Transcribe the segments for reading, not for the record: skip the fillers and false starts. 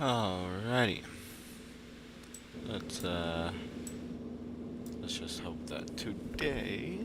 Alrighty. Let's just hope that today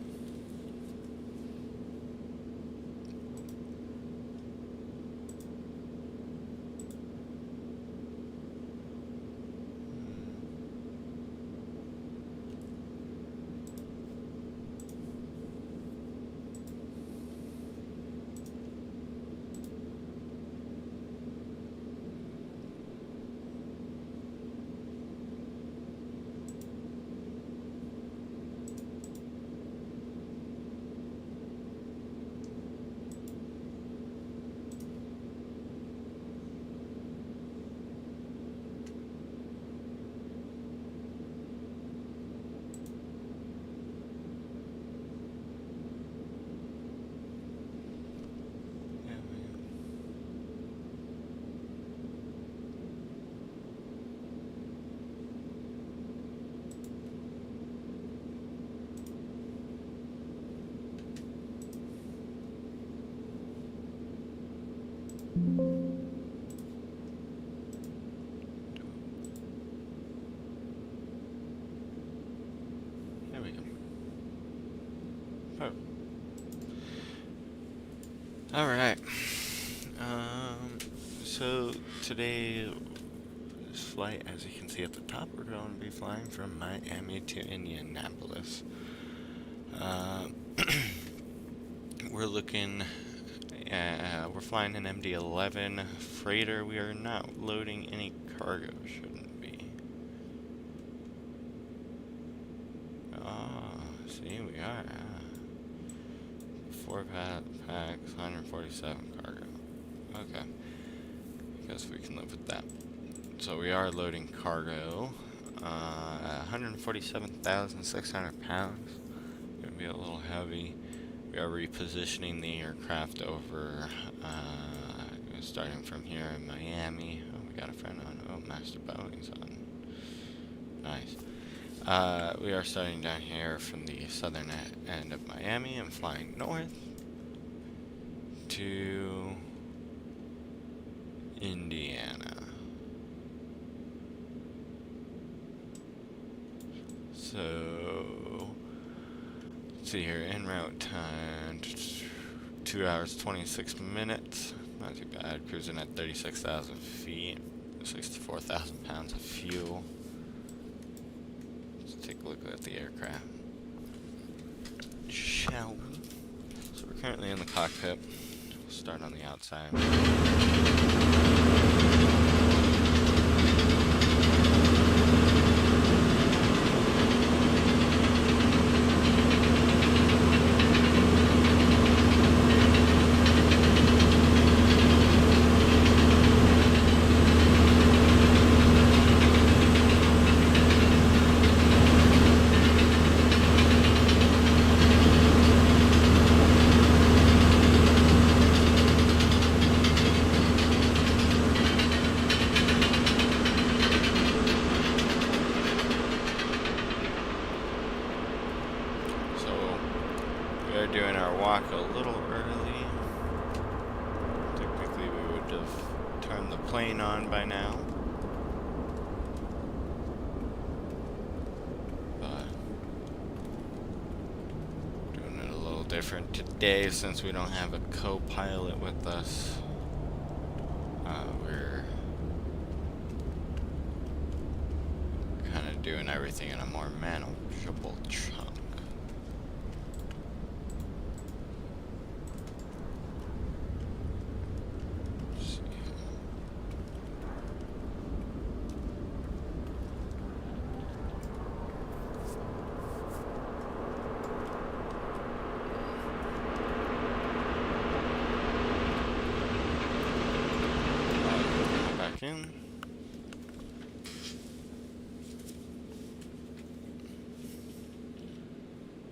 there we go. Oh. Alright. So today's flight, as you can see at the top, we're going to be flying from Miami to Indianapolis. We're flying an MD11 freighter. We are not loading any cargo, shouldn't be. See, we are. 4 packs, 147 cargo. Okay. I guess we can live with that. So we are loading cargo. 147,600 pounds. Gonna be a little heavy. We are repositioning the aircraft over, starting from here in Miami. Oh, we got a friend on. Oh, Master Boeing's on. Nice. We are starting down here from the southern end of Miami and flying north to Indiana. So, let's see here, en route time, 2 hours, 26 minutes. Not too bad, cruising at 36,000 feet, 64,000 pounds of fuel. Let's take a look at the aircraft, shall we? So we're currently in the cockpit. We'll start on the outside. We're doing our walk a little early. Technically we would have turned the plane on by now. But doing it a little different today since we don't have a co-pilot with us. We're kind of doing everything in a more manageable chunk. In.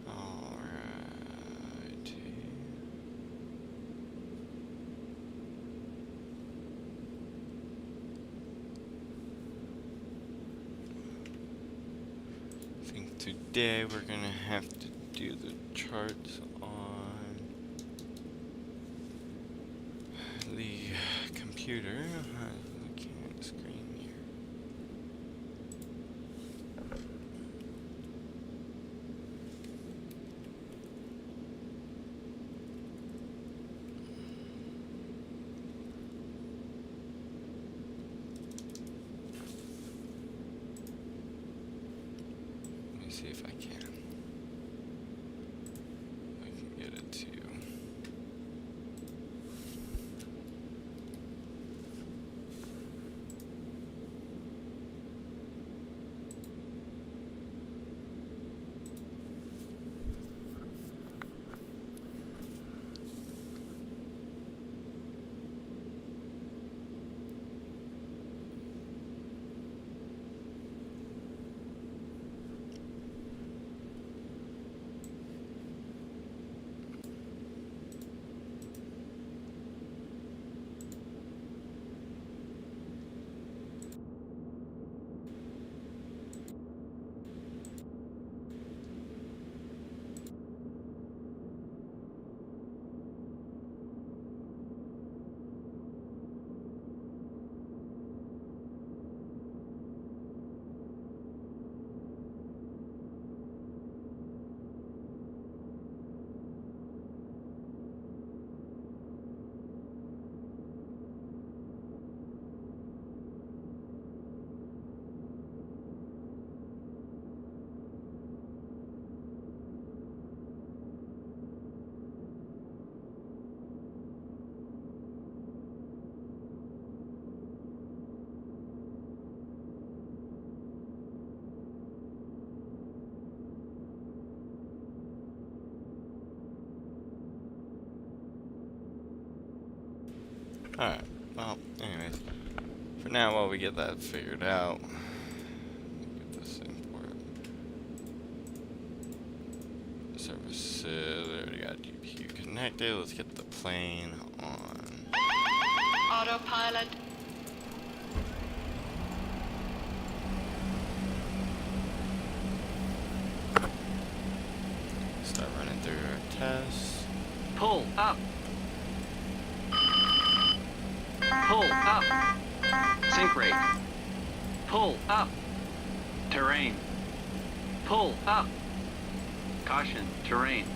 Alrighty. I think today we're gonna have to do the charts on the computer. I can't screen here. Let me see if I can. I can get it to you. Alright, well, anyways, for now, while we get that figured out, get this import services. We already got GPU connected. Let's get the plane on Autopilot. Start running through our tests. Pull up. Pull up. Sync rate. Pull up. Terrain. Pull up. Caution, terrain.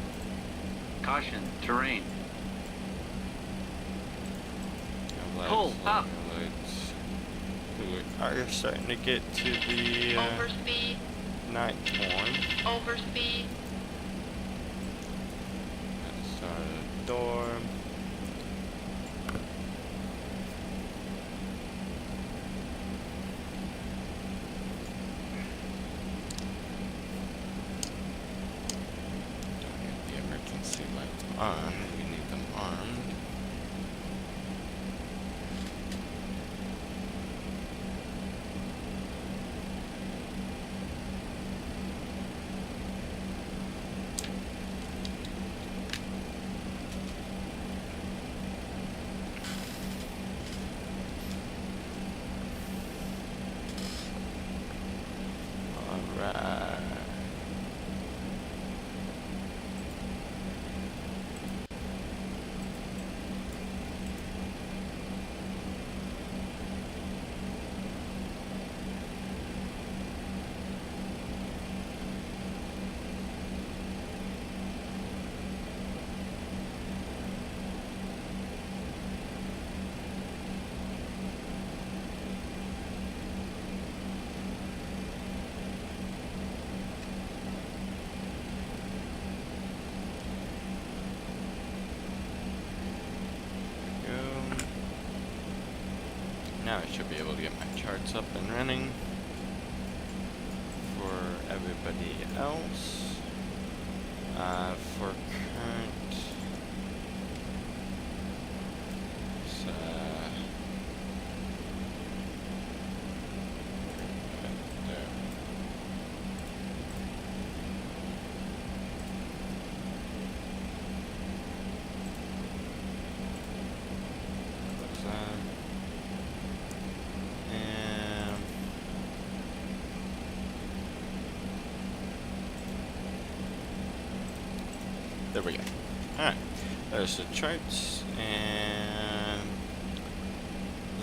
Caution, terrain. Pull up. We are starting to get to the Overspeed. night horn. Overspeed. Let's start a door. Don't need the emergency lights on. We need them armed. Alright. Now I should be able to get my charts up and running for everybody else. For current, it's, there. What's that? There we go. Alright, there's the charts, and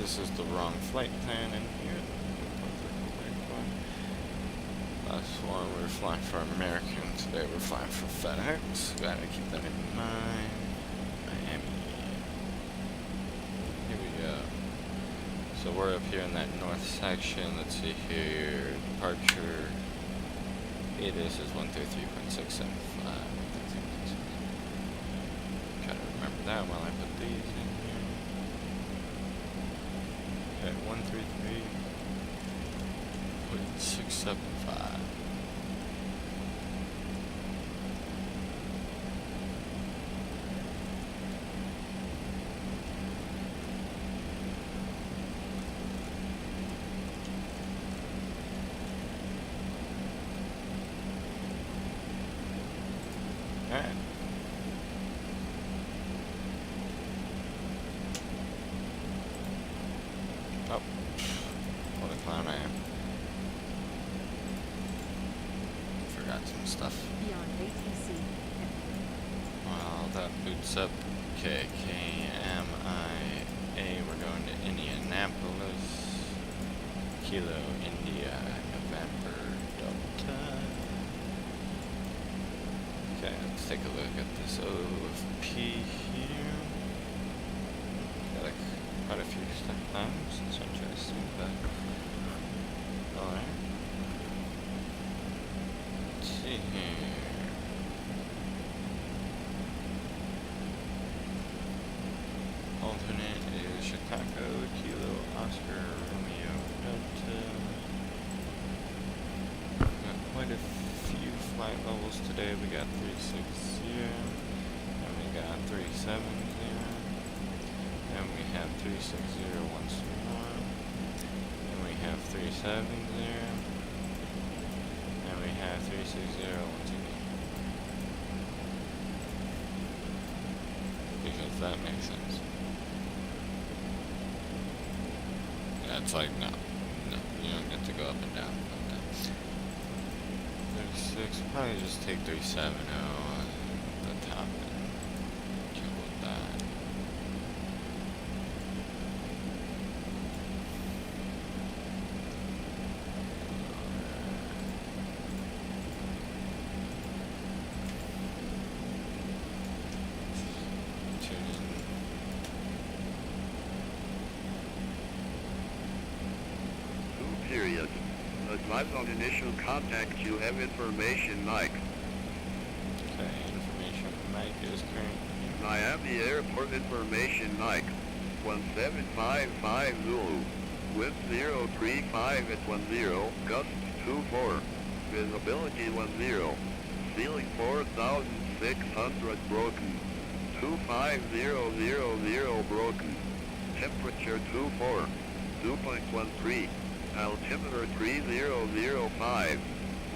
this is the wrong flight plan in here. Last one we were flying for American. Today we're flying for FedEx. Gotta keep that in mind. Miami. Here we go. So we're up here in that north section. Let's see here. Departure. ATIS is 133.675. Try to remember that while I put these in here. Okay, 133.675. Alright. Oh, what a clown I am. Forgot some stuff. BeyondATC. Well, that boots up. Okay, KMIA, we're going to Indianapolis. Kilo, India, November, Delta. Okay, let's take a look at this OFP here. Got quite a few step times. It's interesting, but alright. Let's see here. Alternate is Chicago, Kilo, Oscar, Romeo, Delta. Got quite a few flight levels today. We got 360, and we got 370, and we have 360 once more, and we have 370, and we have 360 once again. Because that makes sense. Yeah, it's like, no, you don't get to go up and down like that. 36, probably just take 370 at the top and deal with that. Tune in. Period. Advise on initial contact you have information Mike. Okay, information from Mike is currently Miami Airport information Mike. 1755 Zulu. Wind 035 at 10, gust 24. Visibility 10. Ceiling 4,600 broken. 25000 broken. Temperature 24. 2.13. Altimeter 3005.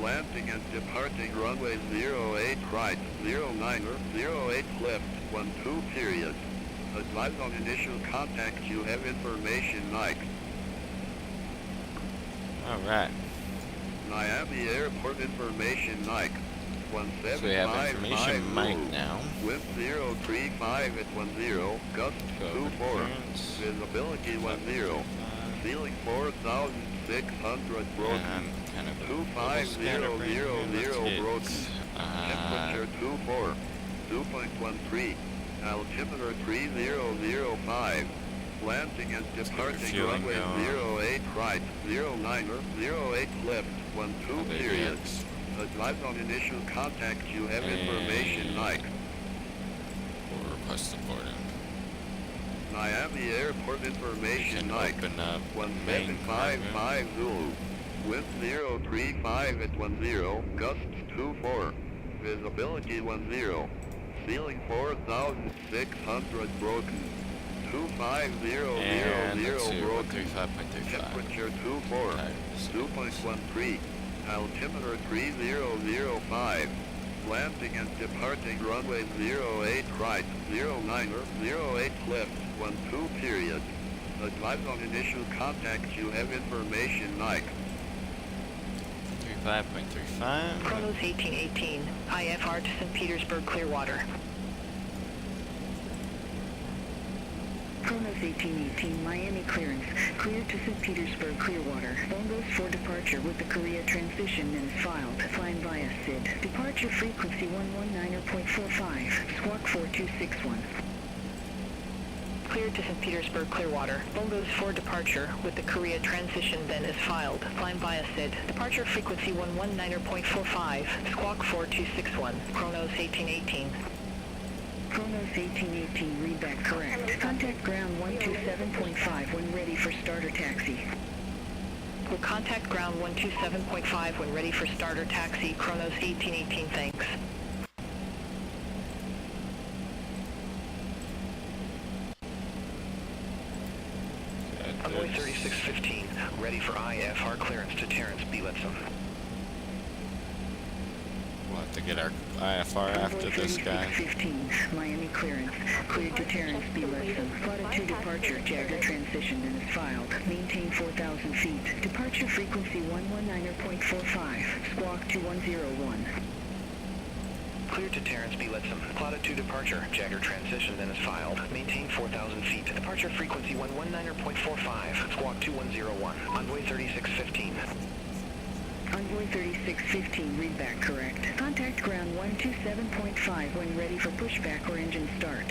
Landing and departing runway 08 right, 09er, 08 left, 12 period. Advise on initial contact you have information Mike. alright. Miami Airport information Mike. So we have 1755 information Mike Zulu. now. Wind 035 at 10, gust Go 24. clearance. Visibility 10. Ceiling 4,600 broken. And I'm kind of a little 25000 scatterbrained here. Let's broken. hit, Temperature 24. 2.13. Altimeter 3005. Landing and Let's get departing refueling runway going. 08 right, 09er, 08 left, 12 period. ADX. Advise on initial contact you have information Mike. We'll request the boarding. Miami Airport We information can Mike. open up the main cargo. 1755 Zulu. Wind 035 at 10, gust 24. Visibility 10. Ceiling 4,600 broken. 25000 And let's see, broken. 135.35. Temperature 24. 2.13. Altimeter 3005. Landing and departing runway 08 right, 09er, 08 left, 12 period. Advise on initial contact you have information Mike. 35.35. Kronos 1818, IFR to St. Petersburg, Clearwater. Kronos 1818, Miami clearance. Clear to St. Petersburg, Clearwater. Bongos for departure with the Korea transition and is filed. Flying via SID. Departure frequency 119.45. Squawk 4261. Clear to St. Petersburg, Clearwater. Bongos for departure with the Korea transition then is filed. Flying via SID. Departure frequency 119.45. Squawk 4261. Kronos 1818. Kronos 1818, readback correct. Contact ground 127.5 when ready for starter taxi. Will contact ground 127.5 when ready for starter taxi. Kronos 1818, thanks. Envoy 3615, ready for IFR clearance to Terrence B. Letson. We'll have to get our IFR after this guy. 15, Miami clearance. Cleared to Terrence B. Letson. Plotted to departure, Jagger transition and is filed. Maintain 4,000 feet. Departure frequency 119.45. Squawk 2101. Cleared to Terrence B. Letson. Plotted to departure, Jagger transition then is filed. Maintain 4,000 feet. Departure frequency 119.45. Squawk 2101. Envoy 3615. Envoy 3615, readback correct. Contact ground 127.5 when ready for pushback or engine start.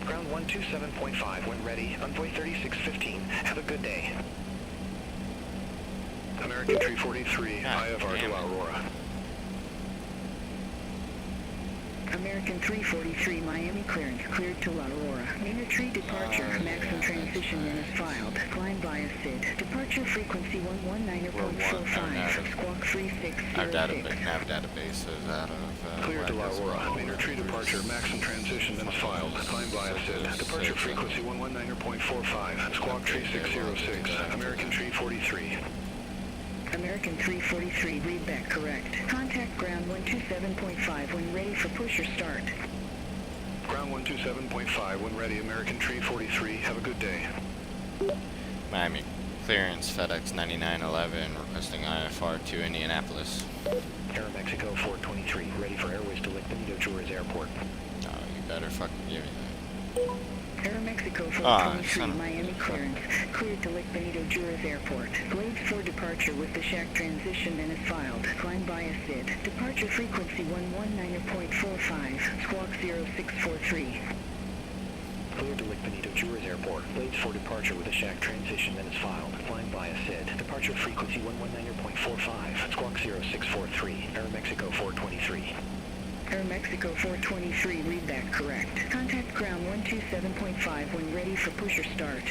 Ground 127.5 when ready. Envoy 3615. Have a good day. American 343, IFR to Aurora. American 343, Miami clearance, cleared to La Aurora. Main retreat departure, maximum transition then is filed. Climb via SID. Departure frequency 119.45. Squawk 3606. Our nav database is out of Clear to La Aurora. Main retreat departure, maximum transition then is filed. Climb via SID. Departure frequency 119.45. Squawk 3606. American 343. American 343, readback correct. Contact ground 127.5 when ready for push or start. Ground 127.5 when ready, American 343. Have a good day. Miami clearance, Fedex 9911, requesting IFR to Indianapolis. Aero Mexico 423, ready for airways to Lake Benito Juarez Airport. Oh, you better fucking give me that. Aero Mexico 423, Miami clearance. Cleared to Lake Benito Juarez Airport. Blades for departure with the shack transition and is filed. Climb via SID. Departure frequency 119.45. Squawk 0643. Cleared to Lake Benito Juarez Airport. Blades for departure with a shack transition and is filed. Flying via SID. Departure frequency 119.45. Squawk 0643. Aero Mexico 423. Aero Mexico 423, readback correct. Contact ground 127.5 when ready for push or start.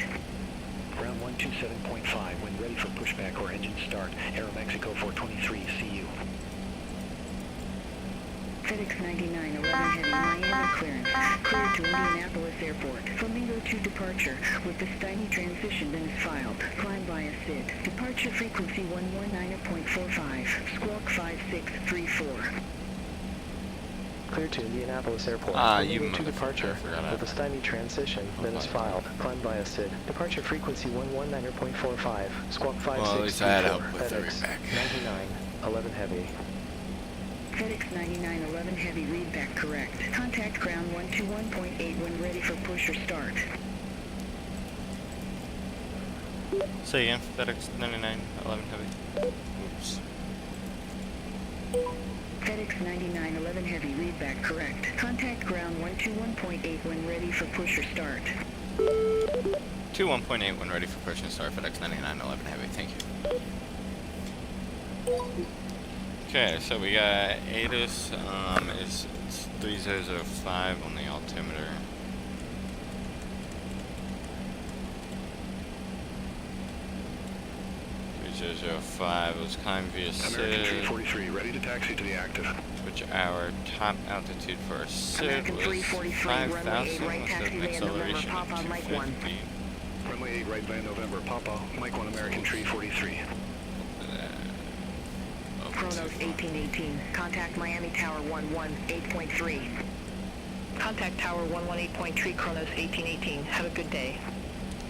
Ground 127.5 when ready for pushback or engine start. Aero Mexico 423, see you. Fedex 9911 Heavy, Miami clearance. Cleared to Indianapolis Airport. Flamingo to departure with the Steiny transition then is filed. Climb via SID. Departure frequency 119.45. Squawk 5634. Clear to Indianapolis Airport. You to departure with a stymied transition, then is filed. Climb via SID. Departure frequency 119.45. Squawk 5634. Well, at least I had help with the FedEx readback. 9911 Heavy. FedEx 9911 Heavy, readback correct. Contact ground 121.8 when ready for push or start. Say again, FedEx 9911 Heavy. Oops. FedEx 9911 Heavy, readback correct. Contact ground 121.8 when ready for push or start. 21.8 when ready for push and start, FedEx 9911 Heavy, thank you. Okay, so we got ATIS, it's 3005 on the altimeter. .005 was climbed via SID. American 343, ready to taxi to the active. Which our top altitude for our SID American was 343, 5,000 runway 8 right, with taxi an via November, acceleration of Papa, Mike 1. 250. Runway 8 right via November, Papa, Mike 1, American 343. Kronos 1818. Contact Miami Tower 118.3. Contact Tower 118.3, Kronos 1818. Have a good day.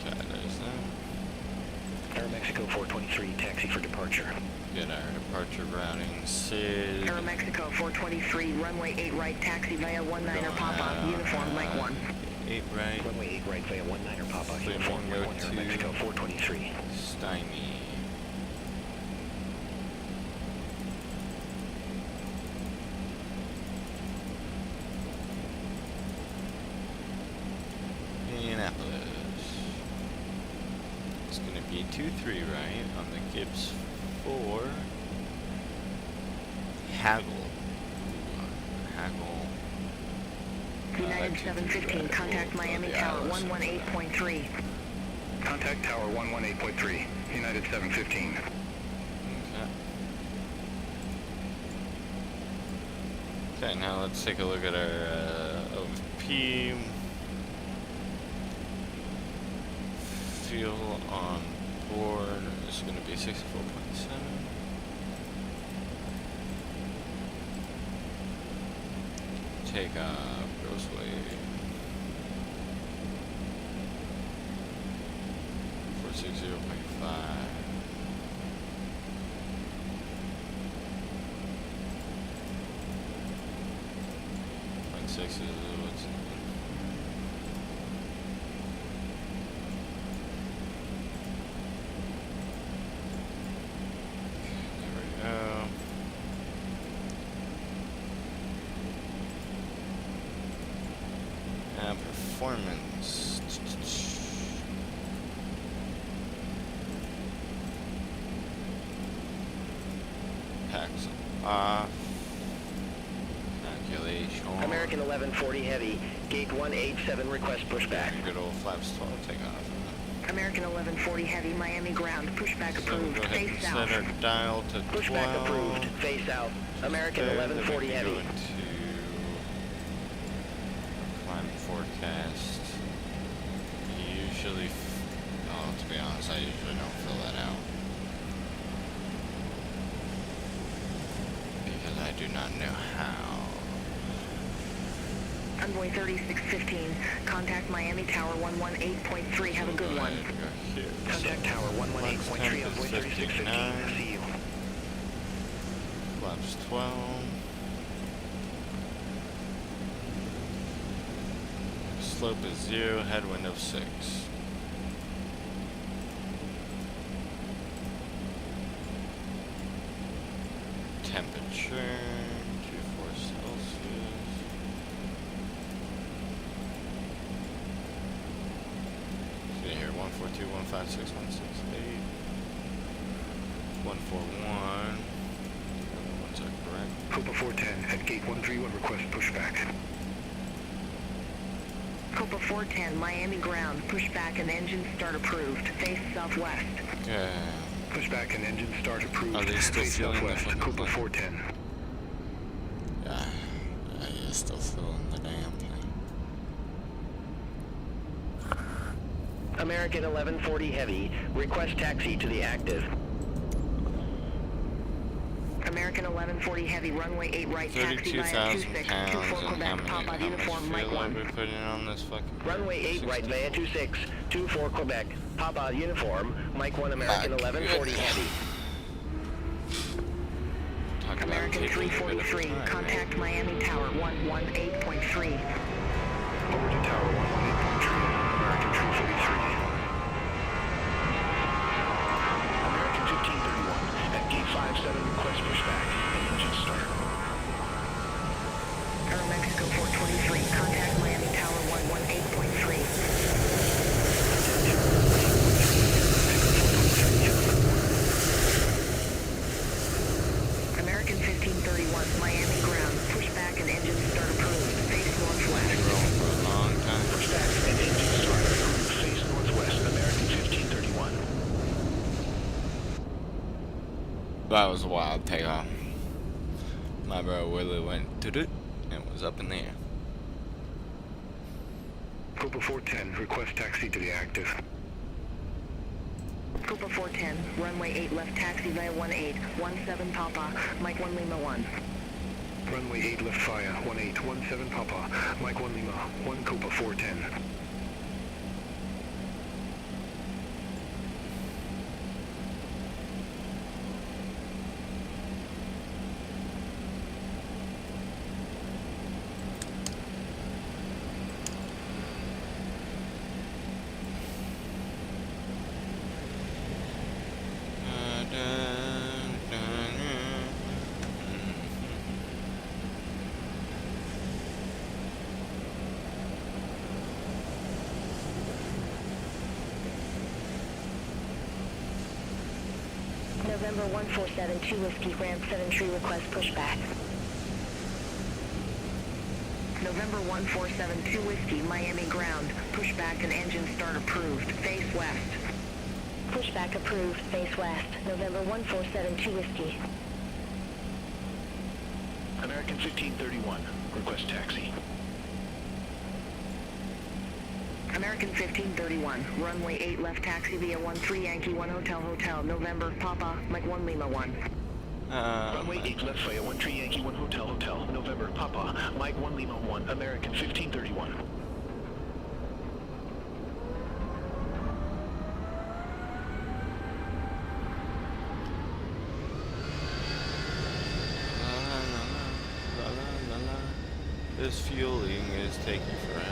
Okay, there's that. Aero Mexico 423, taxi for departure. Get our departure routing, SID. Aero Mexico 423, runway 8 right, taxi via 19er Papa, uniform Mike 1. 8 right. Runway 8 right via 19er Papa. Clear Uniform 1 go 11 Air to Mexico 423. Stymie. Indianapolis. It's gonna be 2-3 right on the Gibbs 4. Haggle. Haggle. United 715, contact Miami Tower 118.3. Contact Tower 118.3. United 715. Okay. Okay, now let's take a look at our OFP. Fuel on board is going to be 64.7. Take off, gross weight 460.5. .6 is what's there we go. Performance. Packs off. Calculation. American 1140 Heavy, gate 187, request pushback. Good old flaps 12 takeoff. American 1140 Heavy, Miami ground, pushback So approved, go ahead face and south. set our dial to 12. Pushback approved, face south. American Okay, 1140 then we can Heavy. go into climate forecast. Usually, to be honest, I usually don't fill that out because I do not know how. Envoy 3615, contact Miami Tower 118.3, have a good one. Contact Tower 118.3, Envoy 3615. See you. Flaps 12. Slope is 0, headwind of 6. Temperature 24 Celsius. See here, 142.156.168. 141. Ones are correct. Copa 410 at gate 131, request pushback. Copa 410, Miami ground, pushback and engine start approved, face southwest. Okay. Pushback and engine start approved. Are they still Face feeling the southwest. fucking Copa plane? 410. Yeah, you're still feeling the damn thing. American 1140 Heavy, request taxi to the active. American 1140 Heavy, runway 8 right, taxi via 32,000 26, pounds 24 and Quebec, how Papa much uniform, Mike fuel are 1. we putting on this fucking Runway 8 right via 26, 24 Quebec, Papa uniform, Mike 1 American 1140 Heavy. Talk about American taking a bit of 343, time, right? contact Miami Tower 118.3. Over to Tower 118.3. American 343. American 1531 at gate 57, request pushback. Engine start. Aeromexico 423, contact Miami Tower 118.3. American 1531, Miami ground, pushback and engine start approved, face northwest. Been rolling for a long time. Pushback and engine start approved. Face northwest. American 1531. That was a wild takeoff. My bro Willie went to-doot and was up in the air. Copa 410, request taxi to the active. Copa 410, runway 8 left, taxi via 1817 Papa, Mike 1 Lima 1. Runway 8 left via 1817 Papa, Mike 1 Lima, 1 Copa 410. November 1472 Whiskey, ramp 7 tree request pushback. November 1472 Whiskey, Miami ground, pushback and engine start approved, face west. Pushback approved, face west, November 1472 Whiskey. American 1531, request taxi. American 1531, runway 8 left taxi via 13 Yankee 1 Hotel Hotel, November, Papa, Mike 1 Lima 1. Runway 8 left via 13 Yankee 1 Hotel Hotel, November, Papa, Mike 1 Lima 1, American 1531. This fueling is taking forever.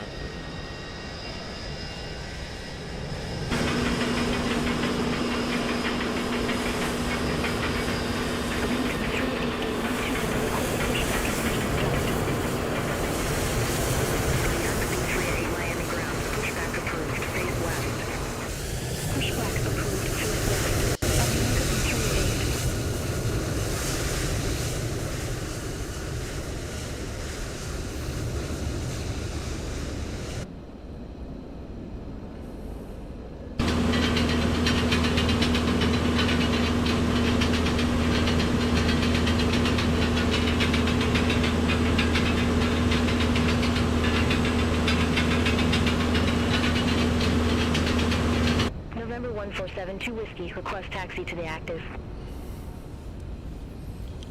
November 1472 Whiskey, request taxi to the active.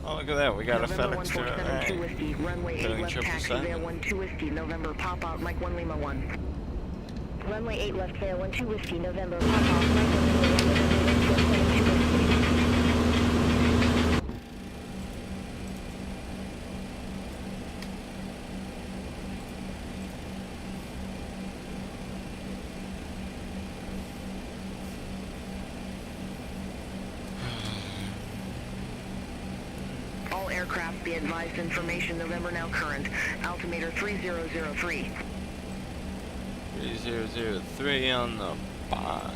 Oh, look at that. We got November a FedEx there. 1472 Alright. Whiskey, runway 8 Boeing left taxi 777. via 12 Whiskey, November, pop out, Mike 1 Lima 1. Runway 8 left via 12 Whiskey, November, pop out, Mike 1 Lima 1, November 1472 Whiskey. All aircraft be advised information November now current. Altimeter 3003. 3003 on the box.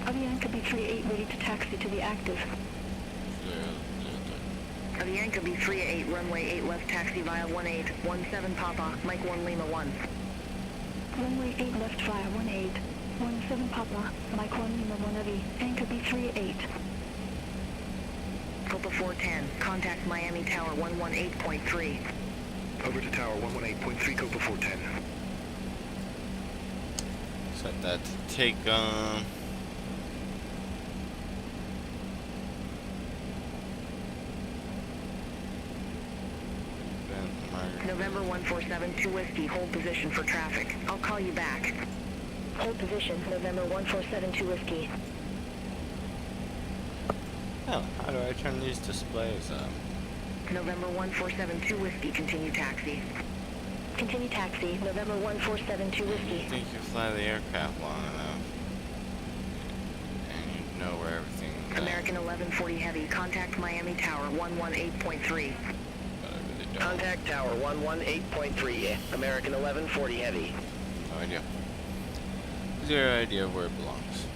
Avianca B38 ready to taxi to the active. Avianca B38 runway 8 left taxi via 1817 Papa, Mike 1 Lima 1. Runway 8 left via 1817 Papa, Mike 1 Lima 1 Avianca B38. Copa 410, contact Miami Tower 118.3. Over to Tower 118.3, Copa 410. Set that to take November 1472 Whiskey, hold position for traffic. I'll call you back. Hold position, November 1472 Whiskey. Oh, how do I turn these displays up? November 1472 Whiskey, continue taxi. Continue taxi, November 1472 I Whiskey. think you fly the aircraft long enough, and you know where everything is. American 1140 Heavy, contact Miami Tower 118.3. But I really don't. Contact Tower 118.3, American 1140 Heavy. No idea. Zero idea where it belongs.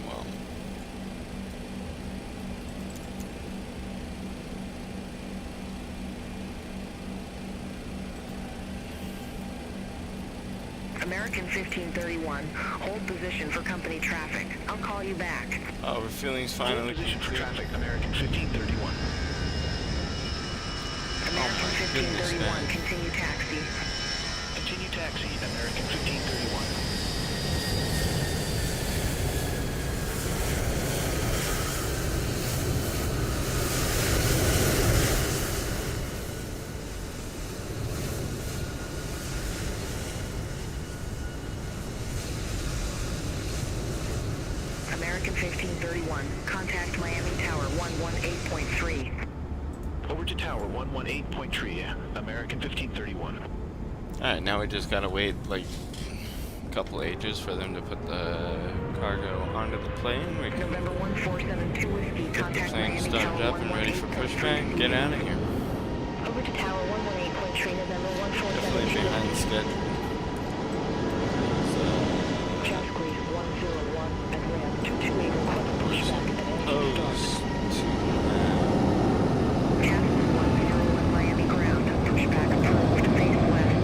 Well, American 1531, hold position for company traffic. I'll call you back. oh, refueling's finally Position for complete. traffic, American 1531. American my goodness, 1531, man. continue taxi. Continue taxi, American 1531. American 1531, contact Miami Tower 118.3. Over to Tower 118.3, American 1531. Alright, now we just gotta wait like a couple ages for them to put the cargo onto the plane. We can November 1472 Whiskey, get the contact plane Miami started Tower up and ready for pushback and get out of here. Over to Tower 118.3, November Definitely 1472 behind schedule. Chaseplane 101 at ramp 228 request pushback at engine start. Chaseplane 101 Miami ground, pushback approved, face west.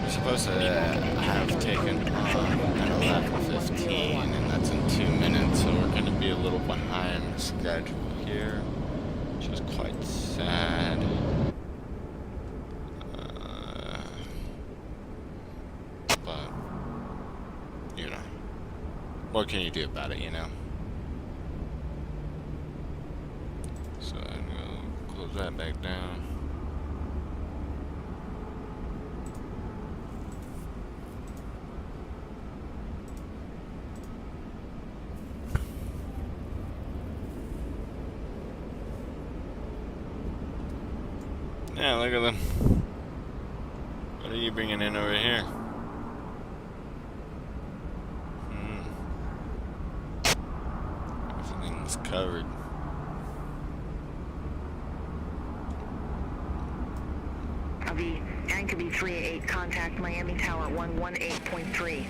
We're supposed to have taken on at 11:15, and that's in 2 minutes, so we're going to be a little behind schedule here, which is quite sad. But, you know, what can you do about it, you know? So I'm going to close that back down. Yeah, look at them. What are you bringing in over here? Everything's covered. Anchor B38, contact Miami Tower 118.3.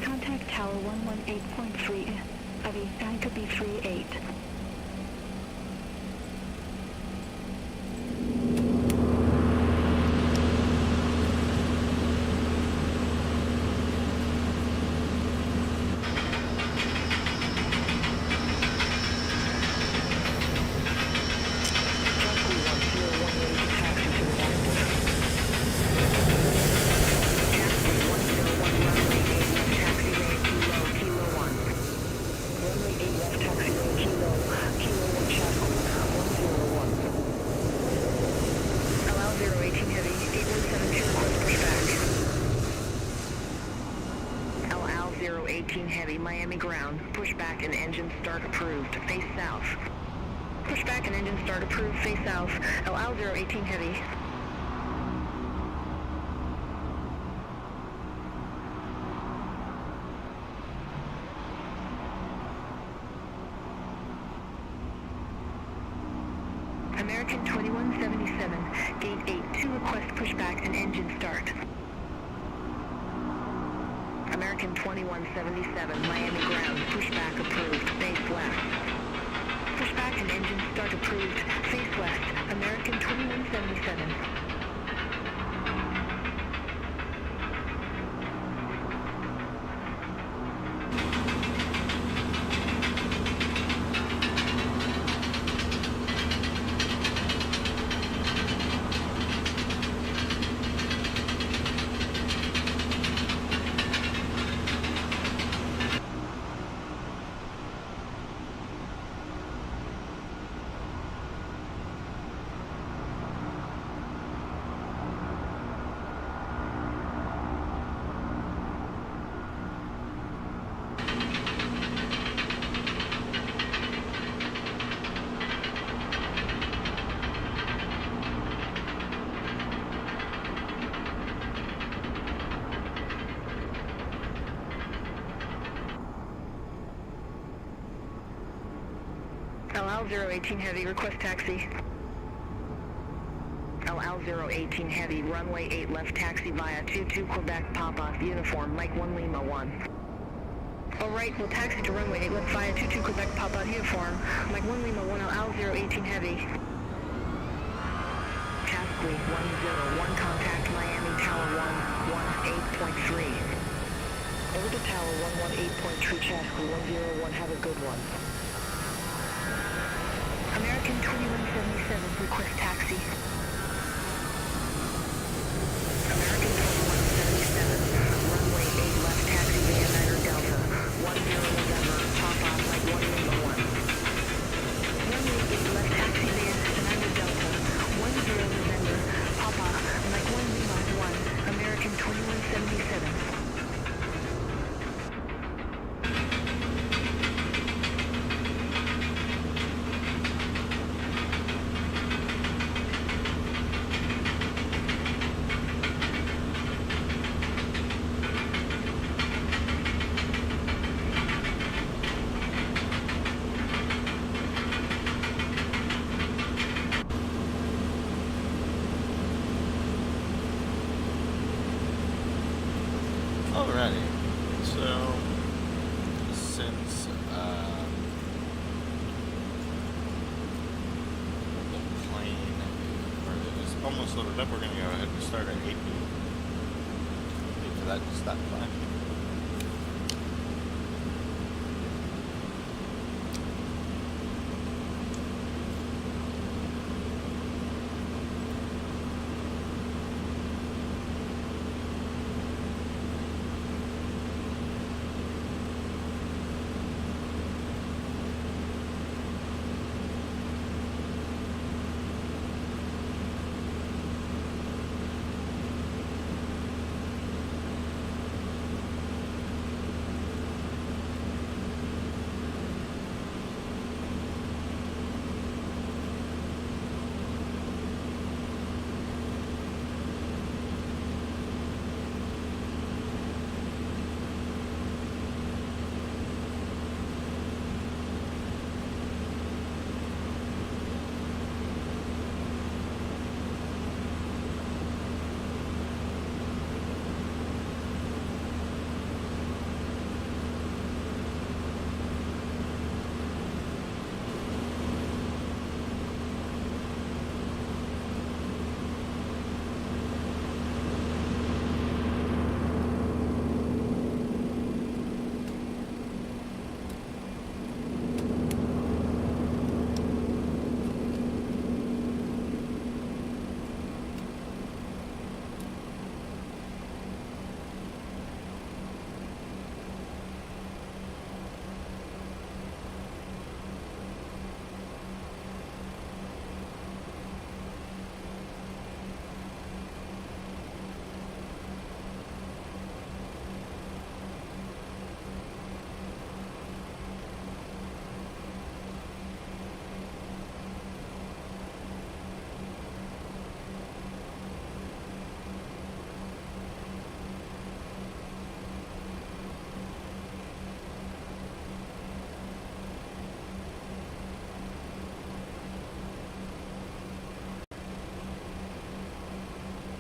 Contact Tower 118.3. Anchor B38. Heavy, Miami ground. Pushback and engine start approved. Face south. Pushback and engine start approved. Face south. LL 018 Heavy. American 2177, gate 8 to request pushback and engine start. American 2177, Miami ground, pushback approved, face west. Pushback and engine start approved, face west, American 2177. LL 018 Heavy, request taxi. LL 018 Heavy, runway 8 left taxi via 22 Quebec Papa, uniform, Mike 1 Lima 1. Alright, we'll taxi to runway 8 left via 22 Quebec Papa, uniform, Mike 1 Lima 1, LL 018 Heavy. Chaseplane 101, contact Miami Tower 118.3. Over to Tower 118.3, Chaseplane 101, have a good one. American 2177, request taxi. American 2177, runway 8 left taxi via Niner Delta, 10 November, Papa, Mike 1 Lima 1. Runway 8 left taxi via Niner Delta, 10 November, Papa, Mike 1 Lima 1, American 2177. Alrighty, so since the plane is almost loaded up, we're going to go ahead and start at 8B. Wait for that to stop flashing.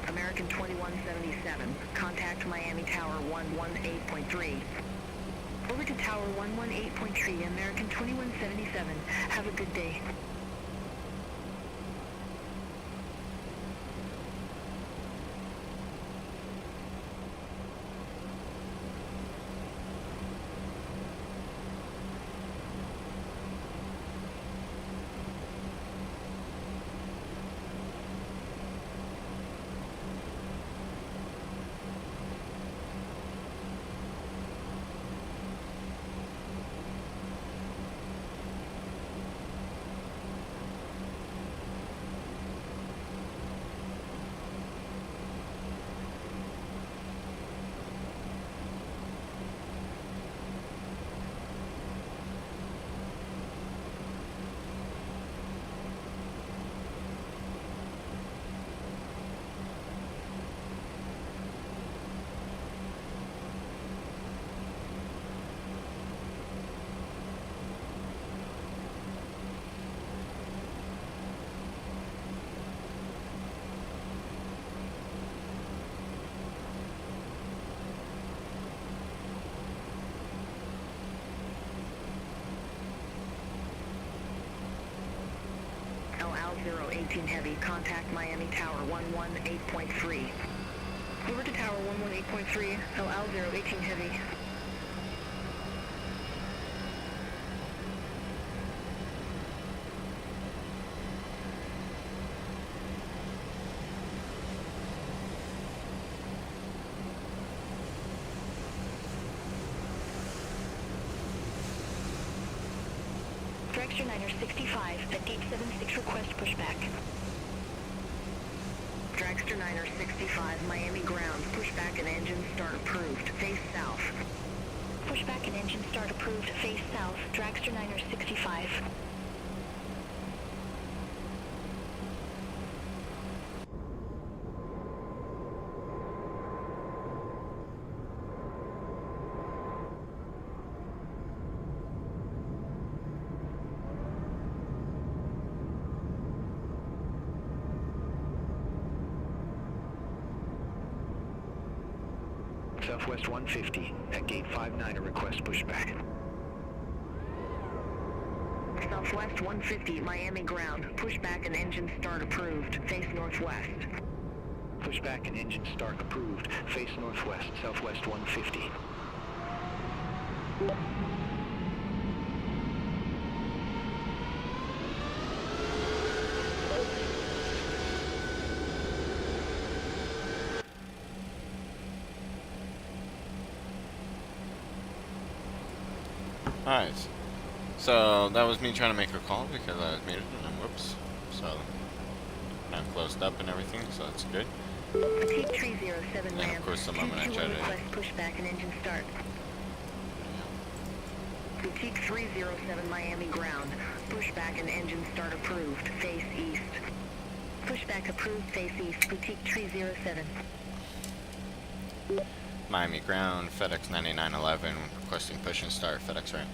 American 2177, contact Miami Tower 118.3. Over to Tower 118.3, American 2177. Have a good day. Al 018 Heavy, contact Miami Tower 118.3. Over to Tower 118.3, Al 018 Heavy. Dragster 965, at gate 76 request pushback. Dragster 965, Miami ground, pushback and engine start approved, face south. Pushback and engine start approved, face south, Dragster 965. Southwest 150. At gate 59, a request pushback. Southwest 150, Miami ground. Pushback and engine start approved. Face northwest. Pushback and engine start approved. Face northwest, Southwest 150. Alright, so that was me trying to make a call because I was muted and whoops. So now closed up and everything, so that's good. Fatigue 307, And of course the moment I try to request pushback and engine start. Boutique 307 Miami ground. Pushback and engine start approved. Face east. Pushback approved. Face east. Boutique 307. Miami ground, FedEx 9911 requesting push and start, FedEx ramp.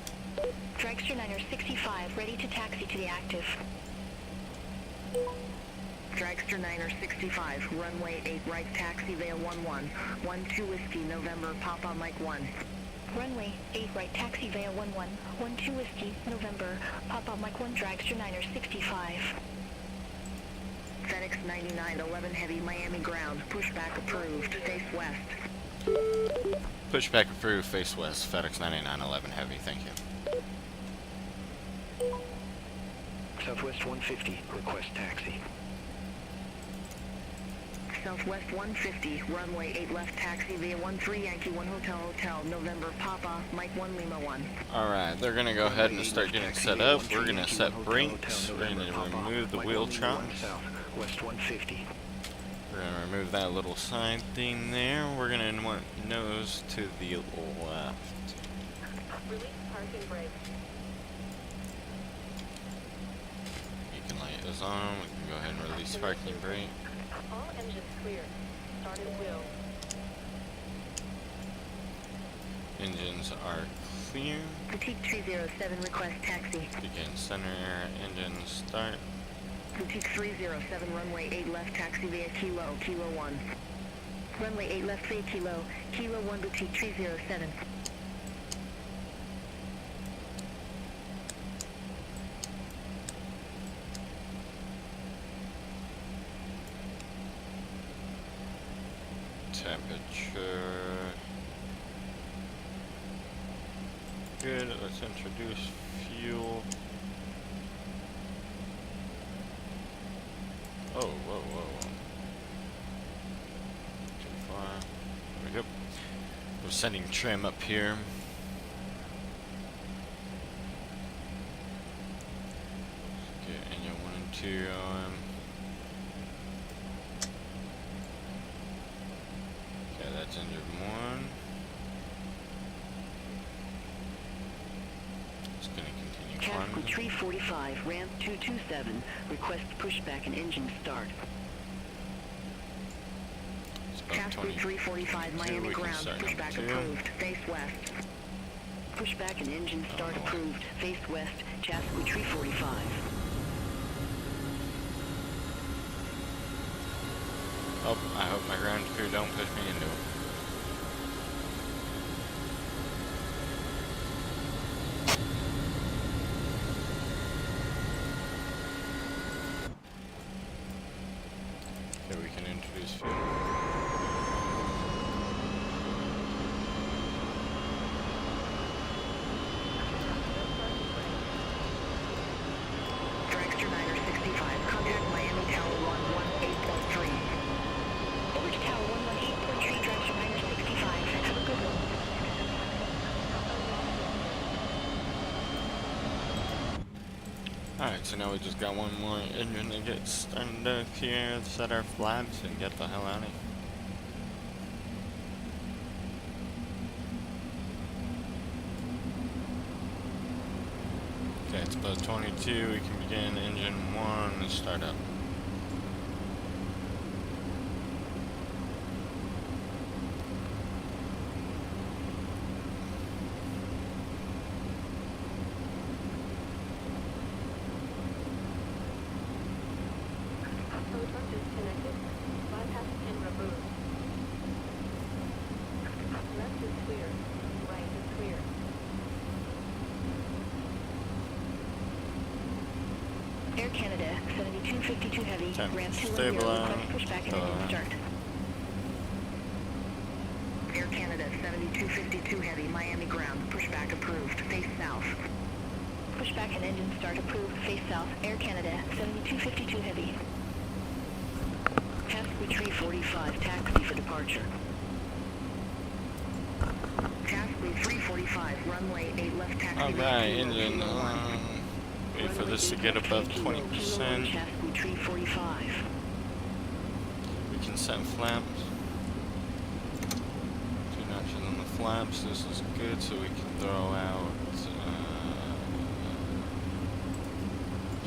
Dragster 965 ready to taxi to the active. Dragster 965 runway 8 right taxi via 11 12 whiskey November Papa Mike 1. Runway 8 right taxi via 11 12 whiskey November Papa Mike 1 Dragster 965. FedEx 9911 heavy Miami ground. Pushback approved. Face west. Pushback approved, face west, FedEx 9911 heavy, thank you. Southwest 150, request taxi. Southwest 150, runway 8 left taxi via 13 Yankee 1 Hotel, November Papa, Mike 1 Lima 1. Alright, they're gonna go ahead and start getting set up. We're gonna set brakes, we're gonna remove the wheel trunks. West 150. We're gonna remove that little side thing there. We're gonna want nose to the left. Release parking brake. You can light those on. We can go ahead and release parking brake. All engines clear. Start at wheel. Engines are clear. Boutique 307 request taxi. Begin center engine start. Boutique 307 runway 8 left taxi via Kilo 1. Runway 8 left via Kilo 1 Boutique 307. Temperature. Good, let's introduce fuel. Oh, whoa. Too far. There we go. We're setting trim up here. Get engine 1 and 2 on. Okay, that's engine 1. It's gonna continue Chaseplane climbing. 345, ramp 227, request pushback and engine start. It's about Chaseplane 345, Miami we can ground, start pushback number 2. approved, face west. Pushback and engine start approved, face west, Chaseplane 345. Oh, I hope my ground crew don't push me into it. Okay, we can introduce fuel. Dragster 965, contact Miami Tower 118.3. Over to Tower 118.3 Dragster 965. Have a good one. Alright, so now we just got one more engine to get started up here, set our flaps, and get the hell out of here. Okay, it's about 22, we can begin engine 1 and start up. Rotor disconnected. Bypass pin removed. Air Canada 7252 Heavy, Time to ramp 210, stabilize. request pushback and engine start. Air Canada 7252 Heavy, Miami ground, pushback approved, face south. Pushback and engine start approved, face south, Air Canada 7252 Heavy. Chaseplane 345, taxi for departure. Chaseplane 345, runway 8 left taxi. Alright, engine, wait for this to get above 20%. Chaseplane 345. We can set flaps. 2 notches on the flaps, this is good, so we can throw out,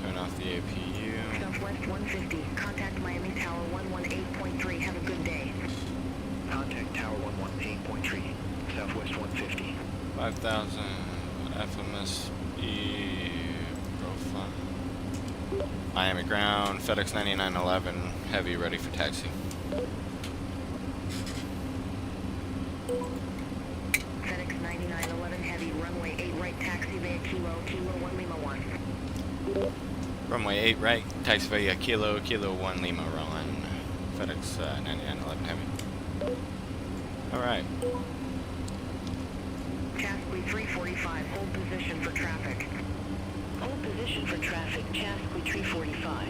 turn off the APU. Southwest 150, contact Miami Tower 118.3, have a good day. Contact Tower 118.3, Southwest 150. 5,000 FMSE profile. Miami ground, Fedex 9911, heavy, ready for taxi. FedEx 9911 Heavy, runway 8 right, taxi via Kilo 1 Lima 1. Runway 8 right, taxi via Kilo 1 Lima Rowan. FedEx 9911 heavy. Alright. Chaseplane 345, hold position for traffic. Hold position for traffic, Chaseplane 345.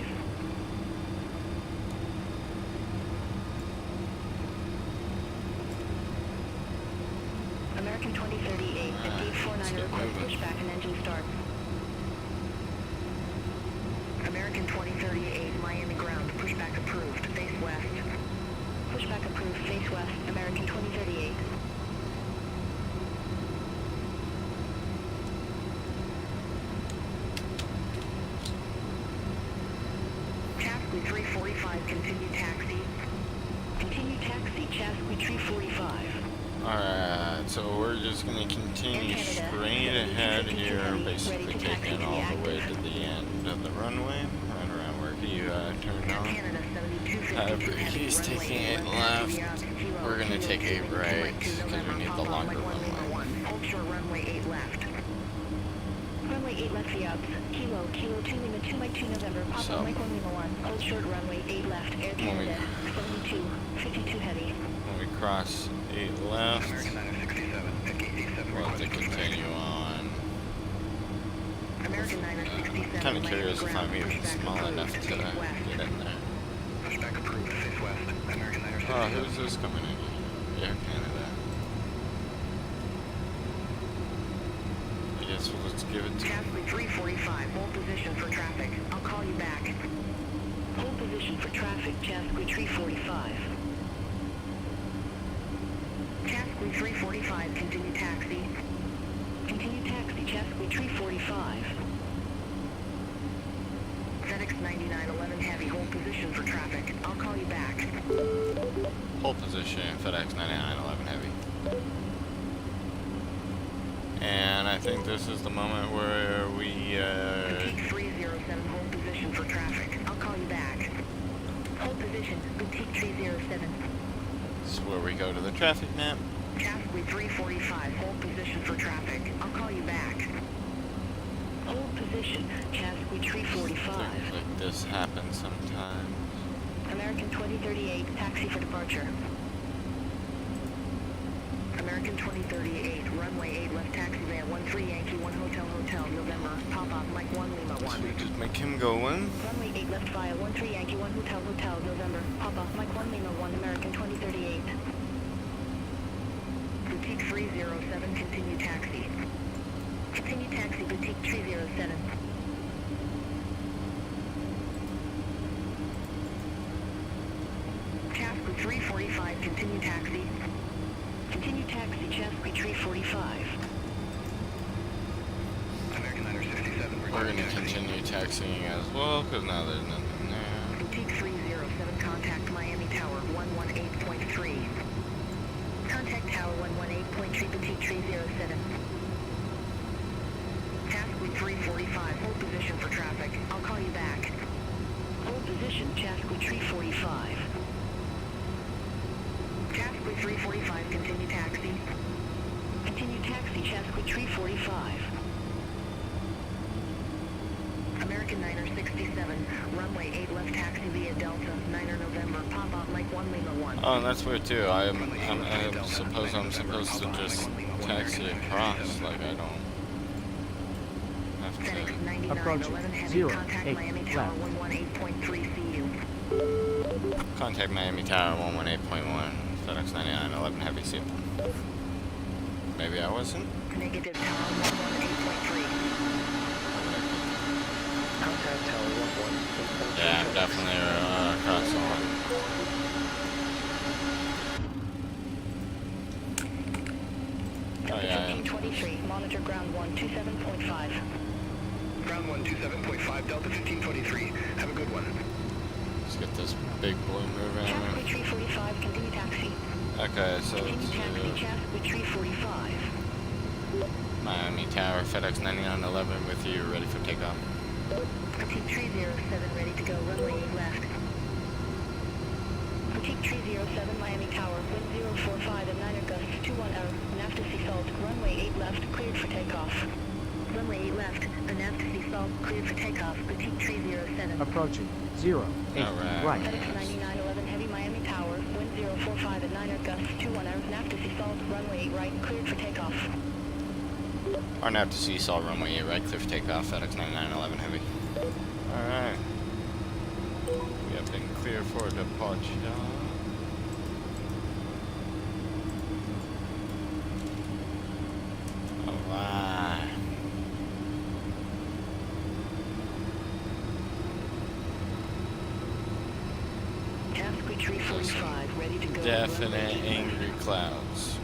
American 2038, at gate 49 request pushback and engine start. American 2038, Miami ground, pushback approved, face west. Pushback approved, face west, American 2038. Chaseplane 345, continue taxi. Continue taxi, Chaseplane 345. Alright, so we're just going to continue straight ahead here, basically taking all the way to the end of the runway, right around where he turned on. However, he's taking 8 left. We're going to take 8 right, because we need the longer runway. Hold short runway 8 left. Runway 8 left via Kilo 2 Lima 2 Mike 2 November, Papa Mike 1 Lima 1. Hold short runway 8 left, Air Canada 7252 Heavy. When we cross 8 left, American 967, at gate 87, we'll have to request pushback. continue on. American 967. Kind of curious if I'm even small enough to get in there. Pushback approved, face west. American 967. Oh, who's this coming in? Air Canada. I guess we'll just give it to Chaseplane 345, hold position for traffic. I'll call you back. Hold position for traffic, Chaseplane 345. Chaseplane 345, continue taxi. Continue taxi, Chaseplane 345. FedEx 9911 Heavy, hold position for traffic. I'll call you back. hold position, FedEx 9911 Heavy. And I think this is the moment where we, Boutique 307, hold position for traffic. I'll call you back. Hold position, Boutique 307. this is where we go to the traffic map. Chaseplane 345, hold position for traffic. I'll call you back. Hold position, Chaseplane 345. Things like this happen sometimes. American 2038, taxi for departure. American 2038, runway 8 left taxi van 13 Yankee 1 Hotel November, Pop-Up Mike 1 Lima 1. So we just make him go in. Runway 8 left via 13 Yankee 1 Hotel November, Papa Mike 1 Lima 1, American 2038. Boutique 307, continue taxi. Continue taxi, Boutique 307. Chaseplane 345, continue taxi. Continue taxi, Chaseplane 345. American 967, We're going to continue taxiing as well, because now there's nothing there. Boutique 307, contact Miami Tower 118.3. Contact Tower 118.3, Boutique 307. Chaseplane 345, hold position for traffic. I'll call you back. Hold position, Chaseplane 345. Chaseplane 345, continue taxi. Continue taxi, Chaseplane 345. American Niner 67, runway 8 left taxi via Delta, Niner November, pop out Mike 1 Lima 1. Oh, that's weird too. I suppose I'm supposed to just taxi across, like I don't have Fedex to. 99, Approaching 11 heavy, 0, contact 8, Miami Tower left. 118.3 CU. Contact Miami Tower 118.1, FedEx 99, 11 heavy seal. Maybe I wasn't? Negative Tower 118.3. Contact Tower 11. Yeah, I'm definitely across the line. Oh yeah, 1523, monitor ground 127.5. Ground 127.5, Delta 1523. Have a good one. let's get this big boy moving. Chasqui Tree 45, continue taxi. Okay, so Continue taxi, to Chasqui Tree 45. Miami Tower, FedEx 9911 with you, ready for takeoff. Boutique 307, ready to go, runway 8 left. Boutique 307, Miami Tower, wind 045 and 9er gusts 210, nav to sea salt, runway 8 left, cleared for takeoff. Runway 8 left, nav to sea salt, cleared for takeoff, Boutique 307. Approaching 0, 8, Alright. right. FedEx 9911, heavy Miami Tower, wind 045 and 9er gusts 210, nav to sea salt, runway 8 right, cleared for takeoff. Or nav to sea salt, runway 8 right, clear for takeoff, FedEx 9911 heavy. Alright. We have been clear for departure. Alright. Chasqui Tree 45, ready to go. Definite runway 8 angry clouds.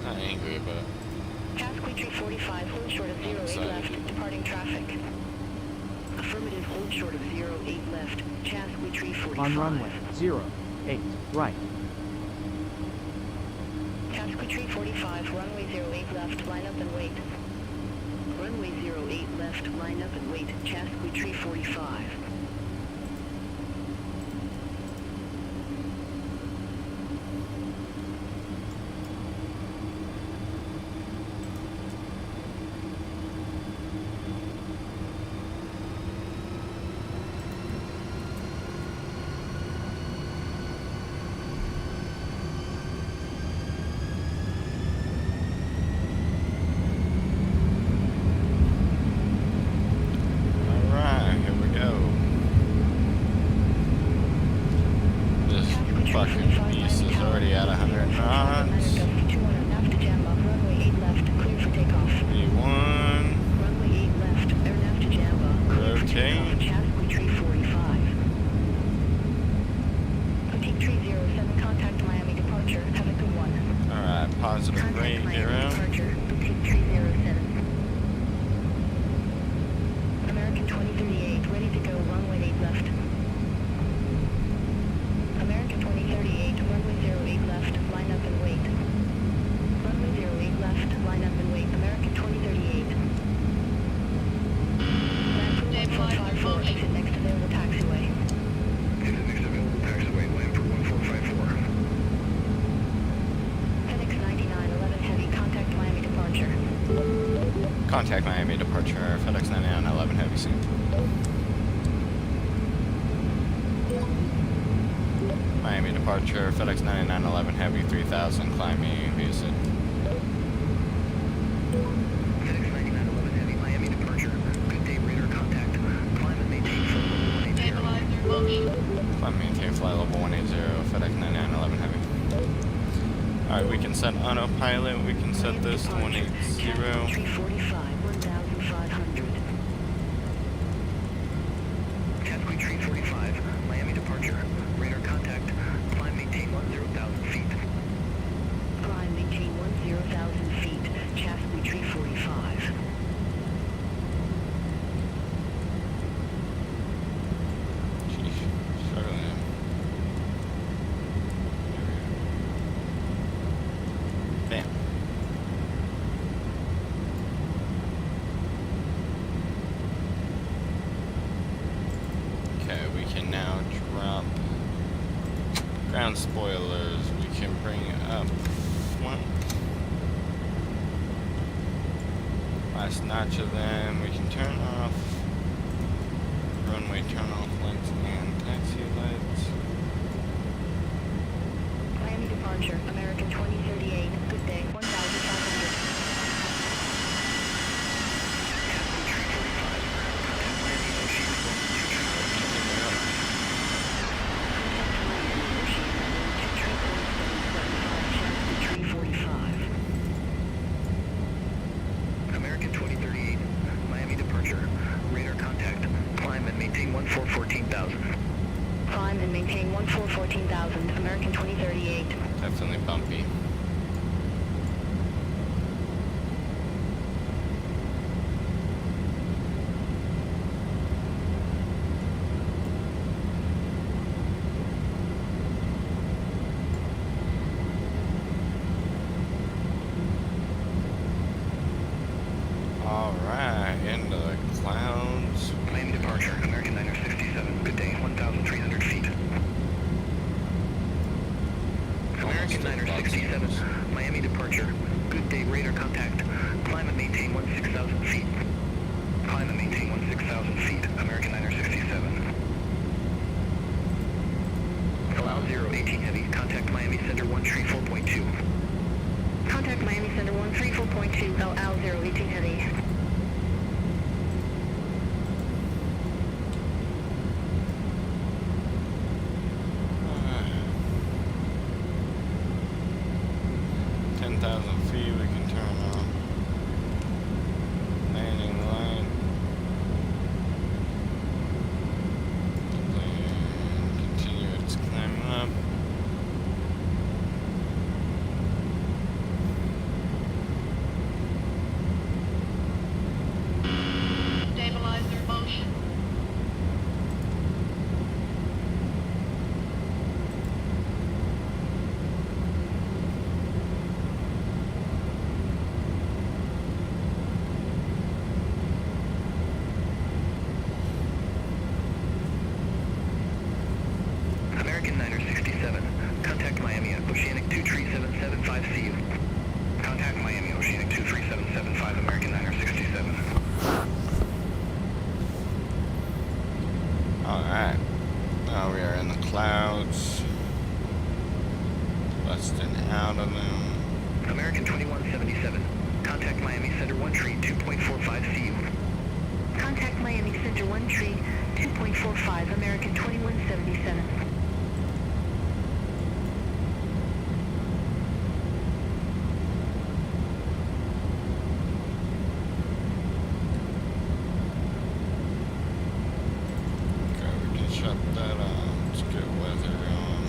Not angry, but Chasqui Tree 45, hold short of 08 left, departing traffic. Affirmative, hold short of 08 left, Chasqui Tree 45. On runway 0, 8, right. Chasqui Tree 45, runway 08 left, line up and wait. Runway 08 left, line up and wait, Chasqui Tree 45. alright, here we go. This fucking beast is already at 100 knots. 81. Runway 8 left, air nav to Jamba. Clear for takeoff, Rotate. Chasqui Tree 45. Boutique 307, contact Miami departure. Have a good one. Alright, positive Contact rate Miami here. departure. Boutique 307. American 2038, ready to go. Runway 8 left. American 2038, runway 08 left. Line up and wait. Runway 08 left. Line up and wait. American 2038. Land for 1454. Exit next available taxiway. Exit next available taxiway, land for 1454. FedEx 9911 heavy, contact Miami departure. Contact Miami departure, FedEx 9911 heavy soon. Miami departure, FedEx 9911 heavy 3000, climbing via Sid. FedEx 9911 Heavy, Miami departure. Good day, radar contact. Climb and maintain flight level 180. Stabilizer motion. Climb maintain flight level 180, FedEx 9911 heavy. Alright, we can set autopilot, we can set this to 180. Chasqui Tree 45, 1500. Chasqui Tree 45, Miami departure. Radar contact. Climb, maintain 10,000 feet. Climb, maintain 10,000 feet. Chasqui Tree 45. Sheesh, struggling. Bam. Okay, we can now drop ground spoilers. We can bring up one last notch of them. We can turn off turn off lights and taxi lights. Miami departure, American 2038, good day, 1,500. American 2038, Miami departure. Radar contact. Climb and maintain 14,000. Climb and maintain 14,000, American 2038. Definitely bumpy. Alright, into the clouds. Miami departure. American 967. Good day. 1,300 feet. American 967. Miami departure. Good day. Radar contact. Climb and maintain 16,000 feet. Climb and maintain 16,000 feet. American 967. Allow 018 heavy. Contact Miami Center 134.2. Contact Miami Center 134.2, LL 018 heavy. Stabilizer motion. American 967. Contact Miami at Oceanic 23775 CU. Contact Miami Oceanic 23775 American 967. Alright. Now we are in the clouds. Busting out of them. American 2177. Contact Miami Center 1 tree 2.45 CU. Contact Miami Center 1 tree 2.45, American 2177. Okay, we can shut that off. Let's get weather on.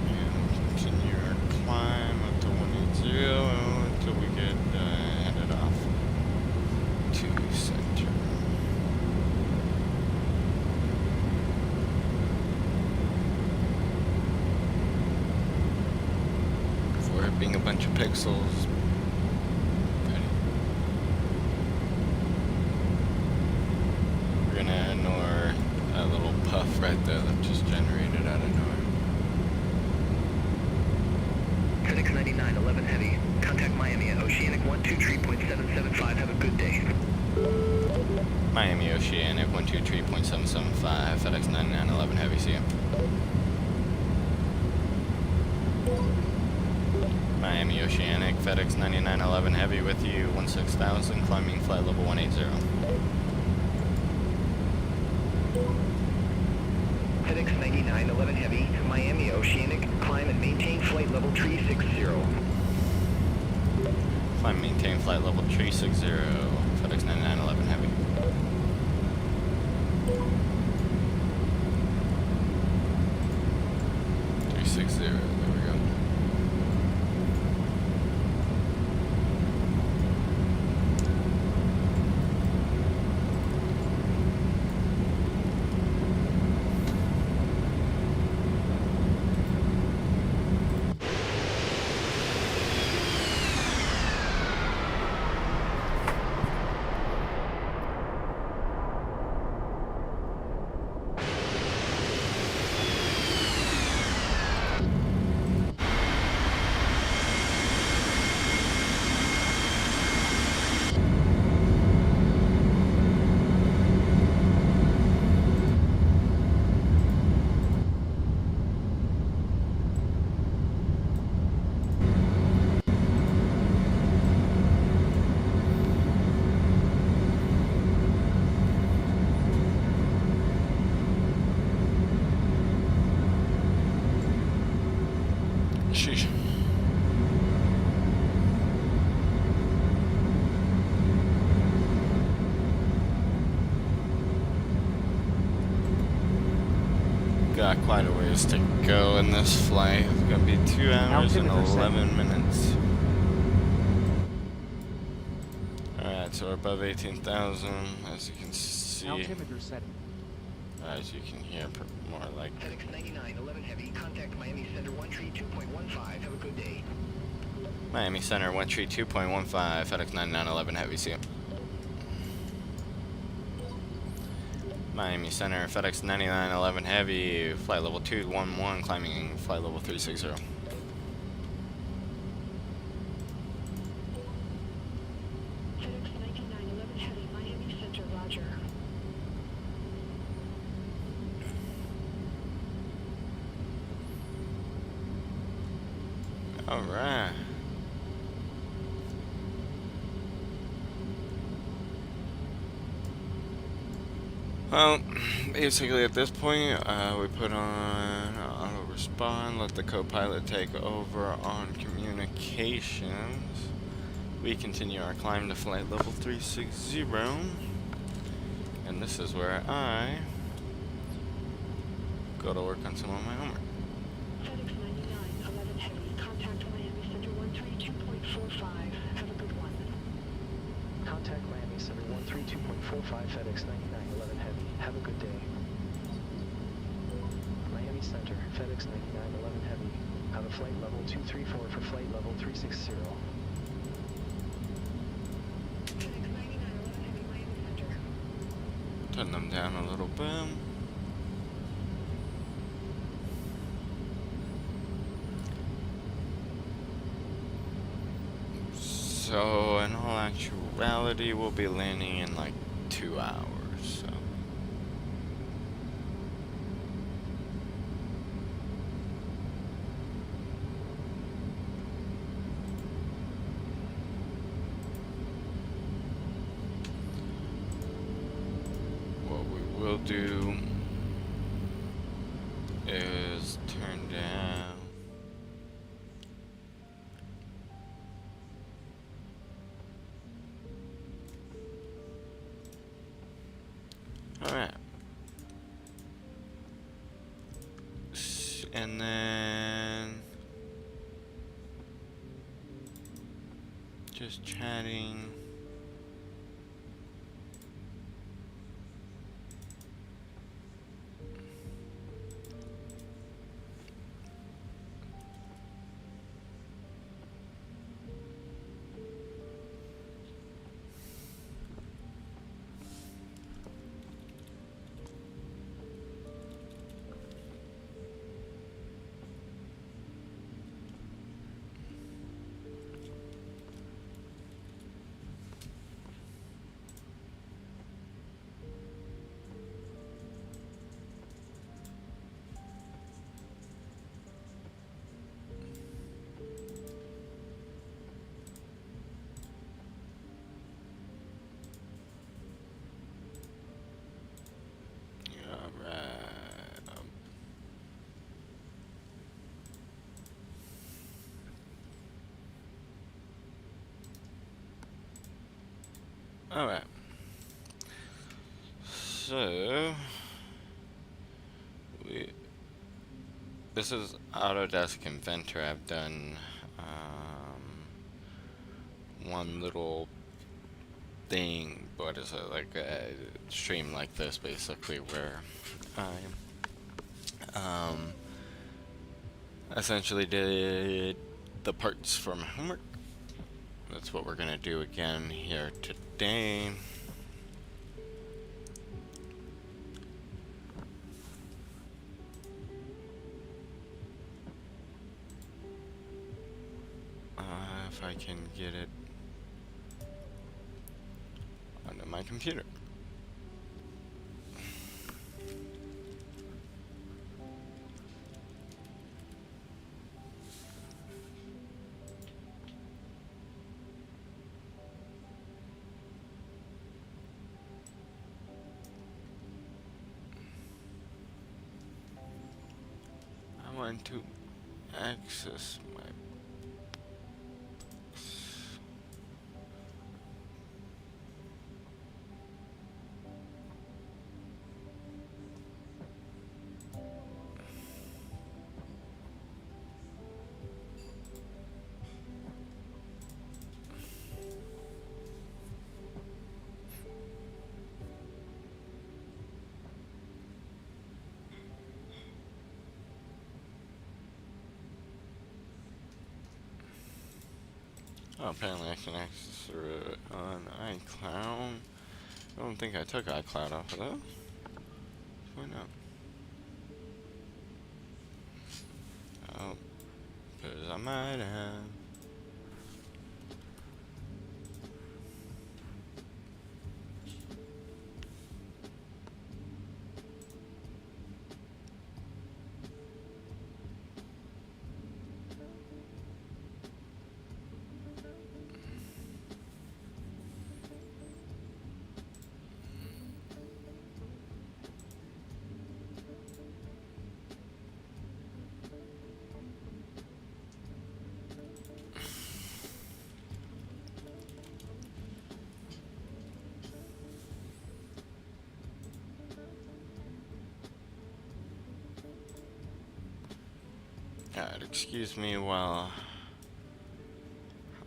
And continue our climb up to 180 until we get headed off to center. For it being a bunch of pixels. Ready. We're gonna ignore that little puff right there that just generated out of nowhere. Fedex 9911 heavy. Contact Miami at Oceanic 123.775. Have a good day. Miami Oceanic 123.775, FedEx 9911 heavy, see ya. Miami Oceanic, FedEx 9911 heavy with you, 16,000, climbing flight level 180. Fedex 9911 heavy. Miami Oceanic. Climb and maintain flight level 360. Climb, maintain flight level 360, FedEx 9911 heavy. There we go. hours to go in this flight. It's gonna be 2 hours and Altimeter set. 11 minutes. Alright, so we're above 18,000, as you can see. Altimeter setting. As you can hear, more like FedEx 9911 Heavy, contact Miami Center 132.15. Have a good day. Miami Center 132.15, FedEx 9911 Heavy, see ya. Miami Center, FedEx 9911 Heavy, flight level 211, climbing flight level 360. FedEx 9911 Heavy, Miami Center, roger. Alright. Well, basically at this point, we put on auto respond, let the co-pilot take over on communications. We continue our climb to flight level 360, and this is where I go to work on some of my homework. FedEx 9911 Heavy, contact Miami Center 132.45. Have a good one. Contact Miami Center 132.45, FedEx 9911 Heavy. Have a good day. Miami Center, FedEx 9911 Heavy. Out of flight level 234 for flight level 360. FedEx 9911 Heavy, Miami Center. Turn them down a little bit. So, in all actuality, we'll be landing in like 2 hours, so. What we will do is turn down. Alright. And then just chatting. Alright. So this is AutoDesk Inventor. I've done one little thing, what is it, like a stream like this basically, where I essentially did the parts for my homework. That's what we're gonna do again here today. If I can get it onto my computer. I want to access my Oh, apparently I can access through it on iCloud. I don't think I took iCloud off of that. Why not? Oh, because I might have. Alright, excuse me while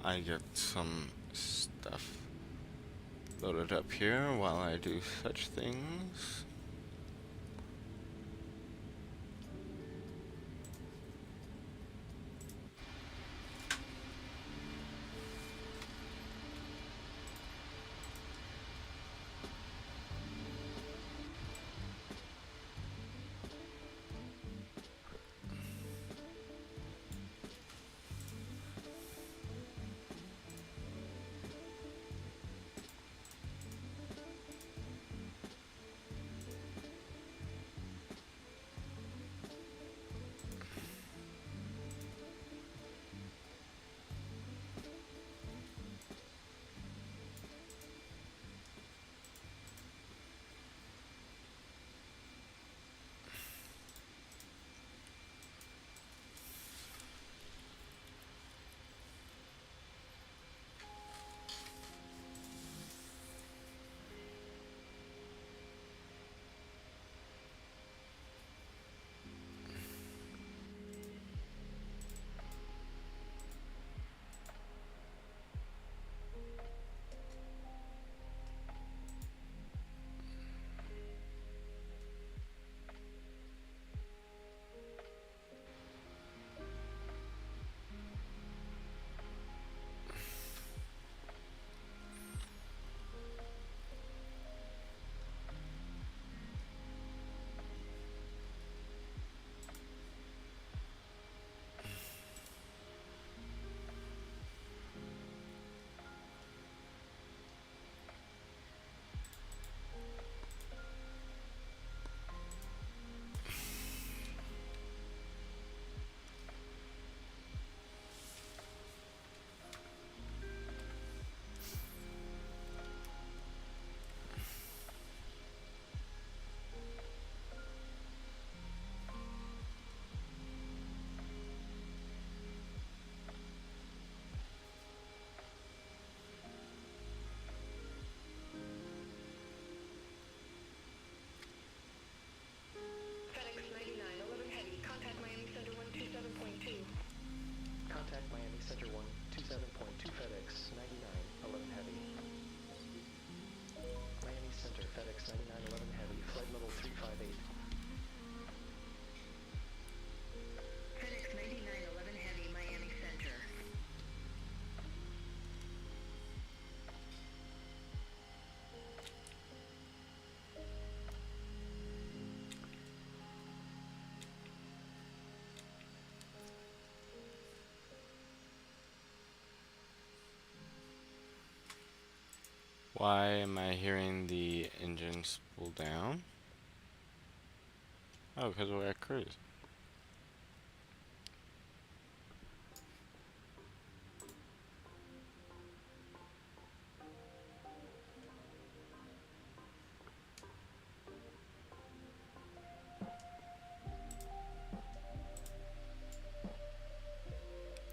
I get some stuff loaded up here while I do such things. FedEx 9911 Heavy, contact Miami Center 127.2. Contact Miami Center 127.2 FedEx 9911 Heavy. Miami Center FedEx 9911 Heavy, flight level 358. FedEx 9911 Heavy, Miami Center. Why am I hearing the engine spool down? Oh, because we're at cruise.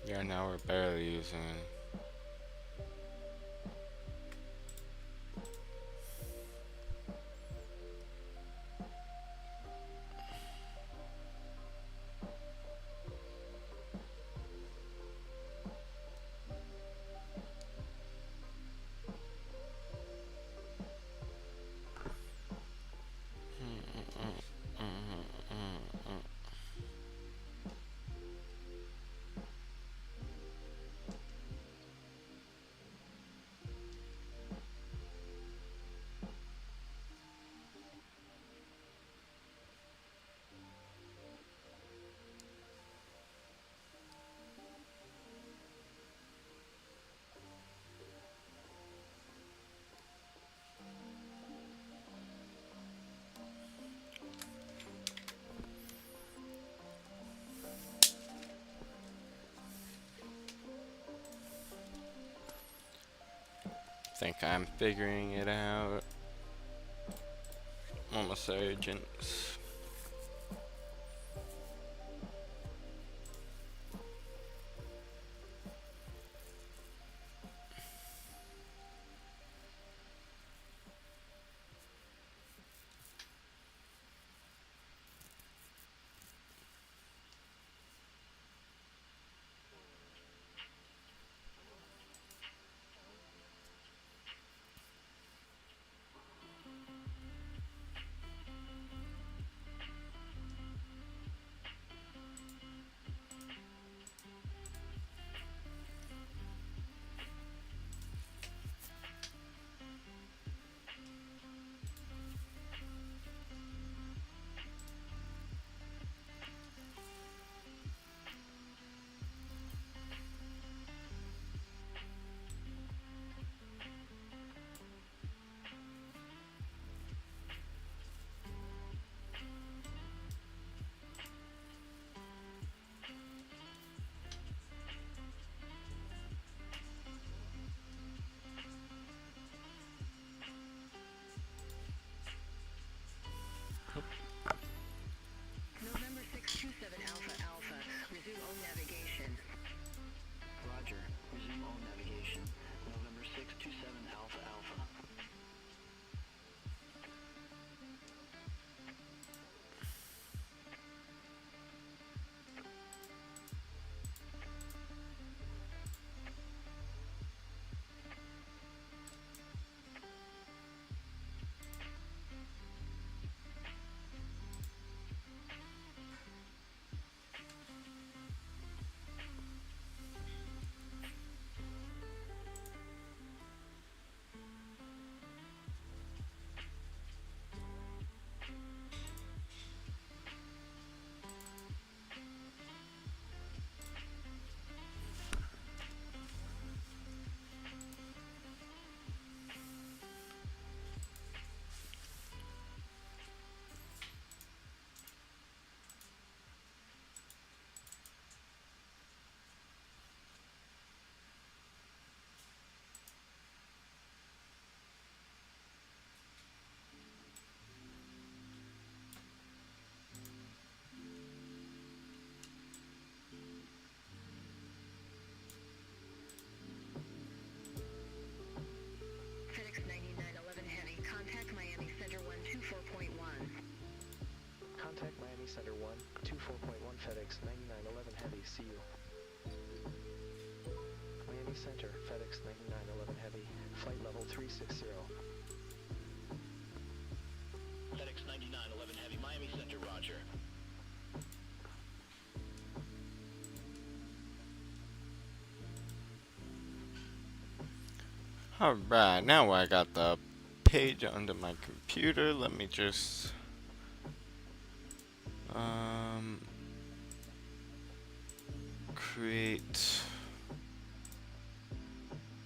Yeah, now we're barely using it. think I'm figuring it out. Almost agents. November 627 Alpha Alpha. Resume all navigation. Roger. Resume all navigation. November 627 Alpha Alpha. Fedex 9911 Heavy. Contact Miami Center 124.1. Contact Miami Center 124.1 FedEx 9911 Heavy. See you. Miami Center, FedEx 9911 Heavy. Flight level 360. FedEx 9911 Heavy. Miami Center, roger. Alright, now I got the page under my computer. Let me just create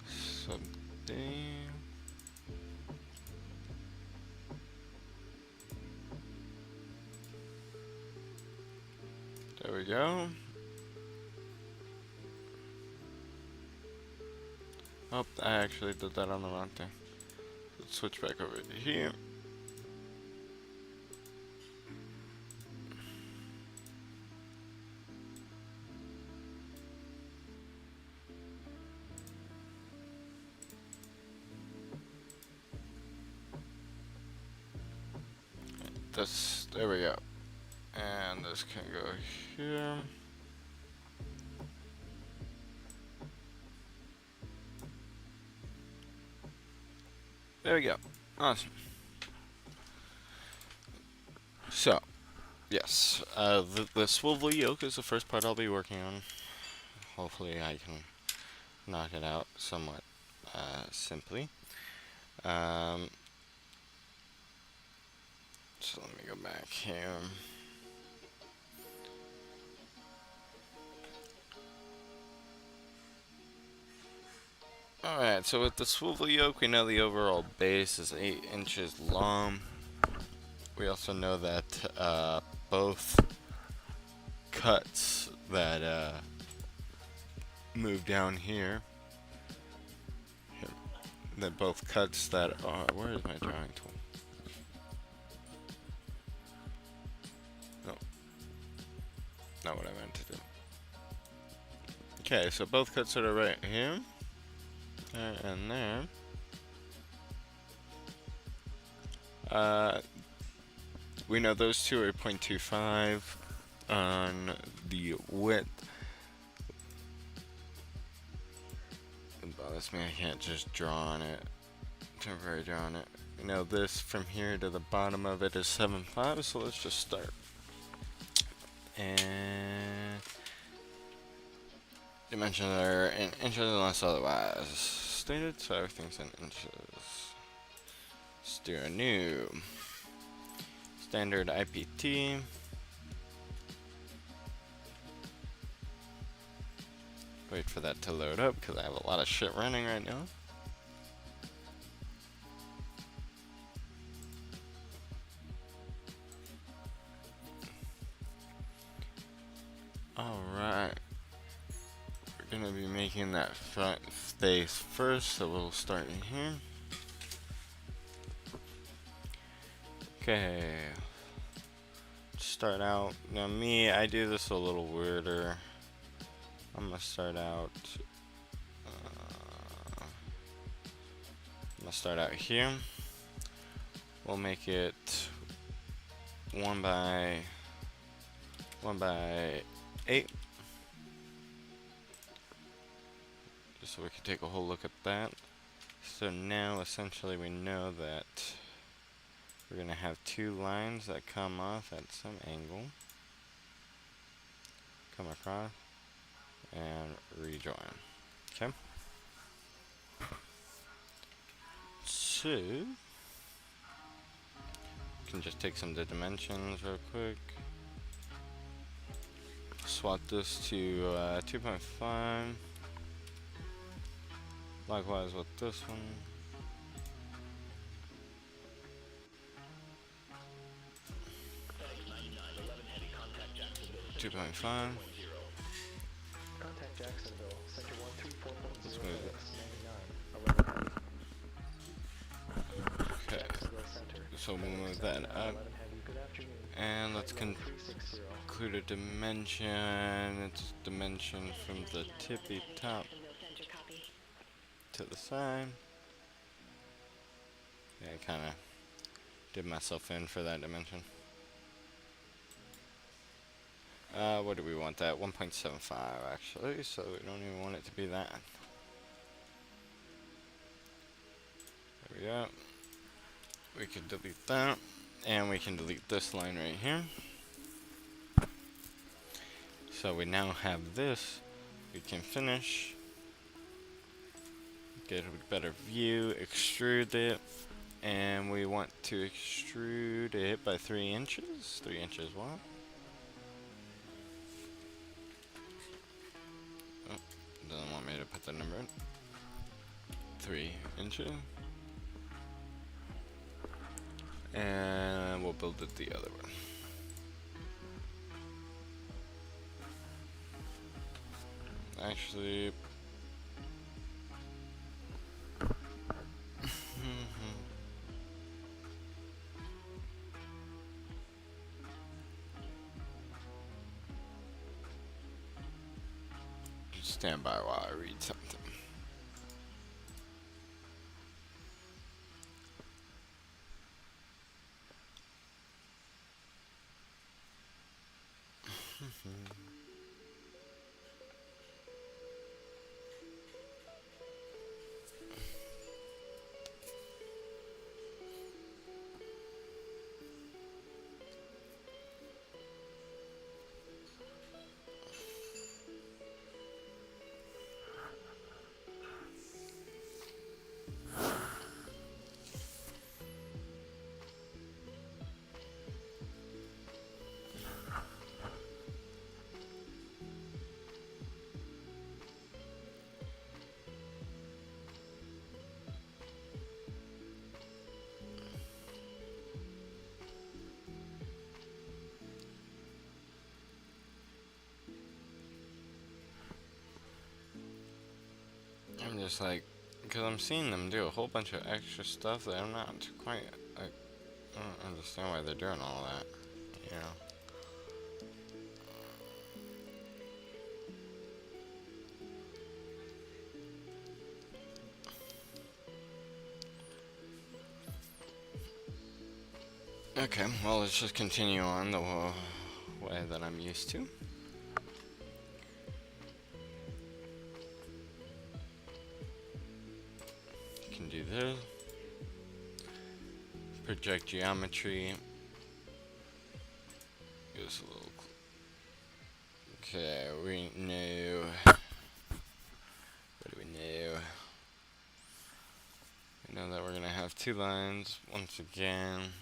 something. There we go. Oh, I actually did that on the wrong thing. Let's switch back over to here. This, there we go. And this can go here. There we go. Awesome. So, yes, the swivel yoke is the first part I'll be working on. Hopefully I can knock it out somewhat simply. So let me go back here. Alright, so with the swivel yoke, we know the overall base is 8 inches long. We also know that both cuts that move down here, that both cuts that are, where is my drawing tool? No, not what I meant to do. Okay, so both cuts that are right here, there and there. We know those two are 0.25 on the width. It bothers me I can't just draw on it, temporary draw on it. You know, this from here to the bottom of it is 7.5, so let's just start. And dimensions are in inches unless otherwise stated, so everything's in inches. Let's do a new standard IPT. Wait for that to load up because I have a lot of shit running right now. Alright. We're gonna be making that front face first, so we'll start in here. Okay. Start out. Now I do this a little weirder. I'm gonna start out. Here. We'll make it 1 by 8. Just so we can take a whole look at that. So now essentially we know that we're gonna have 2 lines that come off at some angle, come across, and rejoin. Okay. So you can just take some of the dimensions real quick. Swap this to 2.5. Likewise with this one. 2.5. Contact Jacksonville, Sector 134.06, Let's move it. 99, 11 Heavy. Okay. Jacksonville Center. So we'll move that up. 11 Heavy, good afternoon. And let's Flight level 360. include a dimension. It's dimension from the tippy top to the side. Yeah, I kind of did myself in for that dimension. What do we want that? 1.75 actually, so we don't even want it to be that. There we go. We can delete that, and we can delete this line right here. So we now have this. We can finish, get a better view, extrude it, and we want to extrude it by 3 inches. 3 inches what? Oh, doesn't want me to put the number in. 3 inches. And we'll build it the other way. Actually, just stand by while I read something. I'm just like Because I'm seeing them do a whole bunch of extra stuff that I'm not quite, I don't understand why they're doing all that, you know. Okay, well, let's just continue on the way that I'm used to. You can do this. Project geometry. Use a little. Okay, we knew. What do we know? We know that we're gonna have two lines once again.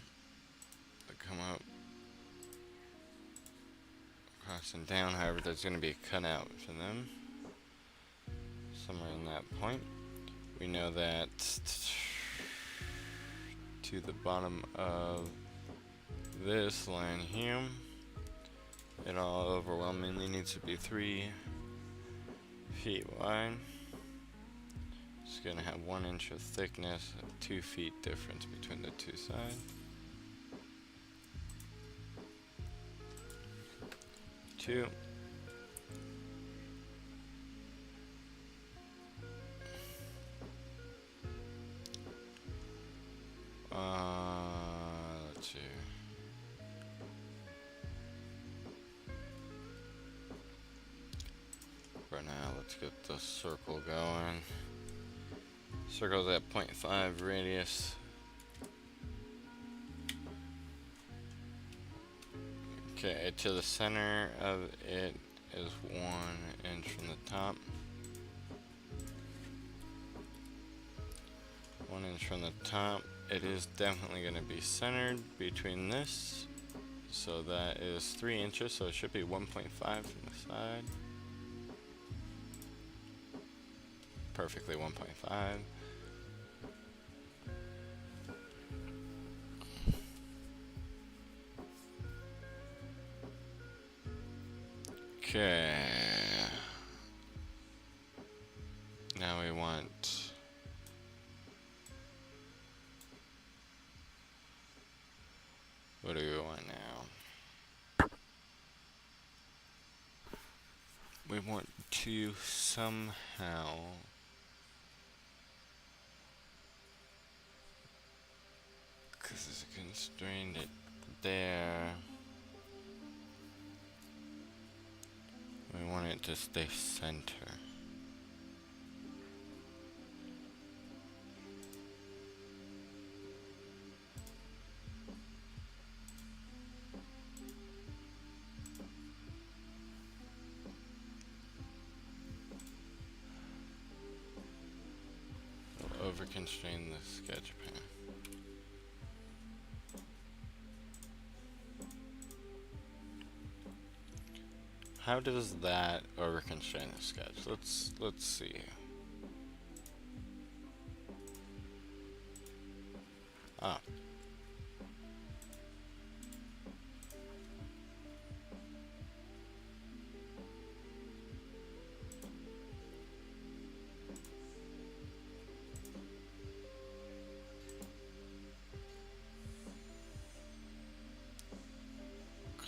Come up across and down, however there's going to be a cutout for them somewhere in that point. We know that to the bottom of this line here, it all overwhelmingly needs to be 3 feet wide. It's going to have 1 inch of thickness, 2 feet difference between the two sides. 2. Let's see. For now, let's get the circle going. Circle's at 0.5 radius. Okay, to the center of it is 1 inch from the top. 1 inch from the top. It is definitely going to be centered between this. So that is 3 inches, so it should be 1.5 from the side. Perfectly 1.5. Okay. Now we want what do we want now? We want to somehow because it's constrained it there. We want it to stay center. We'll over-constrain the sketch pen. How does that over-constrain the sketch? Let's see. Ah.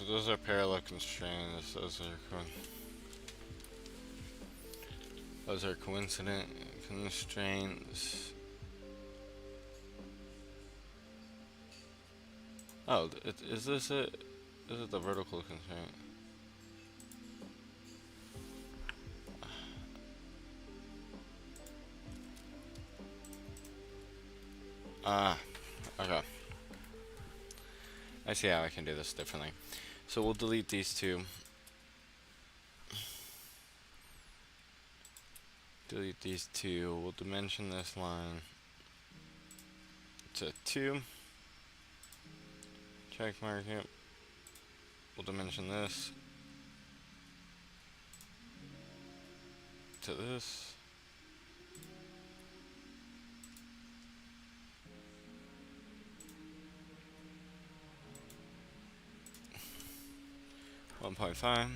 Those are parallel constraints. Those are coincident constraints. Oh, is this it? Is it the vertical constraint? Okay. I see how I can do this differently. So we'll delete these two. Delete these two. We'll dimension this line to 2. Check mark it. We'll dimension this to this. .5.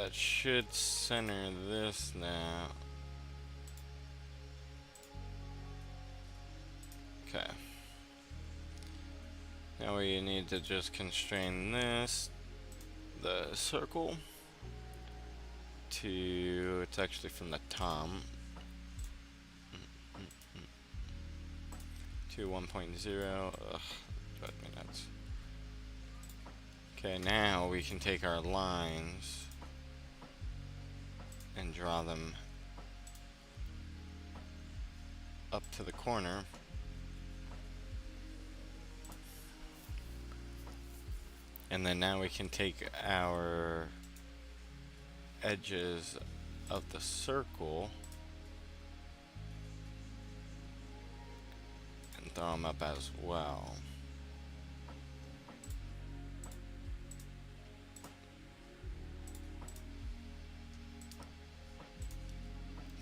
that should center this now. Okay. Now we need to just constrain this, the circle, to, it's actually from the top, to 1.0. Ugh, drives me nuts. Okay, now we can take our lines and draw them up to the corner. And then now we can take our edges of the circle and throw them up as well.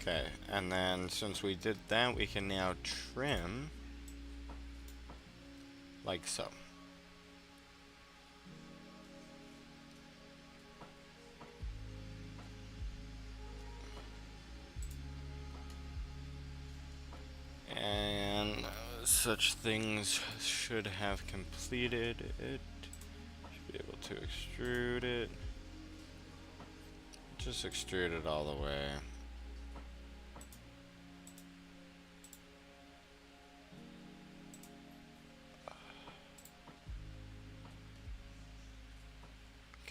Okay, and then since we did that, we can now trim like so. And such things should have completed it. Should be able to extrude it. Just extrude it all the way.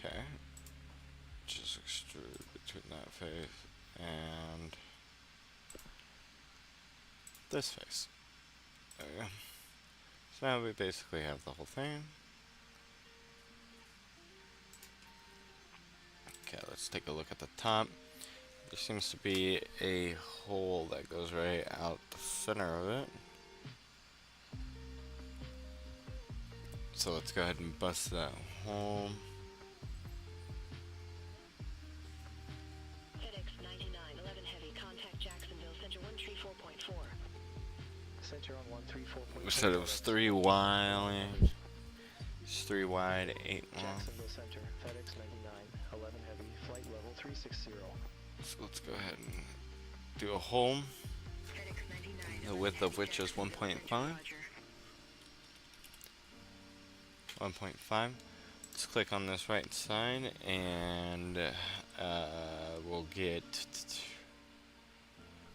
Okay. Just extrude between that face and this face. There we go. So now we basically have the whole thing. Okay, let's take a look at the top. There seems to be a hole that goes right out the center of it. So let's go ahead and bust that hole. Fedex 9911 Heavy, contact Jacksonville, Center 134.4. Center on 134.4. We said it was 3 wide. It's 3 wide, 8 long. Jacksonville Center, Fedex 9911 Heavy, flight level 360. So let's go ahead and do a hole, the width of which is 1.5. 1.5. Let's click on this right side and we'll get,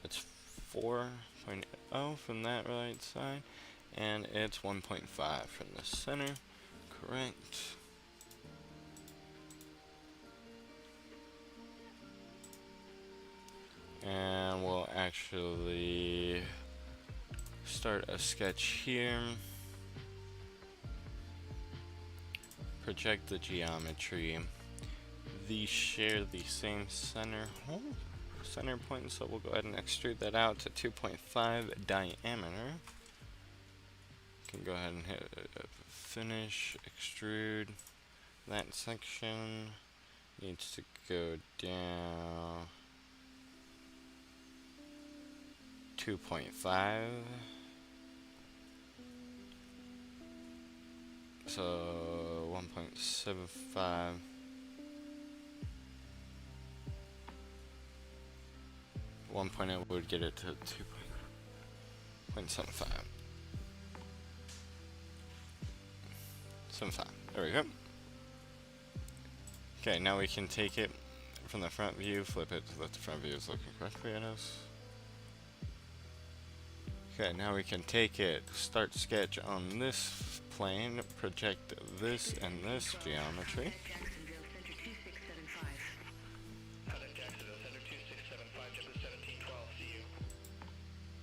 it's 4.0 from that right side, and it's 1.5 from the center. Correct. And we'll actually start a sketch here. Project the geometry. These share the same center point, so we'll go ahead and extrude that out to 2.5 diameter. Can go ahead and hit finish, extrude. That section needs to go down 2.5. So 1.75. 1.0 would get it to 2.75. 75. There we go. Okay, now we can take it from the front view, flip it so that the front view is looking correctly at us. Okay, now we can take it, start sketch on this plane, project this and this geometry.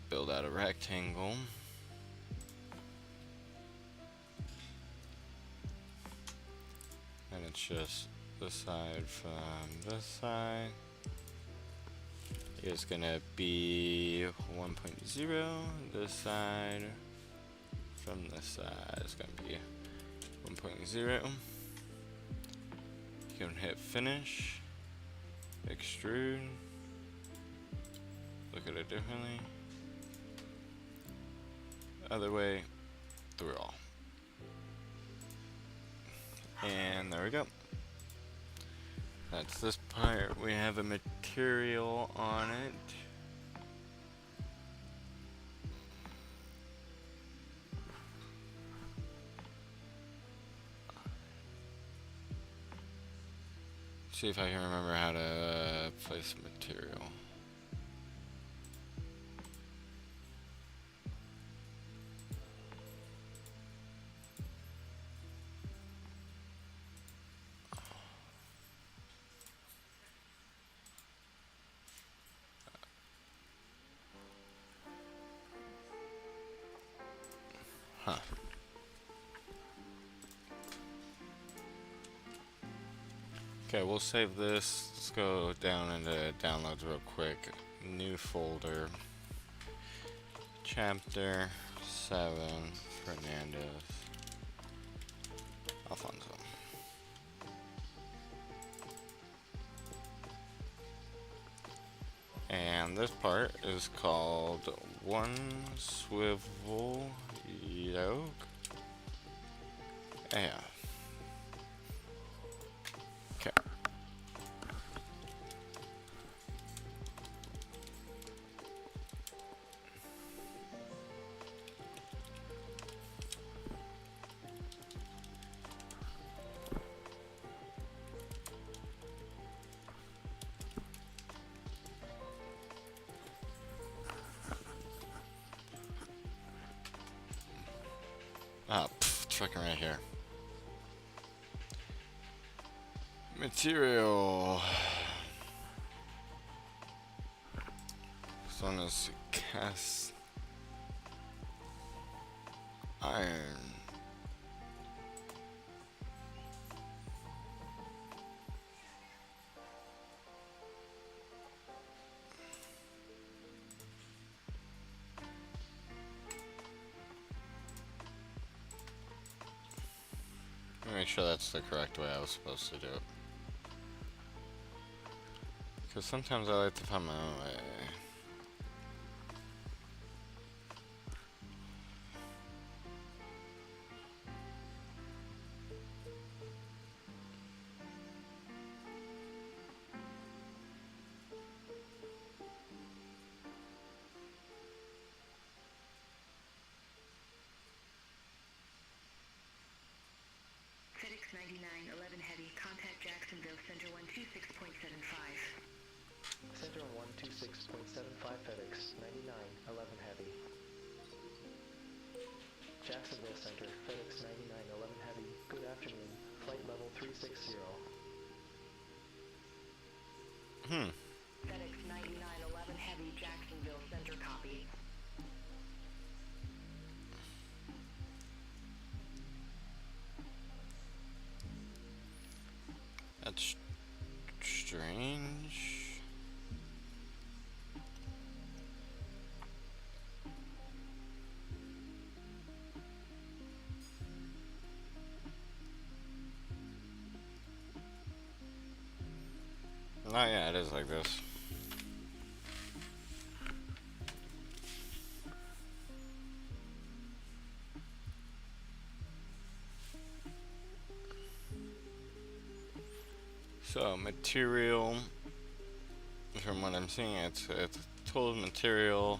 Build out a rectangle. And it's just this side from this side is gonna be 1.0. This side from this side is gonna be 1.0. You can hit finish, extrude, look at it differently, other way, through all. And there we go. That's this part. We have a material on it. See if I can remember how to place material. Huh. Okay, we'll save this. Let's go down into downloads real quick. New folder. Chapter 7. Fernandez. Alfonso. And this part is called One Swivel Yoke. Yeah. Okay. Ah, trucking right here. Material. This one is cast iron. Let me make sure that's the correct way I was supposed to do it. Because sometimes I like to find my own way. Fedex 9911 Heavy, contact Jacksonville Center 126.75. Center 126.75 FedEx 9911 Heavy. Jacksonville Center, FedEx 9911 Heavy. Good afternoon. Flight level 360. FedEx 9911 Heavy, Jacksonville Center, copy. That's strange. Oh yeah, it is like this. So material, from what I'm seeing, it's total material.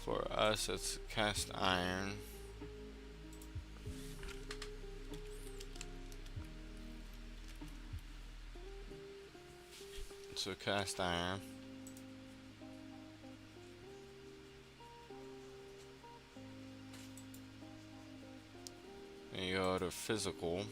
For us, it's cast iron. So cast iron. Then you go to physical.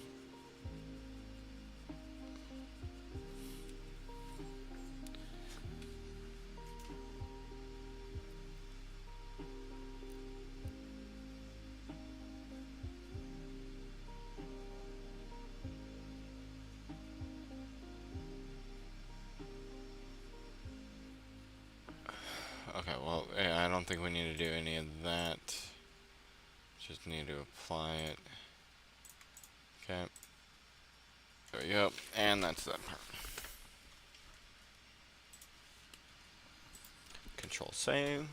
Okay, well, yeah, I don't think we need to do any of that. Just need to apply it. Okay. There we go. And that's that part. Control save.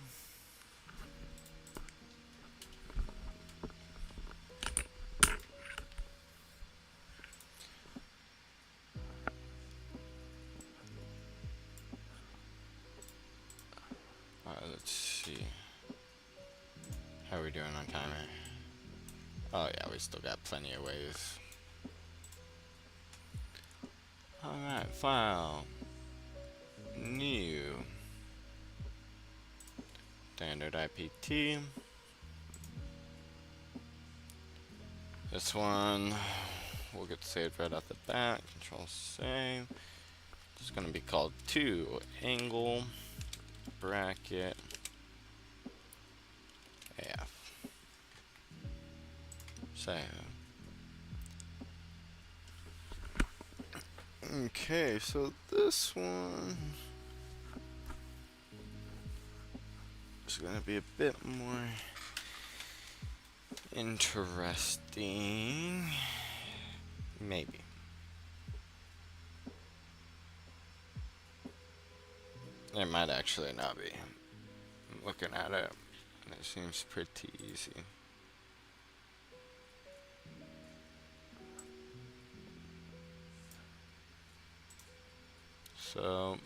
see. How are we doing on timer? Oh yeah, we still got plenty of ways. Alright, file. New. Standard IPT. This one will get saved right off the bat. Control save. It's going to be called 2 angle bracket AF. Save. Okay, so this one is going to be a bit more interesting. Maybe. It might actually not be. I'm looking at it, and it seems pretty easy. So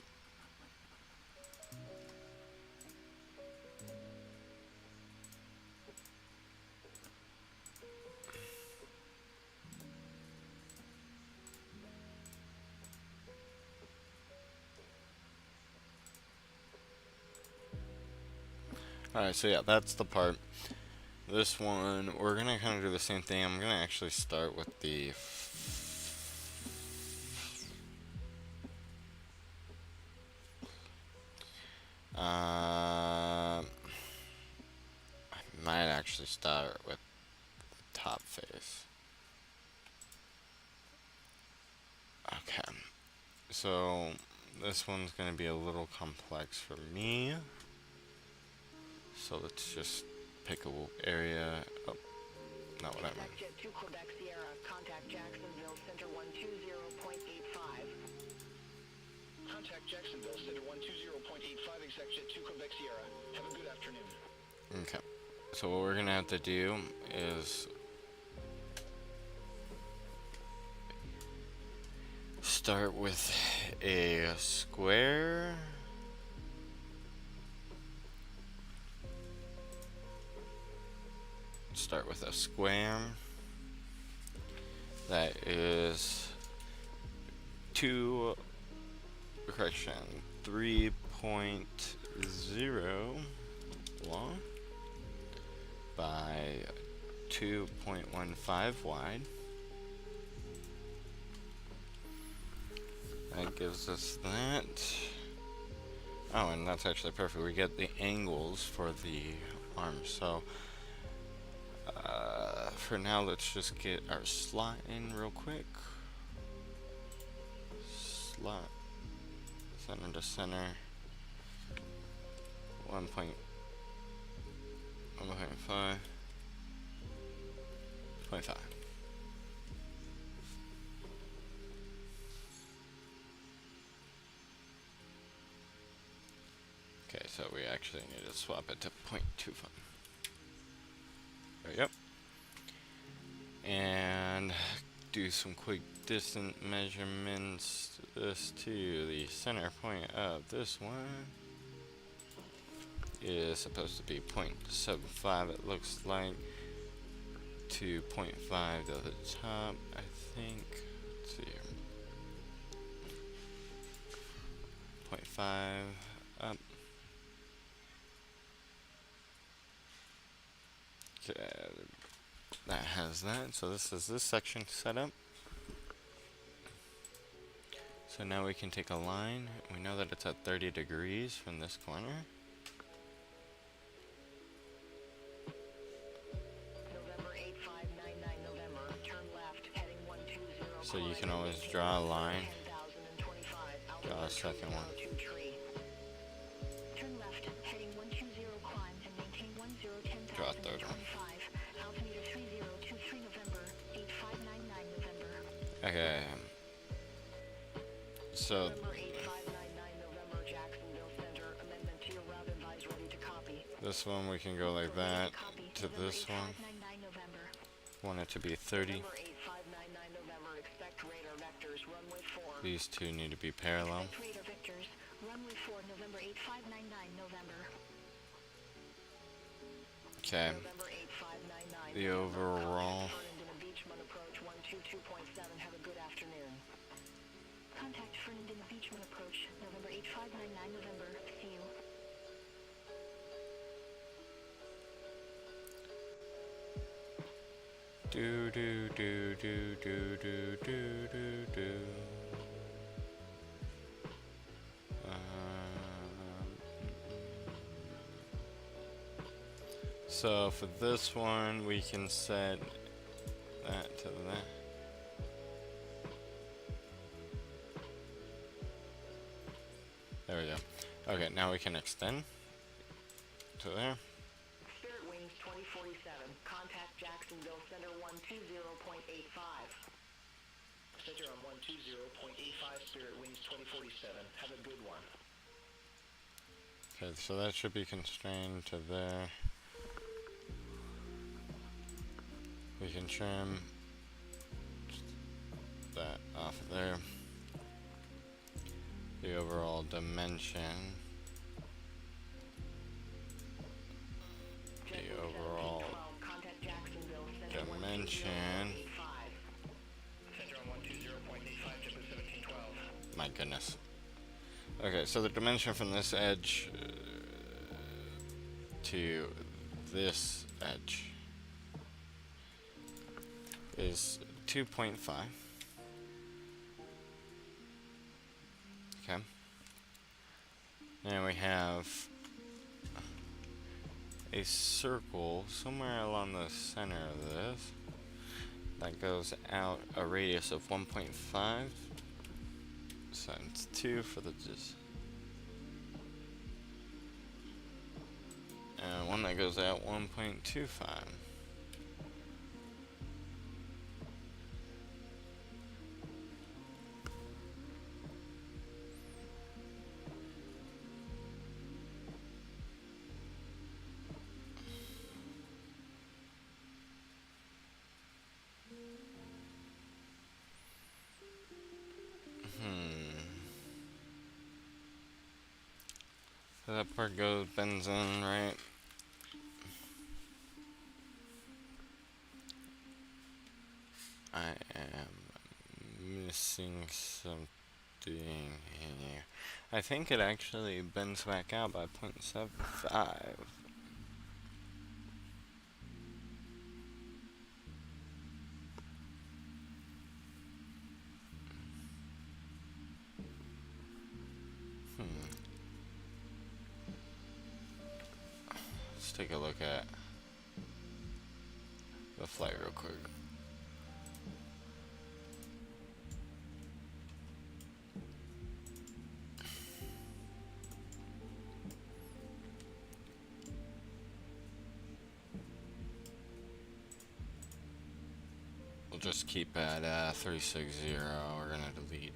alright, so yeah, that's the part. This one, we're gonna kind of do the same thing. I'm gonna actually start with the I might actually start with the top face. Okay, so this one's gonna be a little complex for me. So let's just pick a area. Oh, not what I meant. Jet 2 Quebec Sierra, contact Jacksonville Center 120.85. Contact Jacksonville Center 120.85, Exec Jet 2 Quebec Sierra. Have a good afternoon. Okay, so what we're gonna have to do is start with a square. Start with a square that is 3.0 long by 2.15 wide. That gives us that. Oh, and that's actually perfect. We get the angles for the arms. So for now, let's just get our slot in real quick. Slot, center to center, 1.5. Okay, so we actually need to swap it to 0.25. There we go. And do some quick distance measurements. This to the center point of this one is supposed to be 0.75, it looks like, to 0.5 to the top, I think. Let's see here. 0.5 up. Okay, that has that. So this is this section set up. So now we can take a line. We know that it's at 30 degrees from this corner. November 8599 November, turn left, heading 120. So you can always draw a line. Draw a second one. Turn left, heading 120, climb and maintain 1010,025. Draw a third one. Altimeter 3023 November, 8599 November. Okay. So November 8599 November, Jacksonville Center. Amendment to your route advice, ready to copy. this one we can go like that to this one. 8599 November. Want it to be 30. November 8599 November, expect radar vectors, runway 4. These two need to be parallel. Expect radar vectors, runway 4, November 8599 November. Okay. The overall. Have a good afternoon. Contact Fernandina Beachman approach, November 8599, November. See you. Do do do do do do do do do. So for this one, we can set that to that. There we go. Okay, now we can extend to there. Spirit Wings 2047. Contact Jacksonville Center 120.85. Center on 120.85, Spirit Wings 2047. Have a good one. Okay, so that should be constrained to there. We can trim that off of there. The overall dimension. The overall dimension. My goodness. Okay, so the dimension from this edge to this edge is 2.5. Okay. And we have a circle somewhere along the center of this that goes out a radius of 1.5. So it's 2 for the and one that goes out 1.25. So that part bends in, right? I am missing something here. I think it actually bends back out by 0.75. Let's take a look at the flight real quick. We'll just keep at 360. We're gonna delete.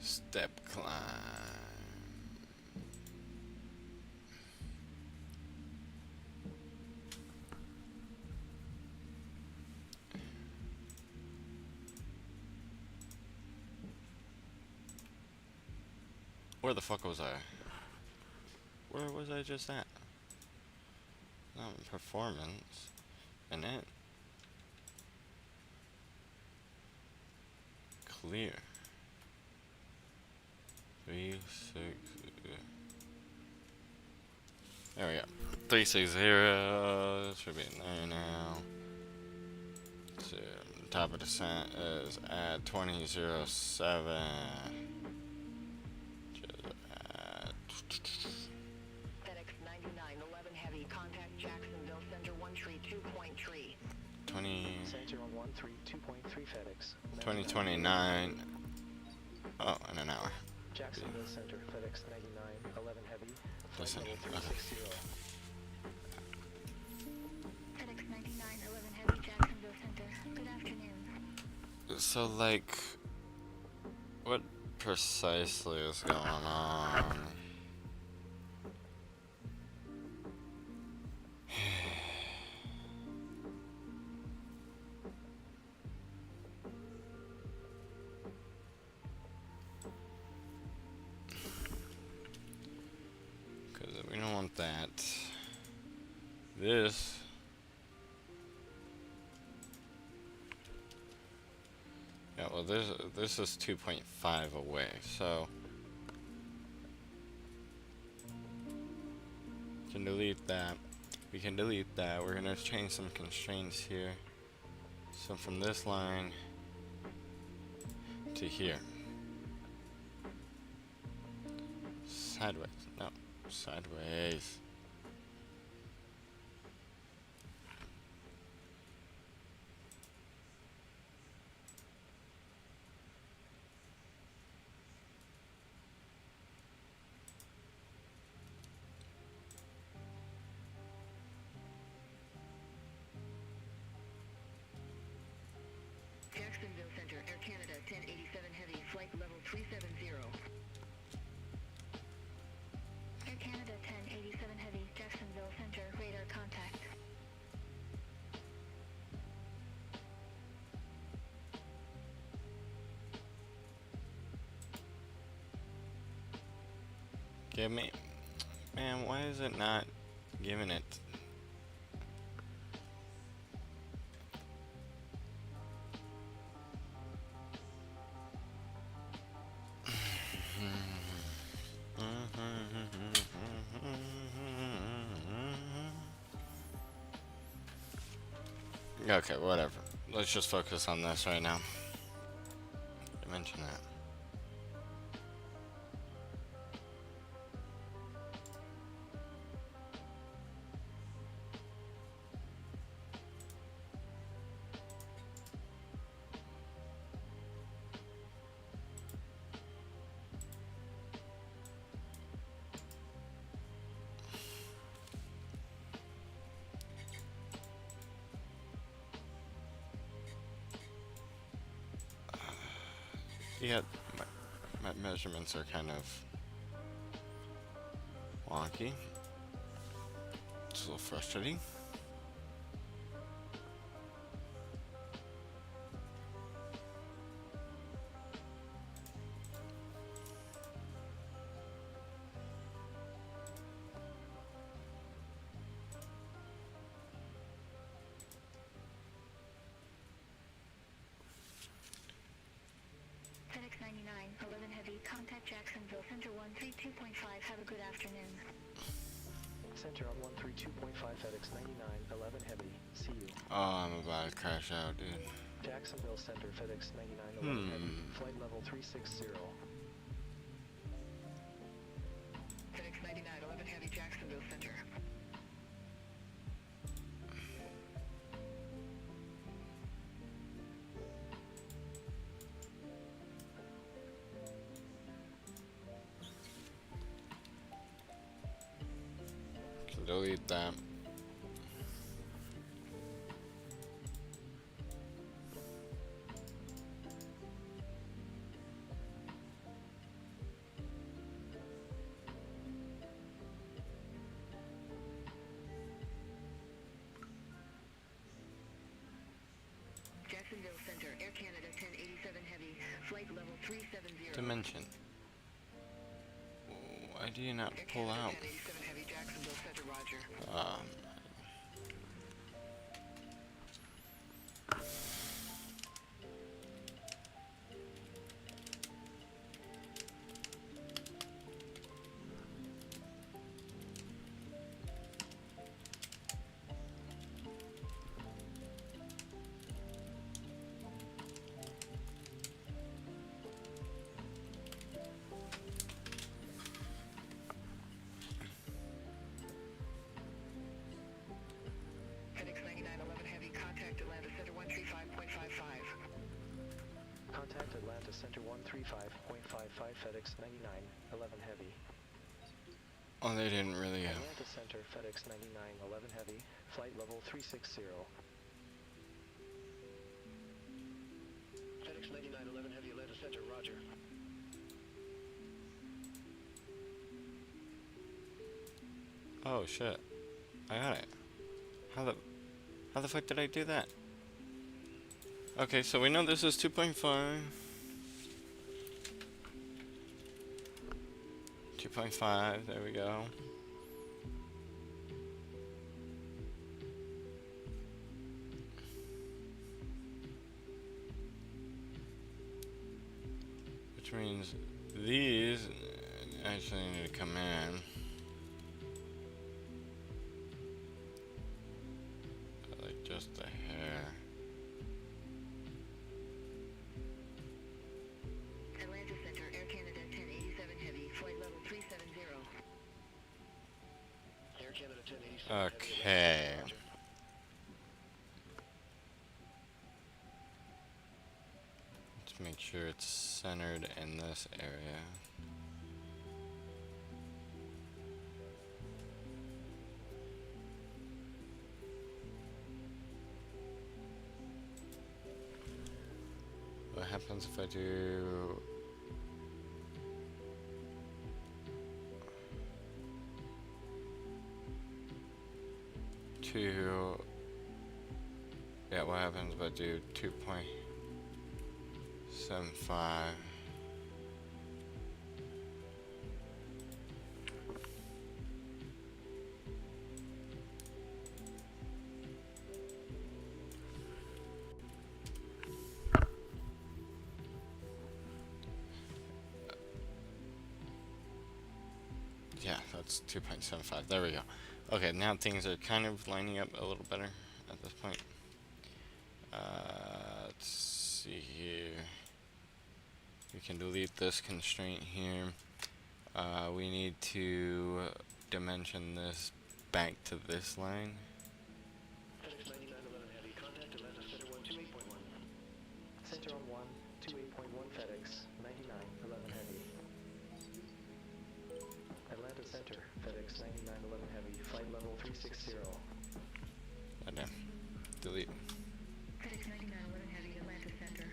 Step climb. Where the fuck was I? Where was I just at? Not in performance. And it. Clear. 3, 6. There we go. 360 should be in there now. So top of descent is at 2007. Fedex 9911 Heavy. Contact Jacksonville Center 132.3. Center on 132.3 FedEx. 2029. Oh, in an hour. Jacksonville Center, FedEx 9911 Heavy, flight Listen, level 360. FedEx 9911 Heavy, Jacksonville Center. Good afternoon. So, like, what precisely is going on? Because we don't want that. This. Yeah, well, this is 2.5 away, so we can delete that. We can delete that. We're gonna change some constraints here. So from this line to here. Sideways. No, sideways. Jacksonville Center, Air Canada 1087 Heavy, flight level 370. Air Canada 1087 Heavy, Jacksonville Center, radar contact. Give me, man, why is it not giving it? Okay, whatever. Let's just focus on this right now. Mention that. Yeah, my measurements are kind of wonky. It's a little frustrating. FedEx 9911 Heavy, contact Jacksonville Center 132.5. Have a good afternoon. Center on 132.5, FedEx 9911 Heavy. See you. Oh, I'm about to crash out, dude. Jacksonville Center, FedEx 9911 Heavy, flight level 360. FedEx 9911 Heavy, Jacksonville Center. Can delete that. Jacksonville Center, Air Canada 1087 Heavy, flight level 370. Dimension. Why do you not Air pull Canada out? 1087 Heavy, Jacksonville Center, roger. center 135.55 FedEx 9911 Heavy. Oh, they didn't really. Atlanta Center FedEx 9911 Heavy, flight level 360. FedEx 9911 Heavy, Atlanta Center, roger. Oh shit! I got it. How the fuck did I do that? Okay, so we know this is 2.5. 2.5. There we go. Which means these actually need to come in. Like just a hair. Atlanta Center, Air Canada 1087 Heavy, flight level 370. Air Canada 1087 Okay. Heavy, Let's make sure it's centered in this area. What happens if I do two? Yeah, what happens if I do 2.75? Yeah, that's 2.75. There we go. Okay, now things are kind of lining up a little better at this point. Let's see here. We can delete this constraint here. We need to dimension this back to this line. FedEx 9911 Heavy, contact Atlanta Center 128.1. Center on 128.1 FedEx 9911 Heavy. Atlanta Center FedEx 9911 Heavy, flight level 360. Goddamn. Delete. FedEx 9911 Heavy, Atlanta Center.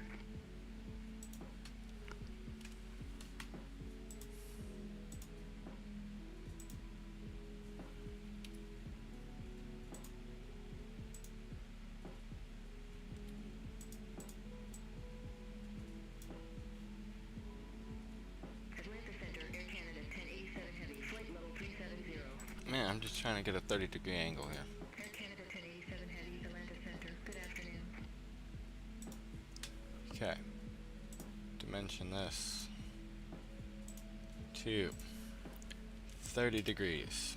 Atlanta Center, Air Canada 1087 Heavy, flight level 370. Man, I'm just trying to get a 30-degree angle here. Air Canada 1087 Heavy, Atlanta Center. Good afternoon. Okay. Dimension this to 30 degrees.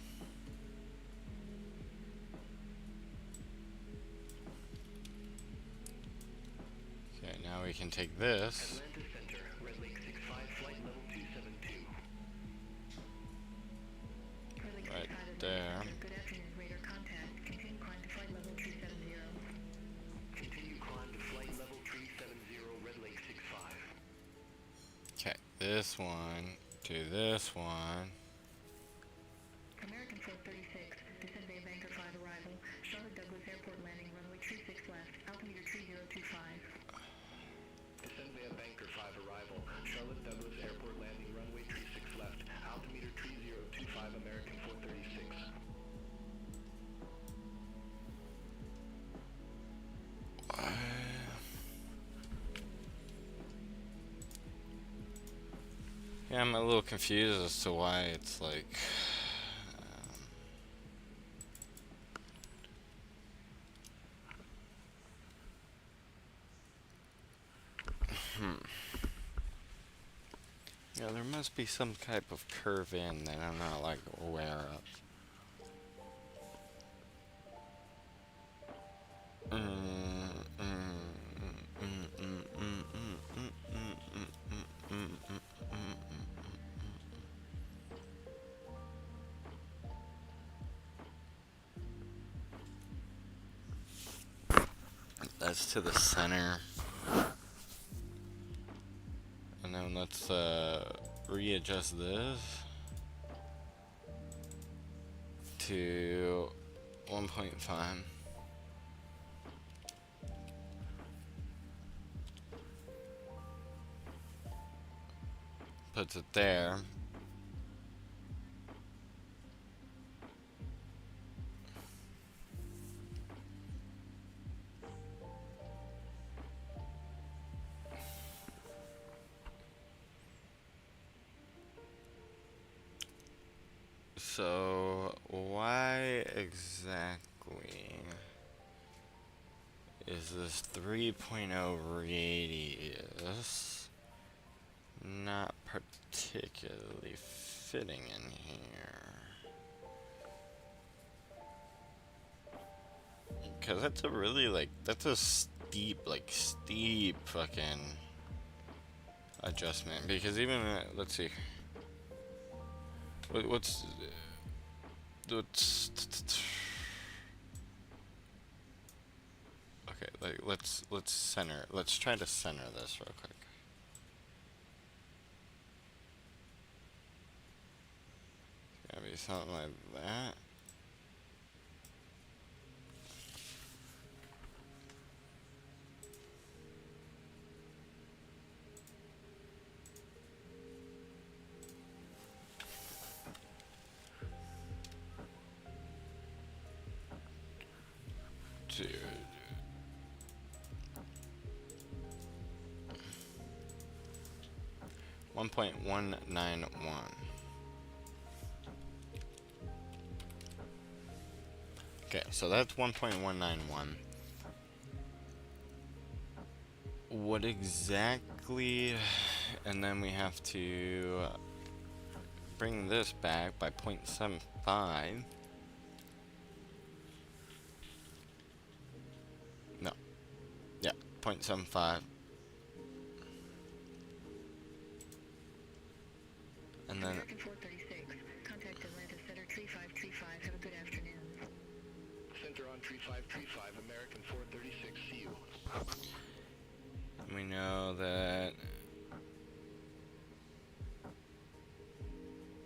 Okay, now we can take this. Atlanta Center, Red Lake 65, flight level 272. Red Lake Right 65 Atlanta there. Center. Good afternoon, radar contact. Continue climb to flight level 370. Continue climb to flight level 370, Red Lake 65. Okay, this one to this one. American 436, descend Bay Banker 5 arrival, Charlotte Douglas Airport landing, runway 36 left, altimeter 3025. Descend via Banker 5 arrival, Charlotte Douglas Airport landing, runway 36 left, altimeter 3025, American 436. Yeah, I'm a little confused as to why it's like. Yeah, there must be some type of curve in that I'm not like aware of. That's to the center. And then let's readjust this to 1.5. Puts it there. So why exactly is this 3.0 radius not particularly fitting in here? Because that's a really, that's a steep fucking adjustment. Because even, let's see. What's okay, let's center. Let's try to center this real quick. It's gotta be something like that. Dude. 1.191. Okay, so that's 1.191. What exactly? And then we have to bring this back by 0.75. No. Yeah, 0.75. And then American 436, contact Atlanta Center tree 535. Have a good afternoon. Center on tree 535, American 436, see you. we know that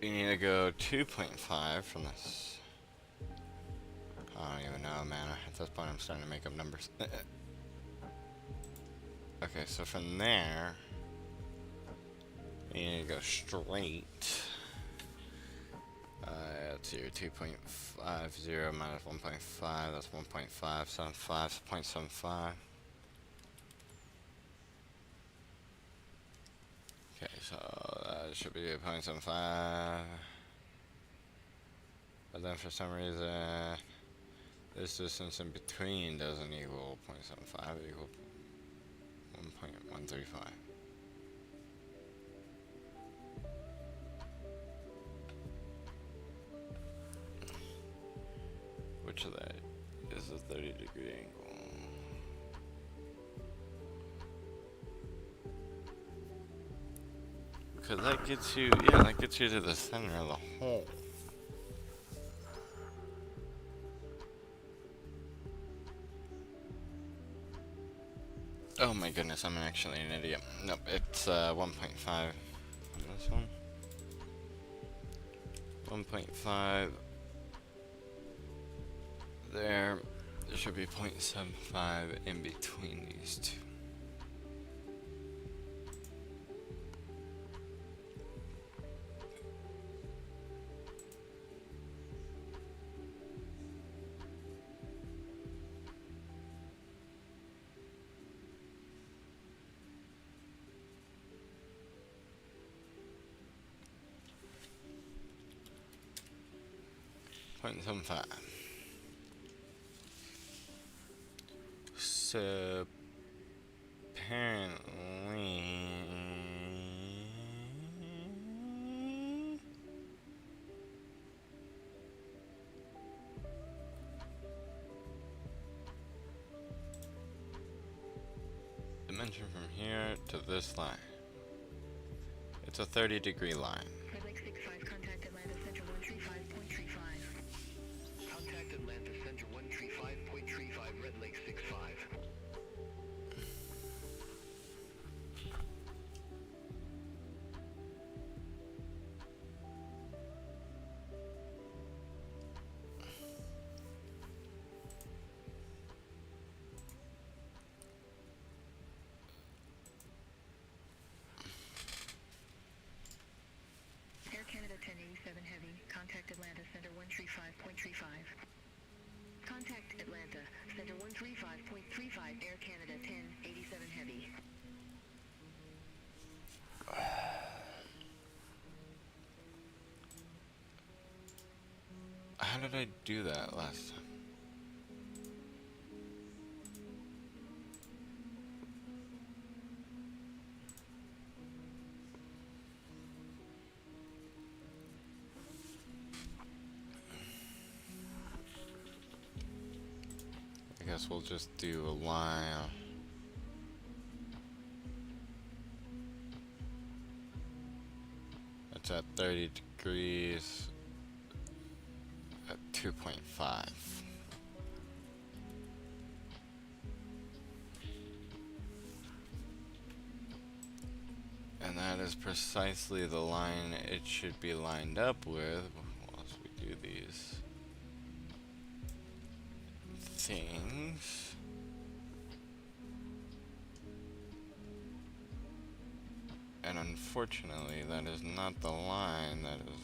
we need to go 2.5 from this. I don't even know, man. At this point, I'm starting to make up numbers. Okay, so from there, we need to go straight. Let's see, 2.50 minus 1.5, that's 1.575, 0.75. Okay, so that should be 0.75. But then for some reason, this distance in between doesn't equal 0.75, it equals 1.135. Which of that is a 30-degree angle? Because that gets you, yeah, that gets you to the center of the hole. Oh my goodness, I'm actually an idiot. Nope, it's 1.5 on this one. 1.5 there. There should be 0.75 in between these two. .75. So apparently dimension from here to this line. It's a 30-degree line. Red Lake 65, contact Atlanta Center 135.35. Contact Atlanta Center 135.35, Red Lake 65. 35.35 Air Canada 1087 Heavy. How did I do that last time? I guess we'll just do a line. It's at 30 degrees at 2.5. And that is precisely the line it should be lined up with whilst we do these things. And unfortunately, that is not the line that is...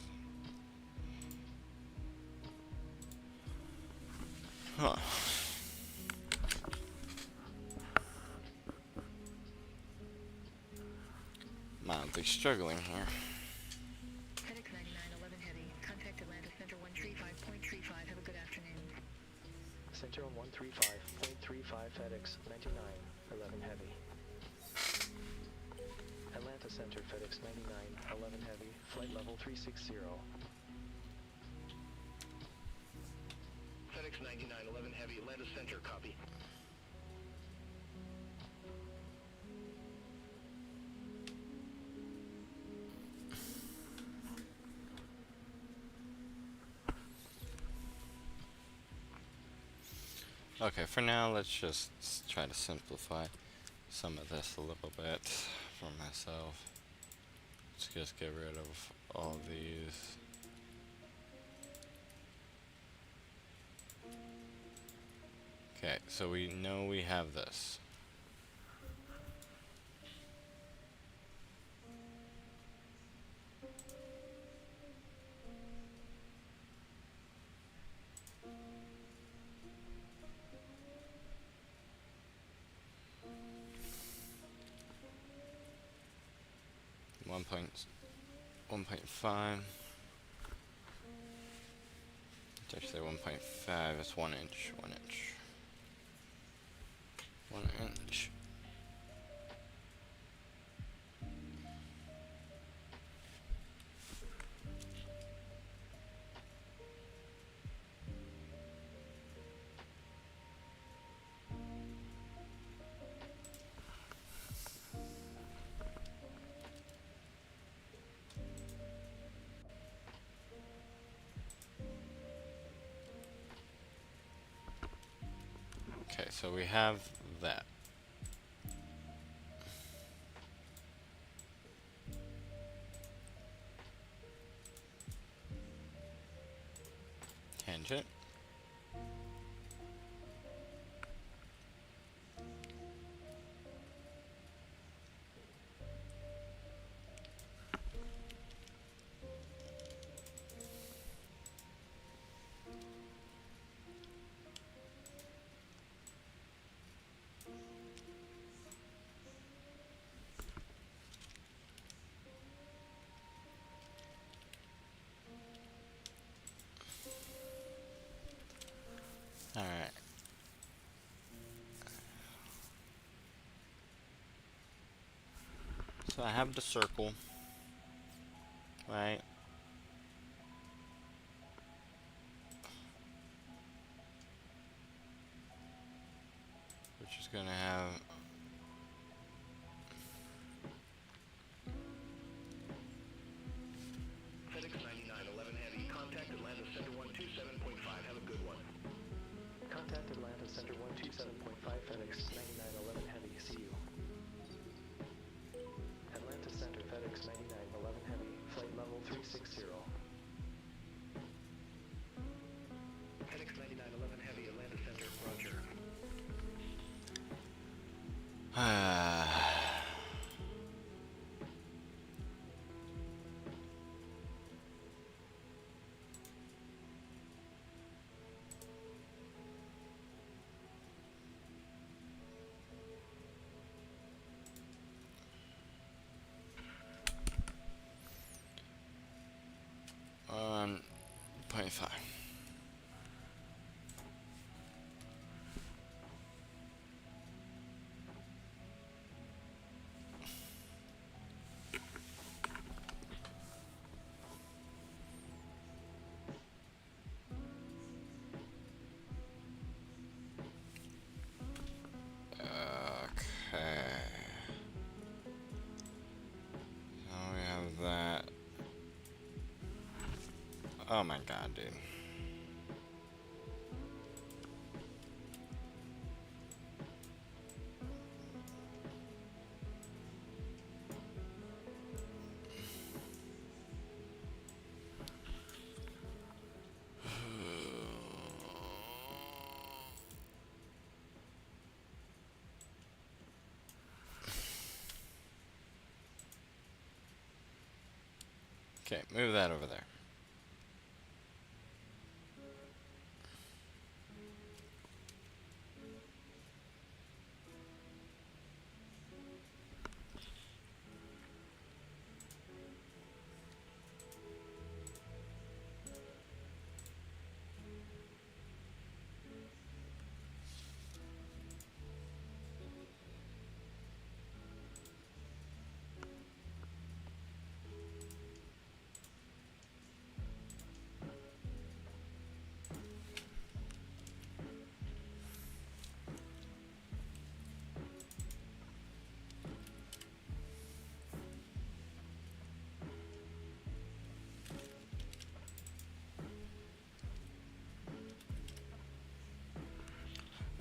Huh. Mildly struggling here. FedEx 9911 Heavy. Contact Atlanta Center 135.35. Have a good afternoon. Center on 135.35 FedEx 9911 Heavy. Atlanta Center FedEx 9911 Heavy, flight level 360. FedEx 9911 Heavy, Atlanta Center, copy. Okay, for now, let's just try to simplify some of this a little bit for myself. Let's just get rid of all these. Okay, so we know we have this. One point 1.5. It's actually 1.5. It's 1 inch. 1 inch. 1 inch. Okay, so we have that. Tangent. Alright. So I have the circle, right? Which is gonna have FedEx 9911 Heavy, contact Atlanta Center 127.5. Have a good one. Contact Atlanta Center 127.5 FedEx 9911 Heavy, see you. Atlanta Center FedEx 9911 Heavy, flight level 360. FedEx 9911 Heavy, Atlanta Center, roger. Oh my god, dude. Okay, move that over there.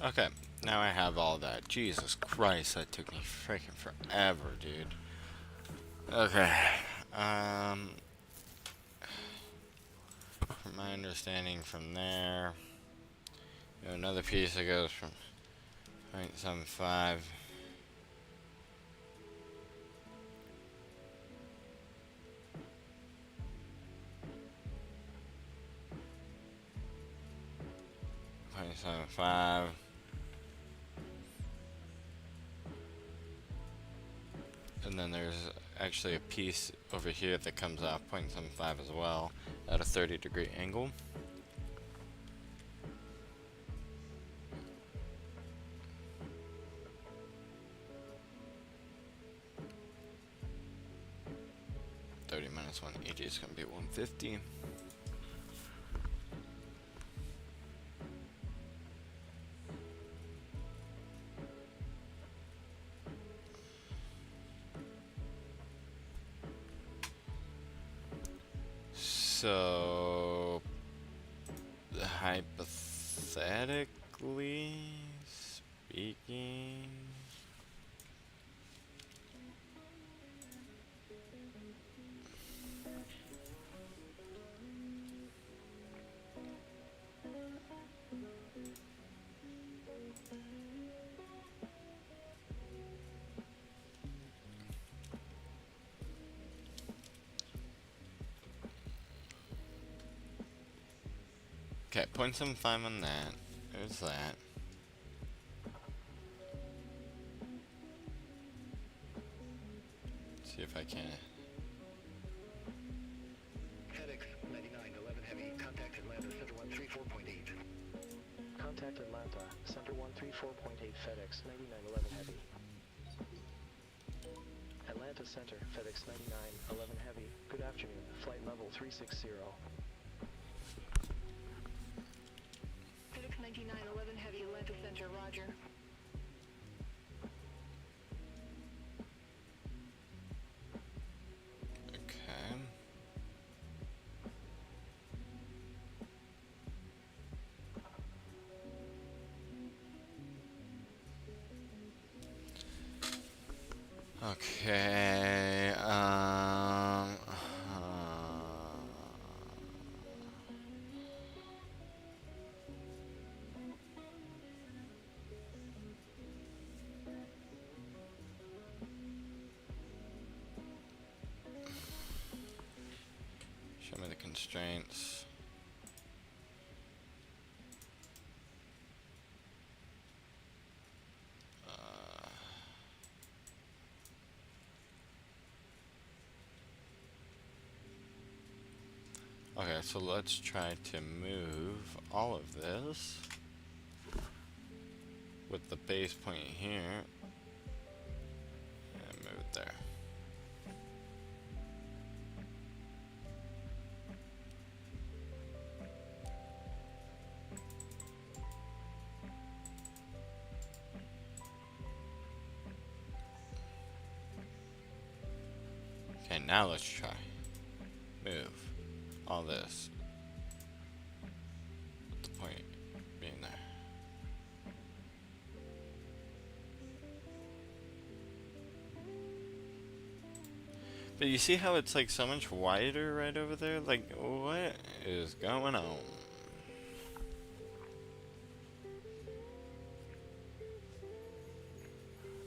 Okay, now I have all that. Jesus Christ, that took me freaking forever, dude. Okay, from my understanding from there, you know, another piece that goes from 0.75 0.75 and then there's actually a piece over here that comes off 0.75 as well at a 30-degree angle. Minus 180 is going to be 150. So, hypothetically speaking, okay, 0.75 on that. There's that. Let's see if I can. Fedex 9911 Heavy, contact Atlanta, Center 134.8. Contact Atlanta, Center 134.8 FedEx 9911 Heavy. Atlanta Center, FedEx 9911 Heavy. Good afternoon, flight level 360. FedEx 9911 Heavy, Atlanta Center, roger. Okay. Okay, show me the constraints. Okay, so let's try to move all of this with the base point here and move it there. Okay, now let's try. Move all this But you see how it's like so much wider right over there? Like, what is going on?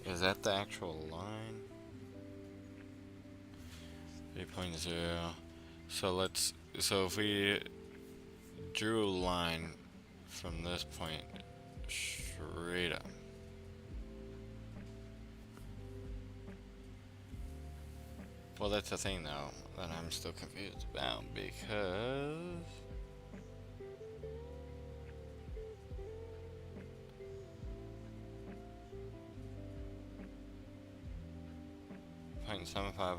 Is that the actual line? 3.0. So if we drew a line from this point straight up. Well, that's the thing though that I'm still confused about, because .75.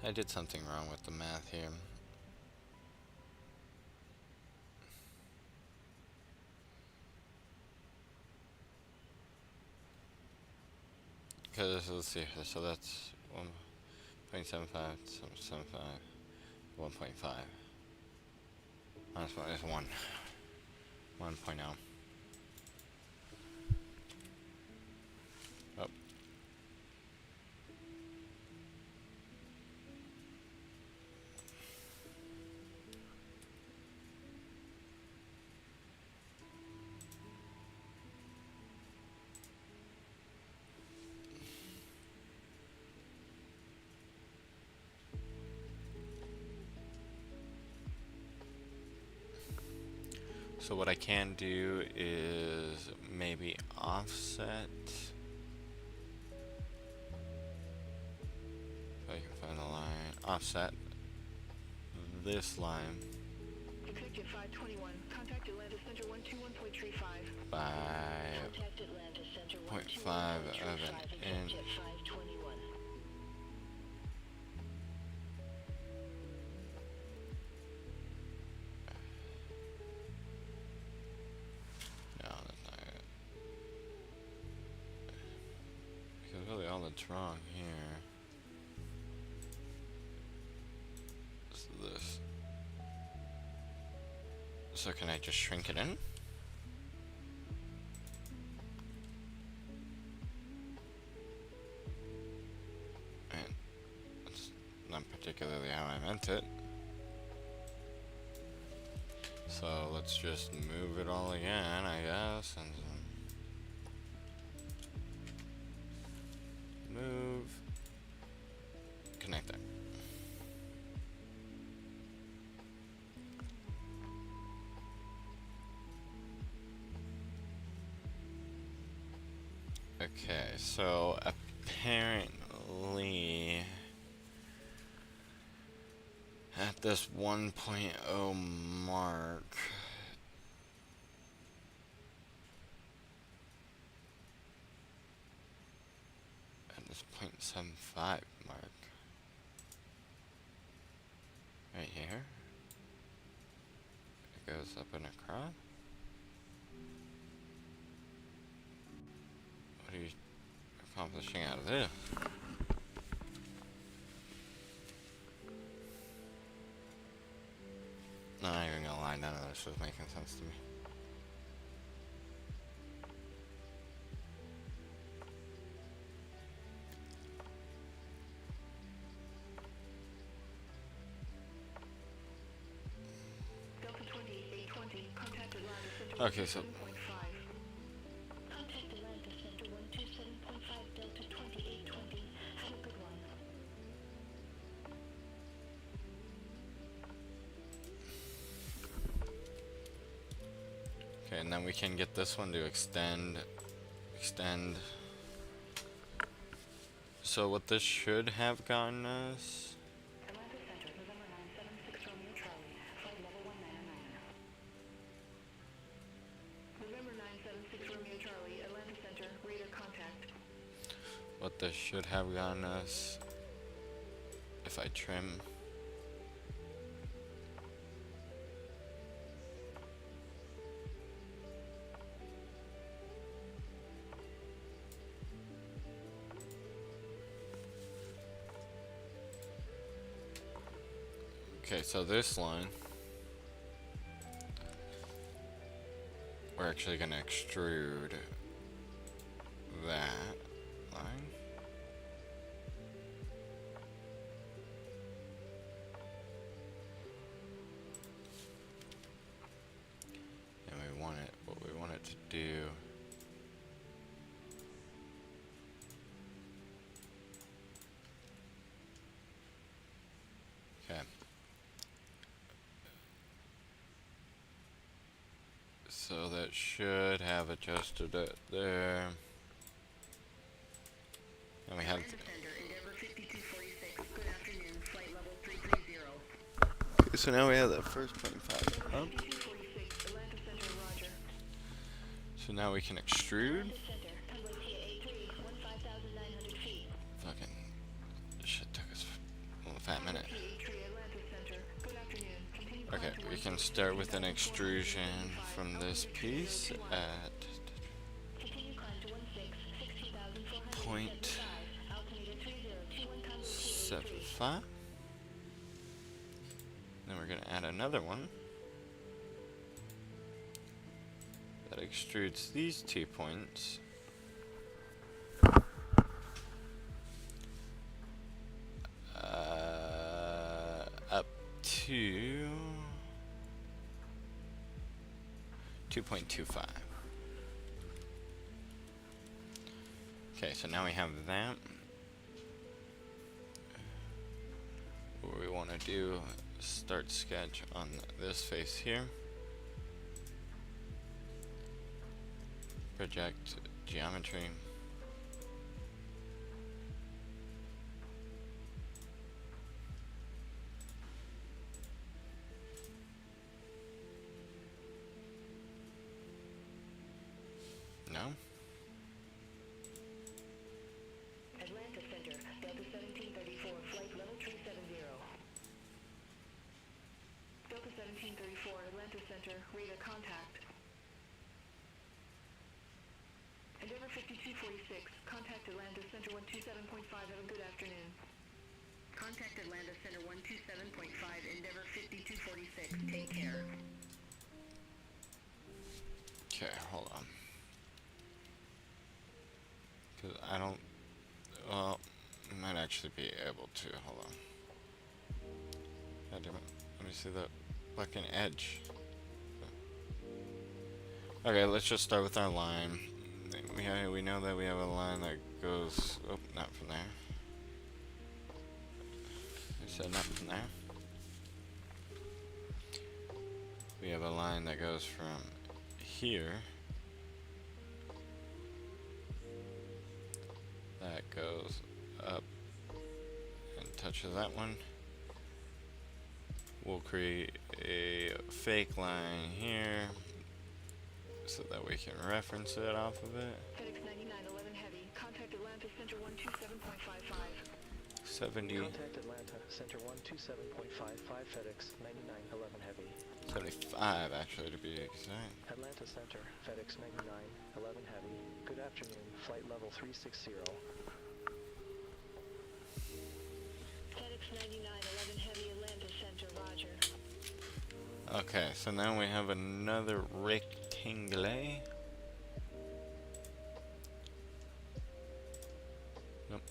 I did something wrong with the math here. Because let's see here, so that's 1.75, 75, 1.5. That's 1. 1.0. Oh. So what I can do is maybe offset. If I can find a line, offset this line Executive 521, contact Atlanta Center 121.35. by Contact Atlanta Center 0.5 of an inch. 521. No, that's not it. Because really all that's wrong here is this. So can I just shrink it in? And that's not particularly how I meant it. So let's just move it all again, I guess, and move, connect it. Okay, so apparently at this 1.0 mark, at this 0.75 mark, right here, it goes up and across. What are you accomplishing out of this? Not even gonna lie, none of this was making sense to me. Delta 2820, contact Atlanta Center Okay, so 127.5. Contact Atlanta Center 127.5 Delta 2820. Have a good one. okay, and then we can get this one to extend. So what this should have gotten us, Atlanta Center, November 976 Romeo Charlie, flight level 199. November 976 Romeo Charlie, Atlanta Center, radar contact. what this should have gotten us, if I trim. Okay, so this line, we're actually going to extrude that line. And we want it, what we want it to do. Okay. So that should have adjusted it there. And we have. Okay, so now we have that first 0.5 up. So now we can extrude. Fucking shit took us a fat minute. Okay, we can start with an extrusion from this piece at 0.75. Then we're going to add another one that extrudes these 2 points. Up to 2.25. Okay, so now we have that. What we want to do is start sketch on this face here. Project geometry. No? Atlanta Center, Delta 1734, flight level 370. Delta 1734, Atlanta Center, radar contact. Endeavor 5246, contact Atlanta Center 127.5, have a good afternoon. Contact Atlanta Center 127.5, Endeavor 5246, take care. Okay, hold on. Because I don't. Well, I might actually be able to. Hold on. God damn it. Let me see the fucking edge. Okay, let's just start with our line. We know that we have a line that goes. Oh, not from there. I said not from there. We have a line that goes from here. That goes up and touches that one. We'll create a fake line here so that we can reference it off of it. FedEx 9911 Heavy, contact Atlanta Center 127.55. 70. Contact Atlanta Center 127.55 FedEx 9911 Heavy. 75 actually to be exact. Atlanta Center, FedEx 9911 Heavy. Good afternoon, flight level 360. FedEx 9911 Heavy, Atlanta Center, roger. Okay, so now we have another rectangle. Nope.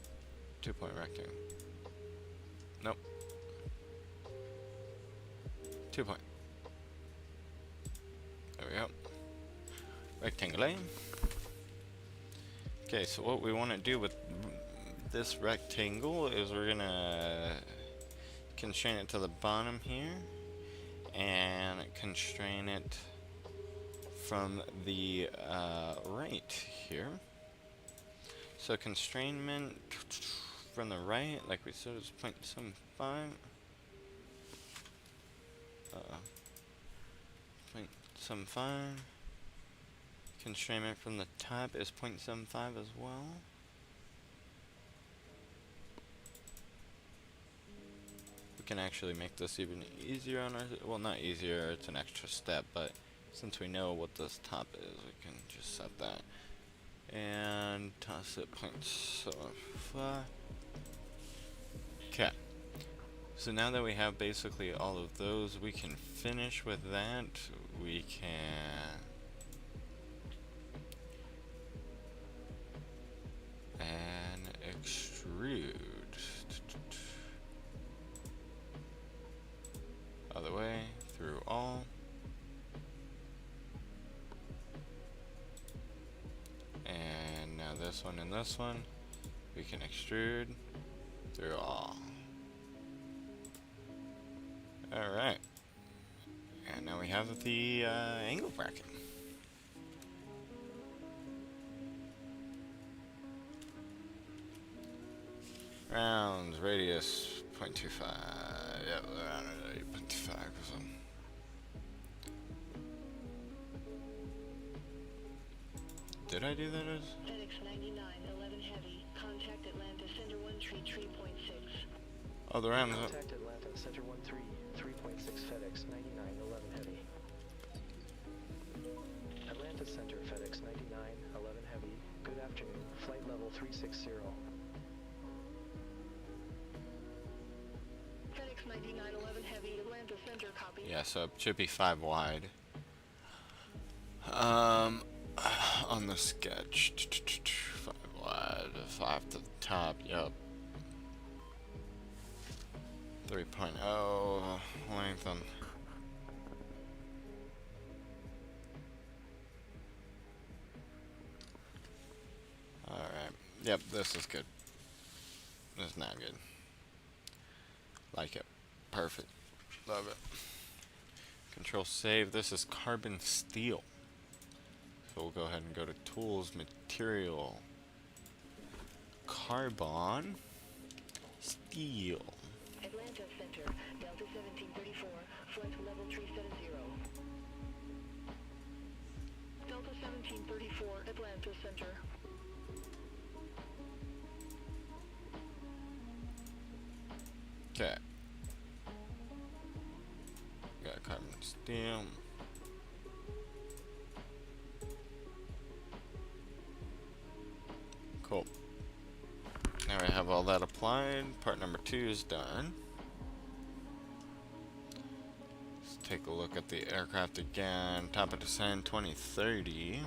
2-point rectangle. Nope. 2-point. There we go. Rectangle. Okay, so what we want to do with this rectangle is we're gonna constrain it to the bottom here and constrain it from the right here. So constrainment from the right, like we said, is 0.75. 0.75. Constrainment from the top is 0.75 as well. We can actually make this even easier on our, well, not easier, it's an extra step, but since we know what this top is, we can just set that and toss it 0.75. Okay, So now that we have basically all of those, we can finish with that. We can and extrude other way through all. And now this one and this one, we can extrude through all. Alright. And now we have the angle bracket. Rounds, radius, 0.25. Yep, around 0.25. Did I do that as? FedEx 9911 Heavy. Contact Atlanta Center 13 3.6. Oh, the rounds. Contact Atlanta Center 13 3.6 FedEx 9911 Heavy. Atlanta Center FedEx 9911 Heavy. Good afternoon. Flight level 360. FedEx 9911 Heavy. Atlanta Center copy. Yeah, so it should be 5 wide. On the sketch, 5 wide, 5 to the top. Yep. 3.0 length on. Alright. Yep, this is good. This is not good. Like it. Perfect. Love it. Control save. This is carbon steel. So we'll go ahead and go to tools, material, carbon, steel. Atlanta Center, Delta 1734, flight level 370. Delta 1734, Atlanta Center. Okay. Got carbon steel. Cool. Now we have all that applied. Part number 2 is done. Let's take a look at the aircraft again. Top of descent 2030.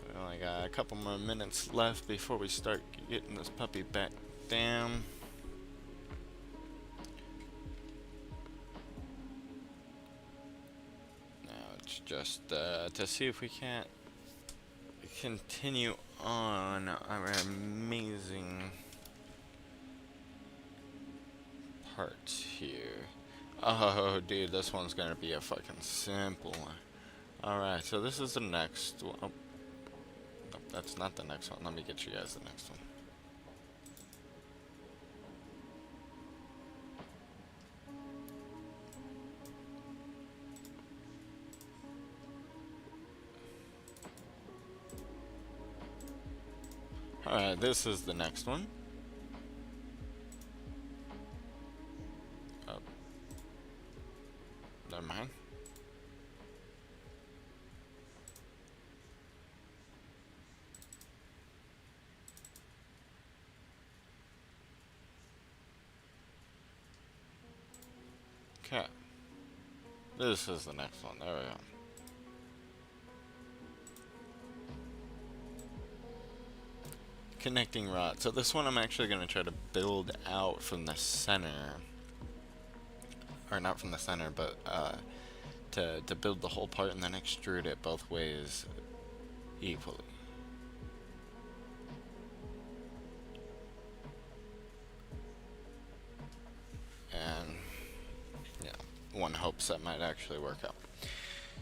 We only got a couple more minutes left before we start getting this puppy back down. Just to see if we can't continue on our amazing parts here. Oh, dude, this one's gonna be a fucking simple one. Alright, so this is the next one. Oh, nope, that's not the next one. Let me get you guys the next one. Alright, this is the next one. Oh. Never mind. Okay. This is the next one. There we go. Connecting rod. So this one I'm actually going to try to build out from the center. Or not from the center, but to build the whole part and then extrude it both ways equally. And yeah, one hopes that might actually work out.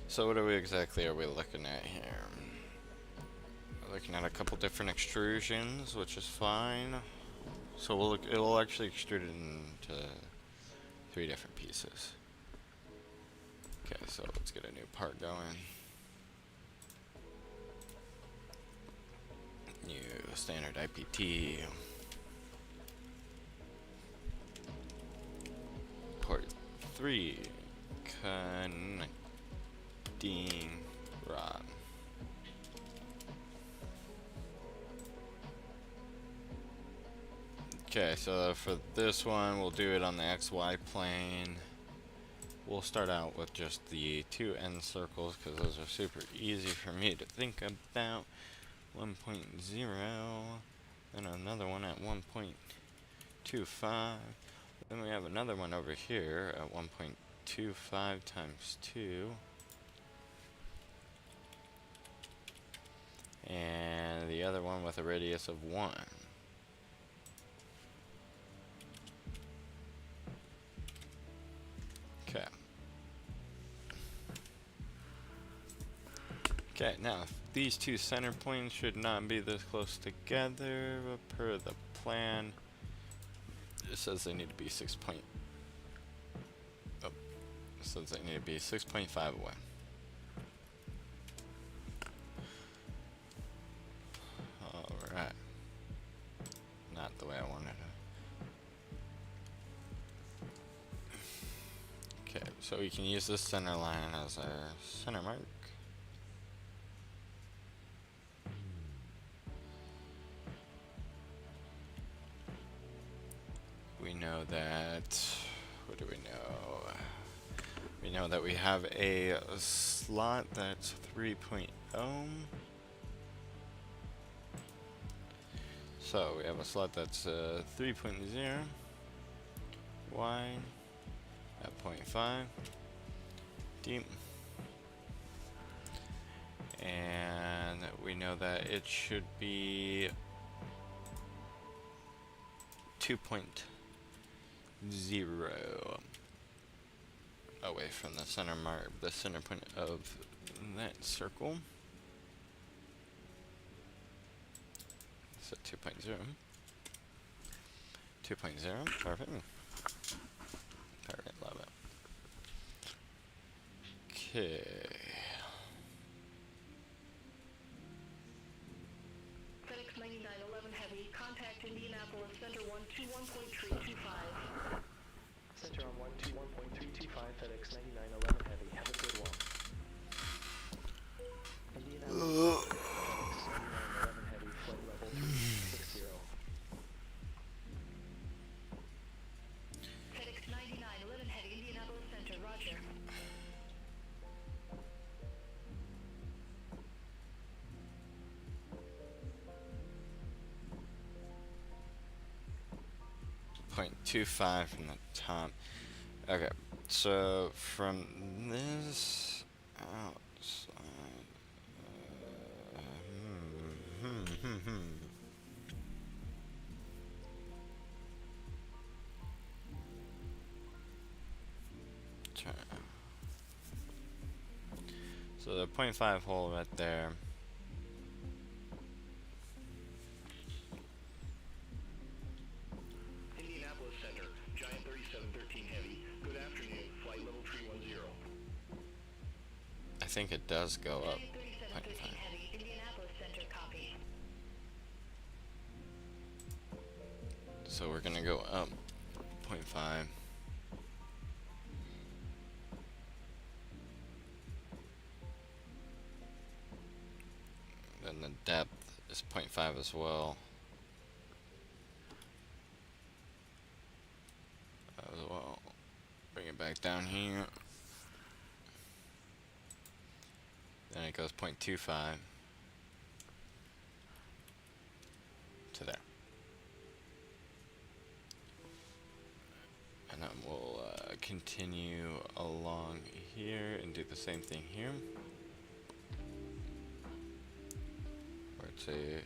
So what are we exactly looking at here? Looking at a couple different extrusions, which is fine. So it'll actually extrude it into 3 different pieces. Okay, so let's get a new part going. New standard IPT. Port 3 connect. feeding rod. Okay, so for this one, we'll do it on the XY plane. We'll start out with just the 2 end circles because those are super easy for me to think about. 1.0, then another one at 1.25. Then we have another one over here at 1.25 times 2. And the other one with a radius of 1. Okay. Okay, now these two center points should not be this close together, but per the plan, it says they need to be 6.5 away. Alright. Not the way I wanted it. Okay, so we can use this center line as our center mark. We know that, what do we know? We know that we have a slot that's 3.0. So we have a slot that's 3.0 wide at 0.5 deep. And we know that it should be 2.0 away from the center mark, the center point of that circle. So 2.0. 2.0, perfect. Perfect, love it. Okay. FedEx 9911 Heavy, contact Indianapolis, Center 121.325. Center on 121.325, FedEx 9911 Heavy. Have a good one. Indianapolis, FedEx 9911 Heavy, flight level 360. FedEx 9911 Heavy, Indianapolis Center, roger. .25 from the top. Okay, so from this outside, so the 0.5 hole right there. Indianapolis Center, Giant 3713 Heavy. Good afternoon, flight level 310. I think it does go up. Giant 3713 Heavy, Indianapolis Center, copy. So we're gonna go up 0.5. Then the depth is 0.5 as well. Bring it back down here. Then it goes 0.25 to there. And then we'll continue along here and do the same thing here. Where it's a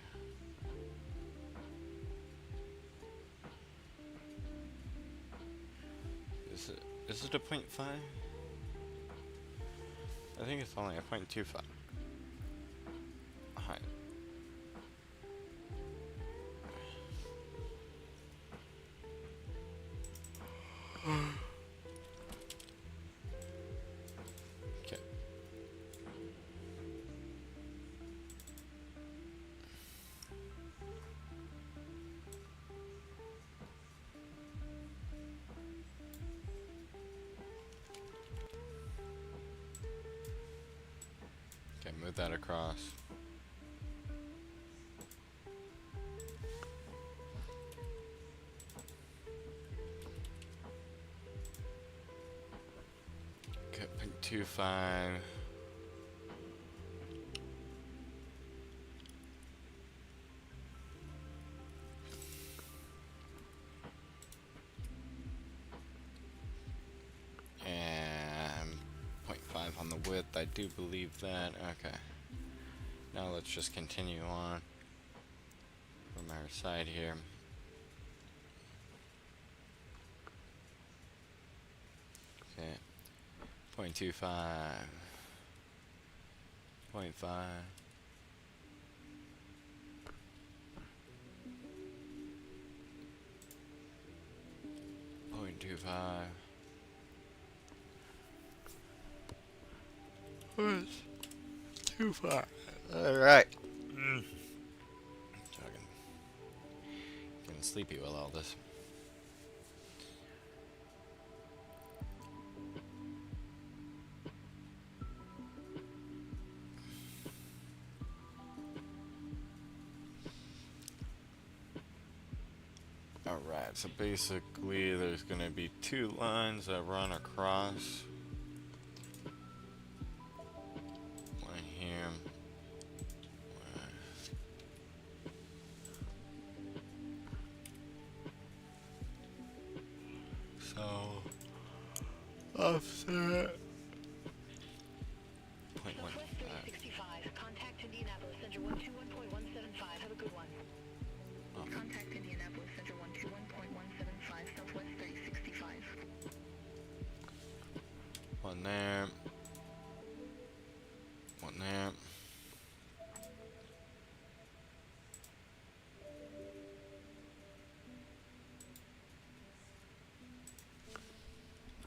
Is it a 0.5? I think it's only a 0.25 height. Okay. that across. Okay, 0.25. And 0.5 on the width, I do believe that. Okay. Now let's just continue on from our side here. Okay. 0.25. 0.5. 0.25. Too far. Alright. Getting sleepy with all this. Alright, so basically there's going to be two lines that run across. One here. So, offset. Southwest 365. Contact Indianapolis Center 121.175. Have a good one. Contact Indianapolis Center 121.175. Southwest 365. One there. One there.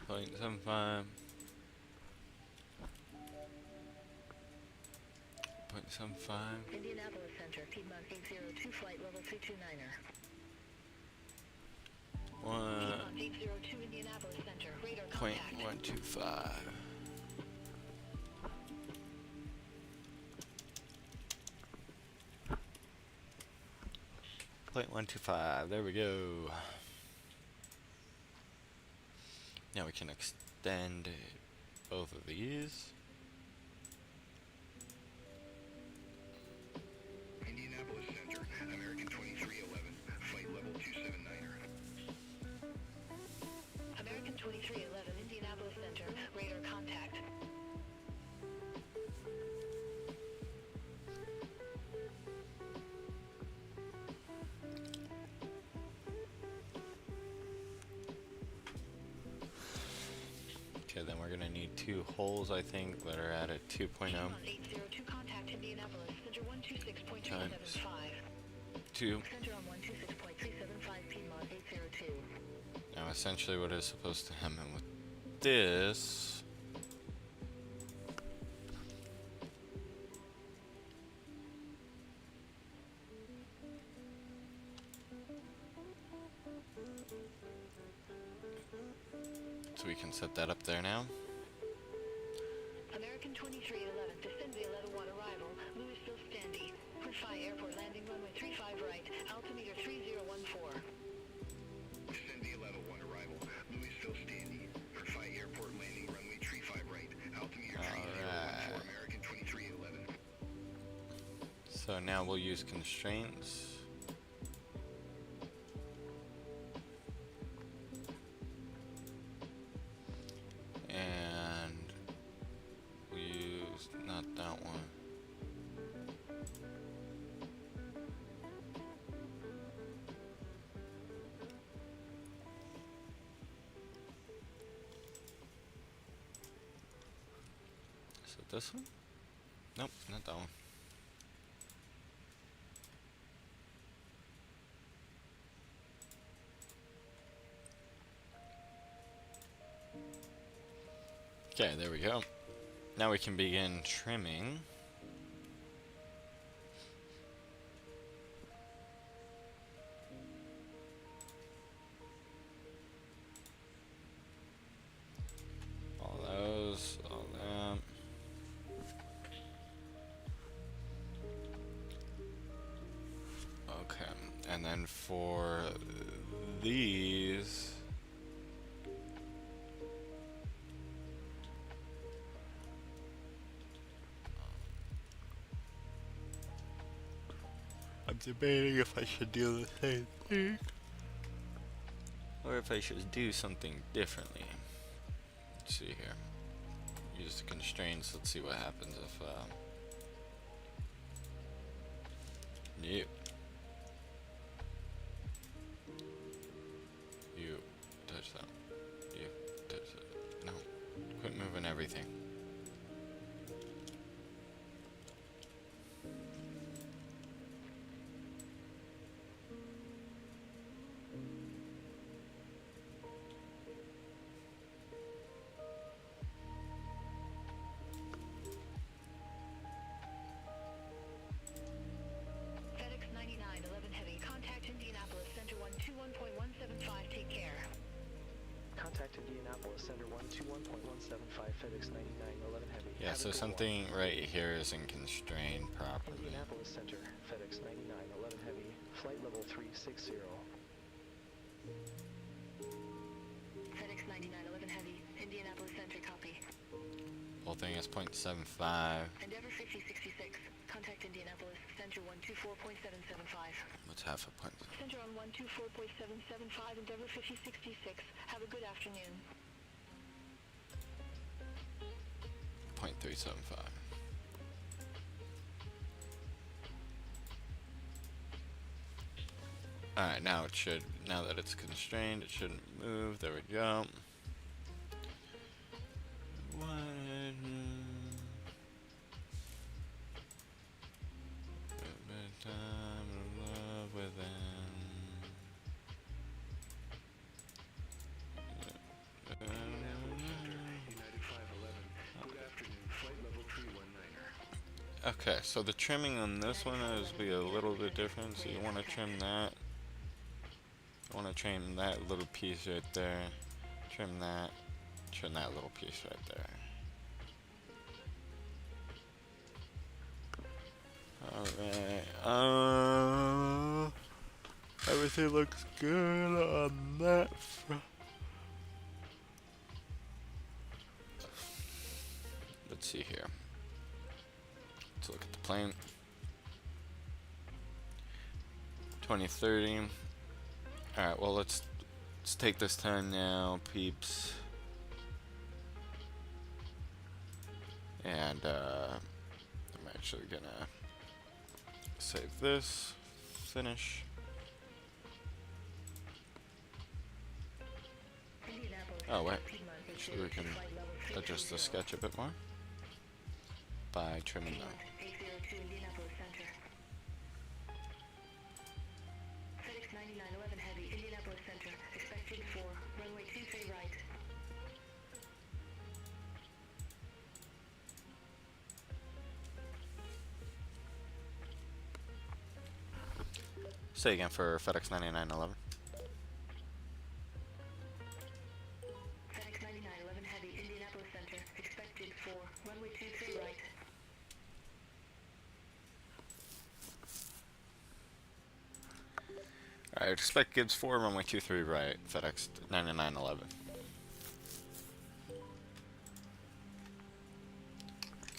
Point 0.75. 0.75. Indianapolis Center, Piedmont 802, flight level 329er. One. Piedmont 802, Indianapolis Center, radar Point contact. 125. Point 125. There we go. Now we can extend both of these. Indianapolis Center, American 2311, flight level 279er. American 2311, Indianapolis Center, radar contact. Okay, then we're gonna need two holes, I think, that are at a 2.0 Piedmont 802, contact Indianapolis Center 126.375. 2. Center on 126.375, Piedmont 802. Now, essentially, what is supposed to happen with this? So we can set that up there now. American 2311, descend via level 1 arrival, Louisville Standy. Purfai Airport landing runway 35 right, altimeter 3014. Descend via level 1 arrival, Louisville Standy. Purfai Airport landing runway 35 right, altimeter 3014, American 2311. So now we'll use constraints. And we use not that one. Is it this one? Nope, not that one. Okay, there we go. Now we can begin trimming. All those, all them. And then for these, I'm debating if I should do the same thing or if I should do something differently. Let's see here. Use the constraints. Let's see what happens if yep. You touch that. You touch that. No. Quit moving everything. FedEx 9911 Heavy, contact Indianapolis, Center 121.175, take care. Contact Indianapolis, Center 121.175, FedEx 9911 Heavy. Yeah, Have a so good something right here isn't constrained one. properly. Indianapolis Center, FedEx 9911 Heavy, flight level 360. FedEx 9911 Heavy, Indianapolis Center, copy. Whole thing is 0.75. Endeavor 5066, contact Indianapolis, Center 124.775. What's half a point? Center on 124.775, Endeavor 5066. Have a good afternoon. 0.375. Alright, now it should, now that it's constrained, it shouldn't move. There we go. Time of love within. United 511. Good afternoon. Flight level 319er. Okay, so the trimming on this one is be a little bit different. So you want to trim that. You want to trim that little piece right there. Trim that little piece right there. Alright, everything looks good on that front. Let's see here. Let's look at the plane. 2030. Alright, well let's take this time now, peeps. And I'm actually gonna save this, finish. Oh wait, actually we can adjust the sketch a bit more by trimming that. 802 Indianapolis Center. FedEx 9911 Heavy, Indianapolis Center. Expected for runway 23 right. Say again for FedEx 9911. FedEx 9911 Heavy, Indianapolis Center. Expected for runway 23 right. Alright, expect Gibbs 4, runway 23 right, FedEx 9911.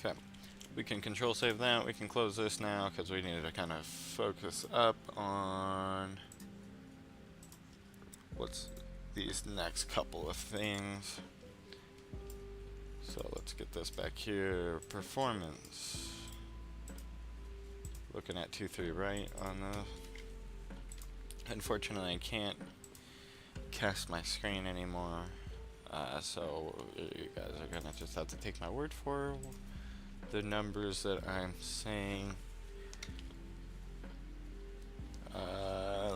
Okay, we can control save that. We can close this now because we need to kind of focus up on what's these next couple of things. So let's get this back here. Performance. Looking at 23 right on the. Unfortunately, I can't cast my screen anymore, so you guys are gonna just have to take my word for the numbers that I'm saying.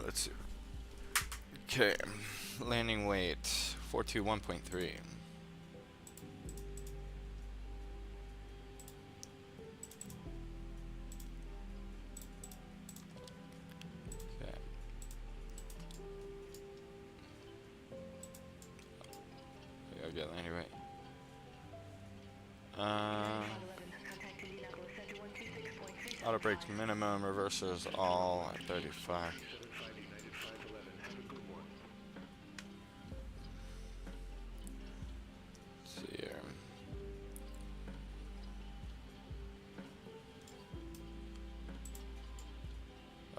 Let's see. Okay, landing weight 421.3. Get landing weight. Auto brakes minimum, reverses all at 35.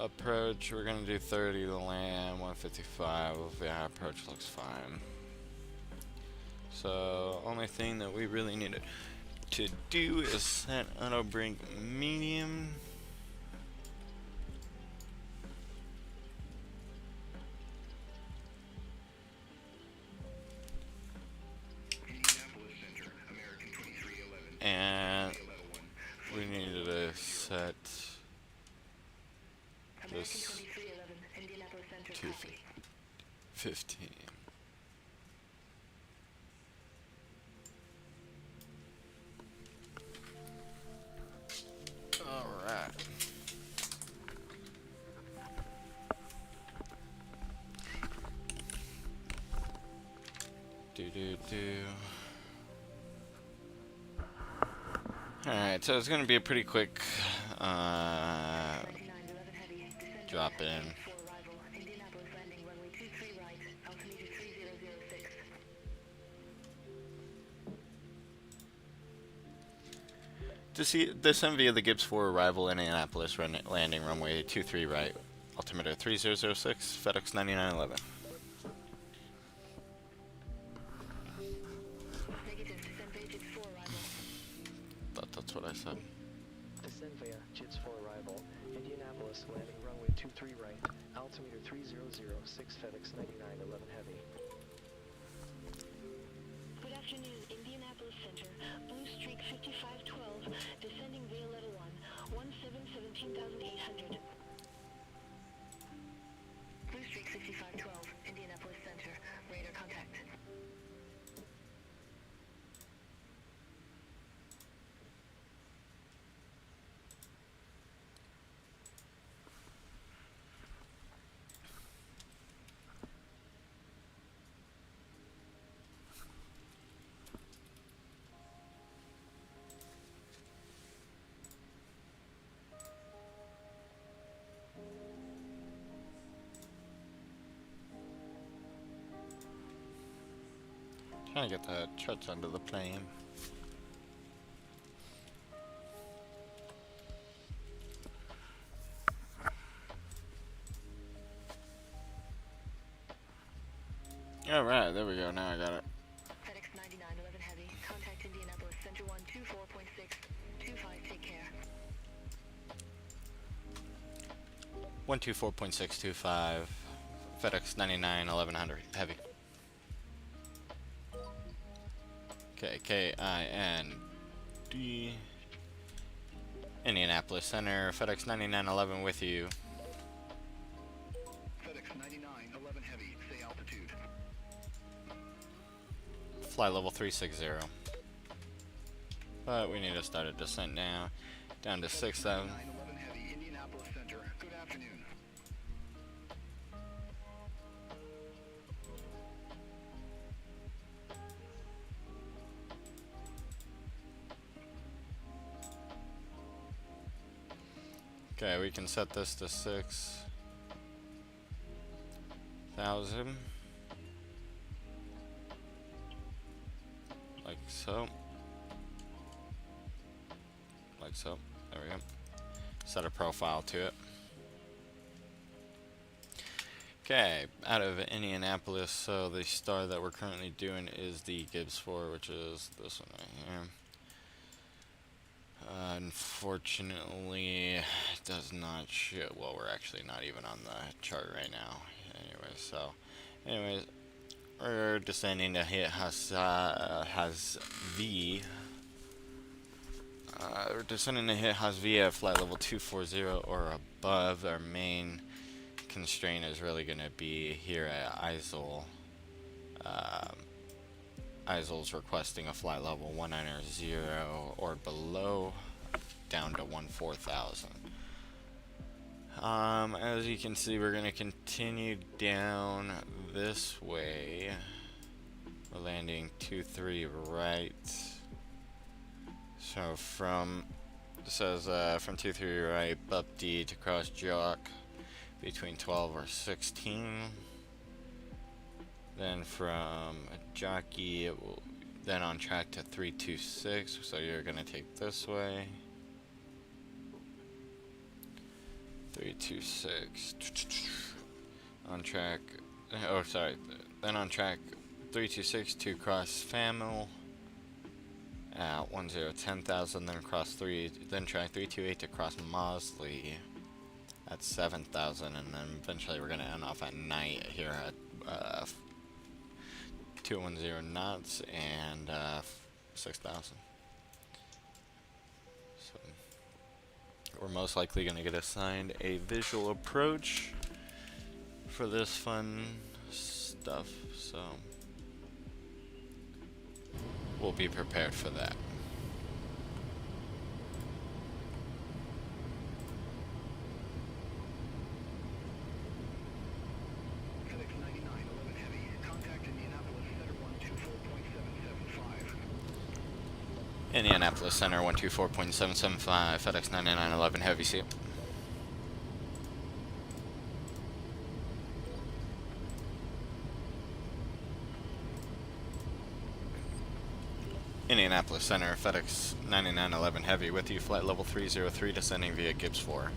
approach, we're gonna do 30 to land, 155. Yeah, approach looks fine. So, only thing that we really need to do is set auto brake medium. Indianapolis Center, American 2311. And we needed to set American this 2311, Indianapolis Center, to copy. 15. Alright. Alright, so it's gonna be a pretty quick 9911 heavy, descend drop in. for arrival, Indianapolis landing runway 23 right, altimeter 3006. Descend via the Gibbs 4 arrival in Indianapolis, landing runway 23 right, altimeter 3006, Fedex 9911. Negative, descend via JITS 4 arrival. Thought that's what I said. Descend via JITS 4 arrival, Indianapolis landing runway 23 right, altimeter 3006 FedEx 9911 heavy. Good afternoon, Indianapolis Center. Blue Streak 5512, descending via level 1, 17,800. Blue Streak 6512, Indianapolis Center, radar contact. Trying to get the church under the plane. Alright, there we go. Now I got it. FedEx 9911 heavy, contact Indianapolis Center 124.6, 25, take care. 124.625, FedEx 991100 heavy. Okay, KIND. Indianapolis Center, FedEx 9911 with you. FedEx 9911 heavy, say altitude. Flight level 360. But we need to start a descent now. Down to 6,000. 911 heavy, Indianapolis Center. Good afternoon. Okay, we can set this to 6,000. Like so. Like so. There we go. Set a profile to it. Okay, out of Indianapolis, so the star that we're currently doing is the Gibbs 4, which is this one right here. Unfortunately, it does not show. Well, we're actually not even on the chart right now. Anyways, we're descending to hit Has-V. We're descending to hit Has-V at flight level 240 or above. Our main constraint is really going to be here at ISIL. ISIL's requesting a flight level 190 or below, down to 14,000. As you can see, we're going to continue down this way. We're landing 23 right. So from, it says from 23 right, up D to cross jock between 12 or 16. Then from jockey, it will then on track to 326. So you're gonna take this way. 326. On track. Oh, sorry. Then on track 326 to cross Famil at 10,000. Then cross Then track 328 to cross Mosley at 7,000, and then eventually we're gonna end off at night here at 210 knots and 6,000. So we're most likely gonna get assigned a visual approach for this fun stuff, so we'll be prepared for that. Fedex 9911 Heavy. Contact Indianapolis Center 124.775. Indianapolis Center 124.775, FedEx 9911 Heavy, see it. Indianapolis Center, FedEx 9911 Heavy with you, flight level 303, descending via Gibbs 4.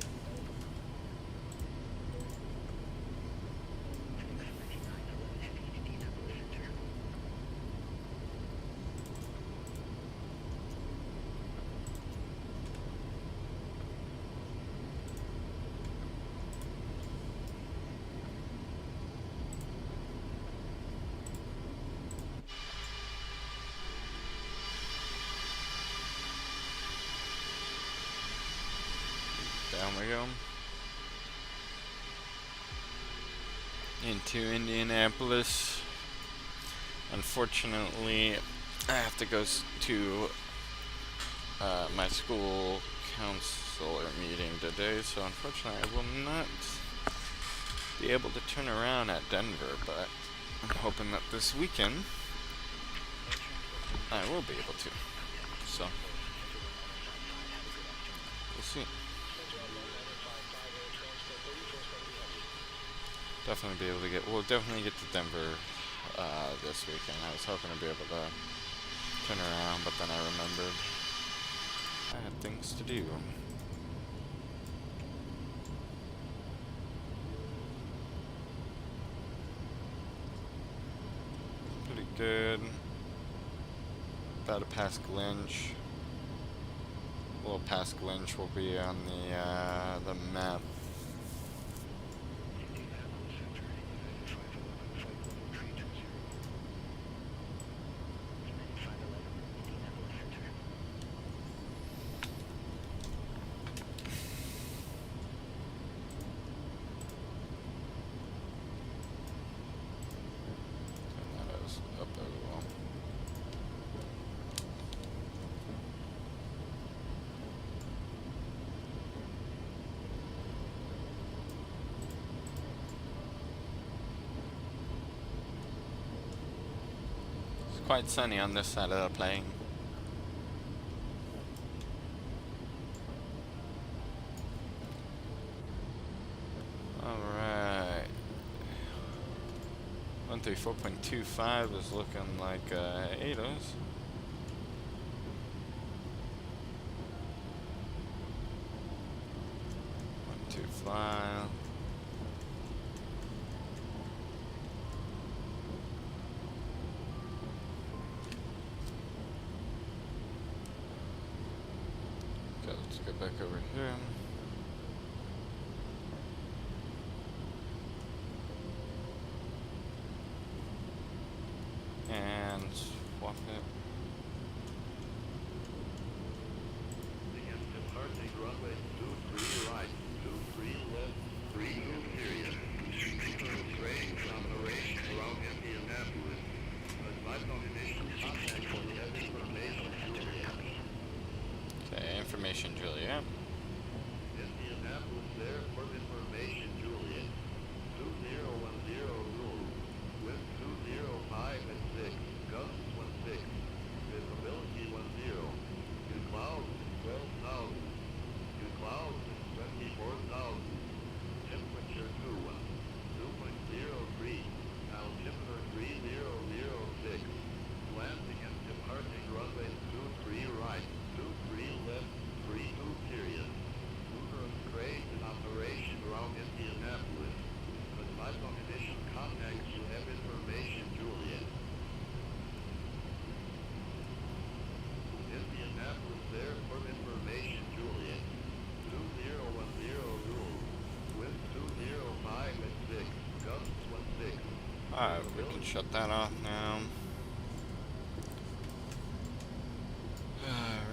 Down we go. Into Indianapolis. Unfortunately, I have to go to my school counselor meeting today, so unfortunately I will not be able to turn around at Denver, but I'm hoping that this weekend I will be able to. So, we'll see. Definitely be able to we'll definitely get to Denver this weekend. I was hoping to be able to turn around, but then I remembered I had things to do. Pretty good. About to pass Glinch. A little past Glinch will be on the map. Quite sunny on this side of the plane. Alright. 134.25 is looking like ADOS. File. Okay, let's get back over here. And swap it. Departing runway 23 right, 23 left, 32 period. Range operation around Indianapolis. Advice on conditions, contact for the information, Juliet. Okay, information, Juliet. Indianapolis Airport information, Juliet. 2010 rule. Wind 205 at 6. Gusts 16. Visibility 10. Good clouds 12,000. Good clouds 24,000. Temperature 2.03. Altimeter 3006. Landing and departing runway 23 right, 23 left, 32 period. Lunar crane in operation. shut that off now.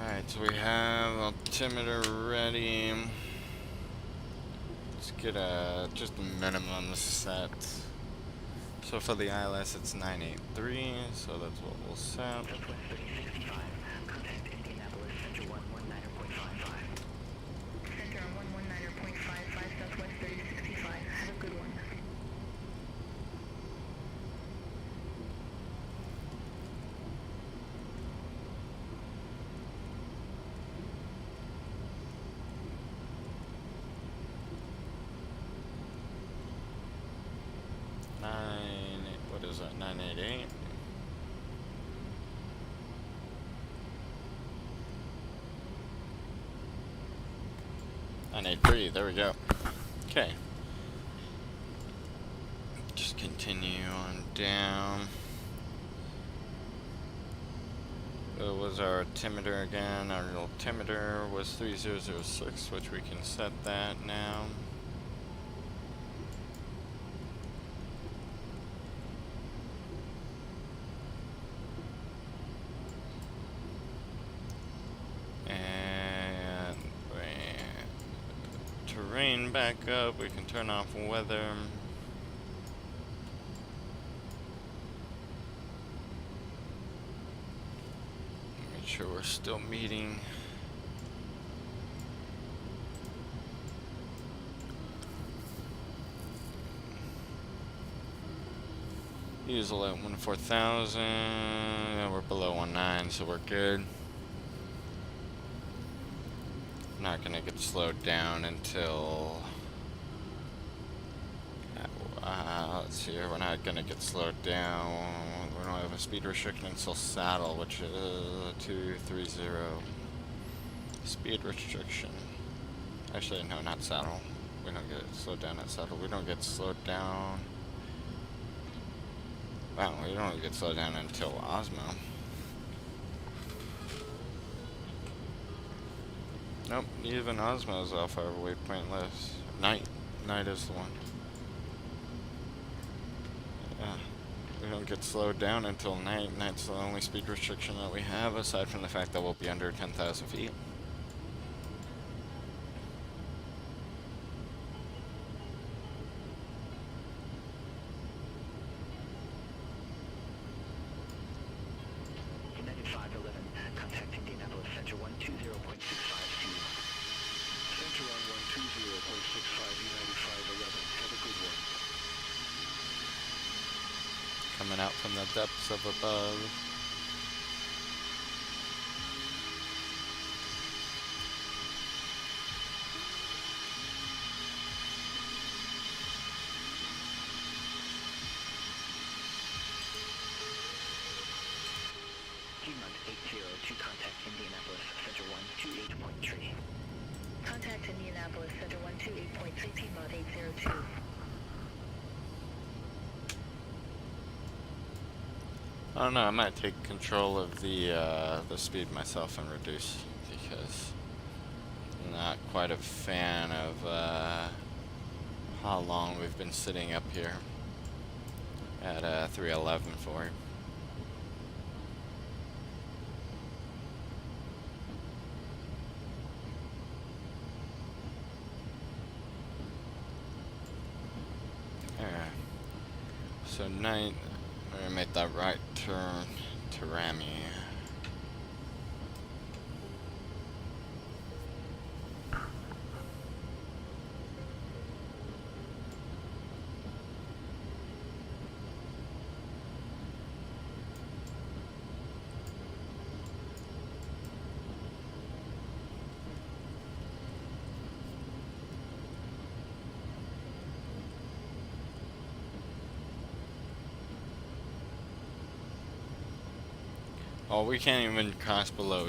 Alright, so we have altimeter ready. Let's get just a minimum set. So for the ILS it's 983, so that's what we'll set. Southwest 3065. Contact Indianapolis, Center 119.55. Center on 119.55, Southwest 3065. Have a good one. What is that? 988. There we go. Okay. Just continue on down. What was our altimeter again? Our altimeter was 3006, which we can set that now. Terrain back up, we can turn off weather. Make sure we're still meeting. Diesel at 14,000, and we're below 19, so we're good. Not gonna get slowed down until let's see here, we're not gonna get slowed down. We don't have a speed restriction until saddle, which is 230 speed restriction. Actually, no, not saddle. We don't get slowed down at saddle. We don't get slowed down. Wow, we don't get slowed down until Osmo. Nope, even Osmo's off our waypoint list. Night is the one. Yeah, we don't get slowed down until night. Night's the only speed restriction that we have, aside from the fact that we'll be under 10,000 feet. United 511, contact Indianapolis, Center 120.65 feet. Center on 120.65, United 511. Have a good one. Coming out from the depths of above. Piedmont 802, contact Indianapolis, Center 128.3. Contact Indianapolis, Center 128.3, Piedmont 802. I don't know, I might take control of the speed myself and reduce, because I'm not quite a fan of how long we've been sitting up here at 311 for. So night, we're gonna make that right turn to Rami. Oh, we can't even cross below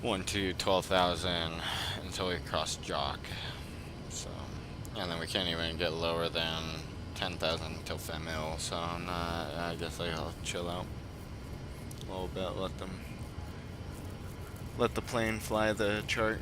12,000 until we cross Jock. So, and then we can't even get lower than 10,000 until Famil. So I'm not. I guess I'll chill out a little bit. Let the plane fly the chart.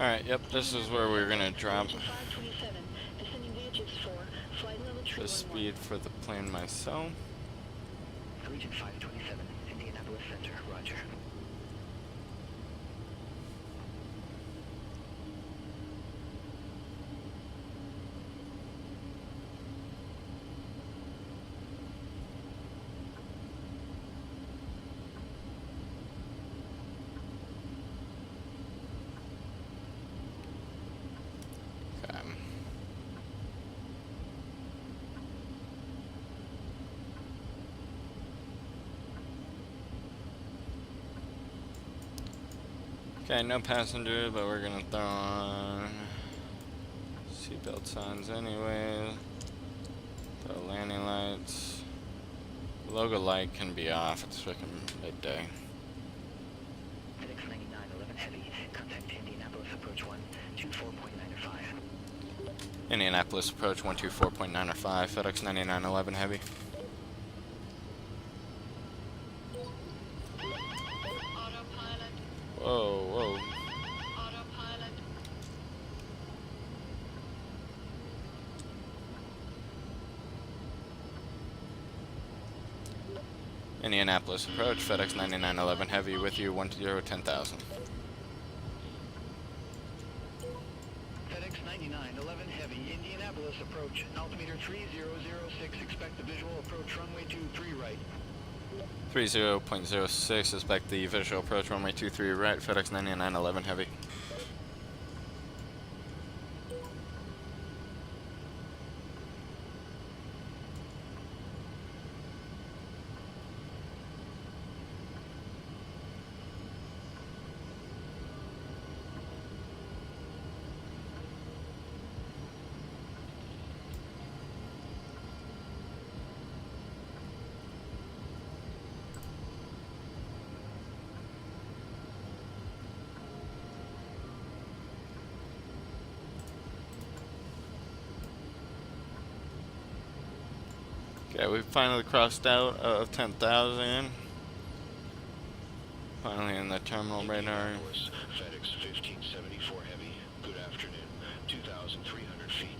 Alright, yep, this is where we're gonna drop 527, descending VHF 4, flight level the 311. speed for the plane myself. Region 527, Indianapolis Center, roger. Okay, no passenger, but we're gonna throw on seatbelt signs anyway. Throw landing lights. Logo light can be off, it's freaking midday. Fedex 9911 Heavy, contact Indianapolis approach 124.905. Indianapolis approach 124.905, FedEx 9911 Heavy. Autopilot. Whoa, whoa. Autopilot. Indianapolis approach, FedEx 9911 Heavy with you, 10,000. FedEx 9911 Heavy, Indianapolis approach, altimeter 3006, expect the visual approach runway 23 right. 30.06, expect the visual approach runway 23 right, FedEx 9911 Heavy. Okay, we finally crossed out of 10,000. Finally in the terminal radar. FedEx 1574 Heavy, good afternoon, 2,300 feet.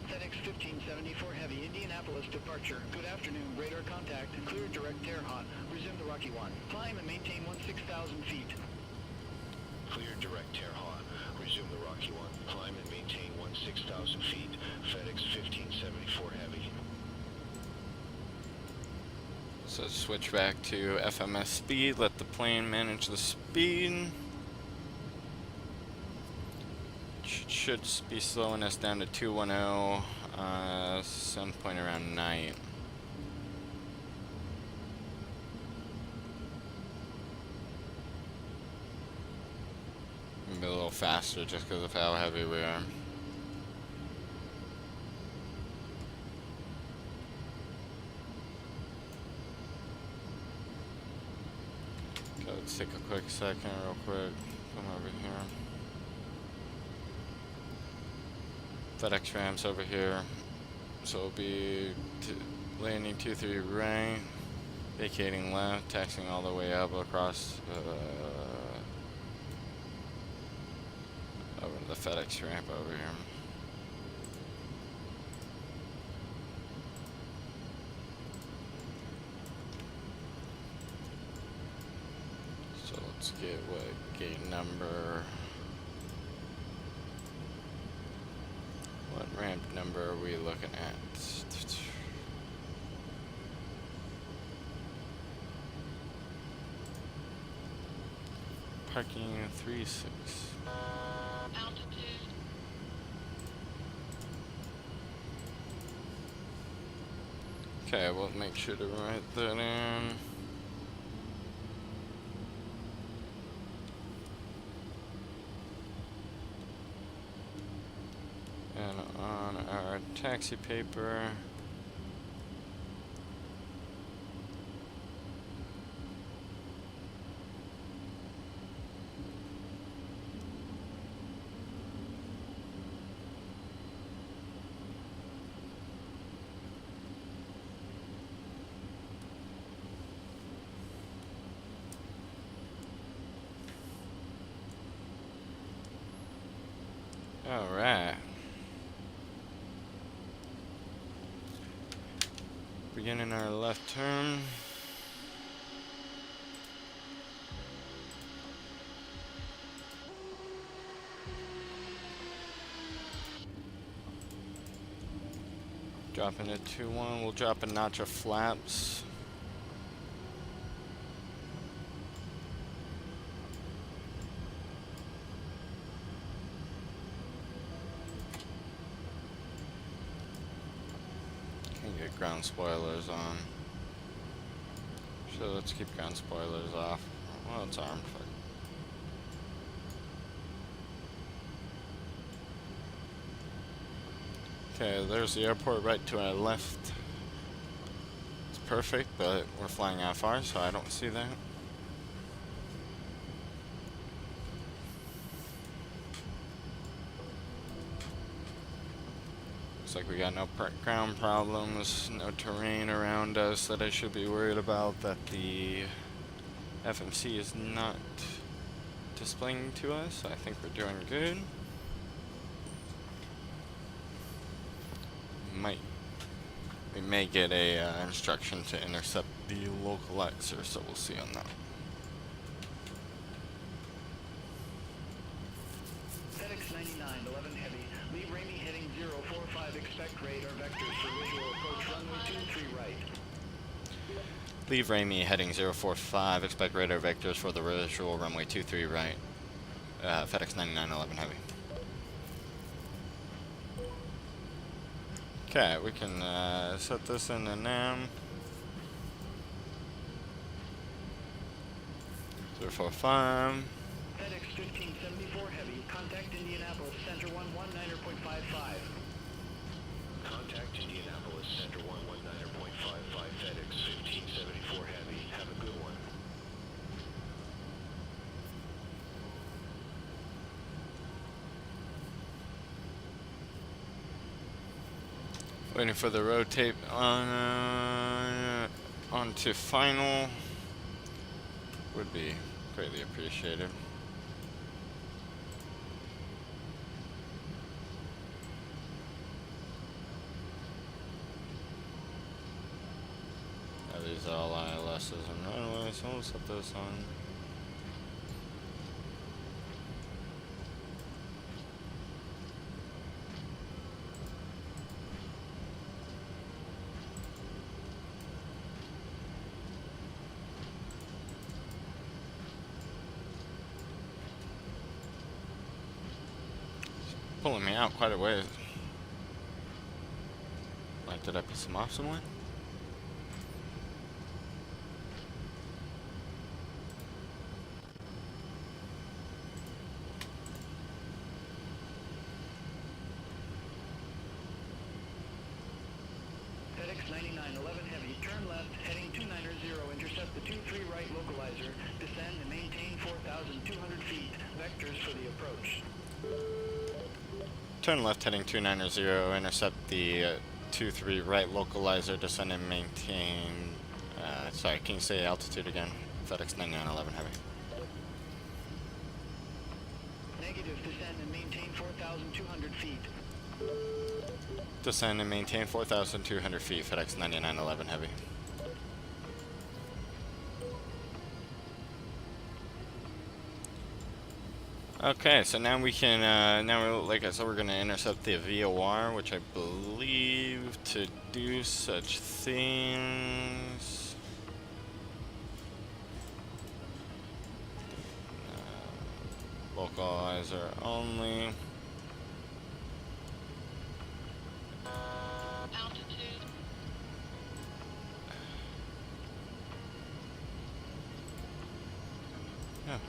FedEx 1574 Heavy, Indianapolis departure, good afternoon, radar contact, clear direct air hot, resume the Rocky 1, climb and maintain 16,000 feet. Clear direct air hot, resume the Rocky 1, climb and maintain 16,000 feet, FedEx 1574 Heavy. So switch back to FMS speed, let the plane manage the speed. Should be slowing us down to 210, some point around night. Maybe a little faster just because of how heavy we are. Okay, let's take a quick second real quick. Come over here. FedEx ramps over here. So it'll be landing 23 right, vacating left, taxiing all the way up across over to the FedEx ramp over here. So let's get what gate number. What ramp number are we looking at? Parking 36. Altitude. Okay, we'll make sure to write that in. And on our taxi paper, Alright. Beginning our left turn. Dropping it 2-1. We'll drop a notch of flaps. Get ground spoilers on. So let's keep ground spoilers off. Well, it's armed. Okay, there's the airport right to our left. It's perfect, but we're flying out far, so I don't see that. Looks like we got no ground problems, no terrain around us that I should be worried about, that the FMC is not displaying to us. I think we're doing good. We may get a instruction to intercept the localizer, so we'll see on that. Fedex 9911 Heavy, leave Ramey heading 045, expect radar vectors for visual approach runway 23 right. Leave Ramey heading 045, expect radar vectors for the visual runway 23 right. Fedex 9911 Heavy. Okay, we can set this in the NAM. 045. Fedex 1574 Heavy, contact Indianapolis, center 119.55. Contact Indianapolis, center 119.55, Fedex 1574 Heavy, have a good one. Waiting for the rotate on onto final. Would be greatly appreciated. These are all ILSs and runways, so we'll set this on. Pulling me out quite a ways. Like, did I piss him off somewhere? Fedex 9911 Heavy, turn left, heading 290, intercept the 23 right localizer, descend and maintain 4,200 feet, vectors for the approach. Turn left heading 290, intercept the 23 right localizer, descend and maintain, sorry, can you say altitude again? Fedex 9911 Heavy. Negative, descend and maintain 4,200 feet. Descend and maintain 4,200 feet, Fedex 9911 Heavy. Okay, so now we can, like I said, we're going to intercept the VOR, which I believe to do such things. Localizer only. Altitude. Yeah.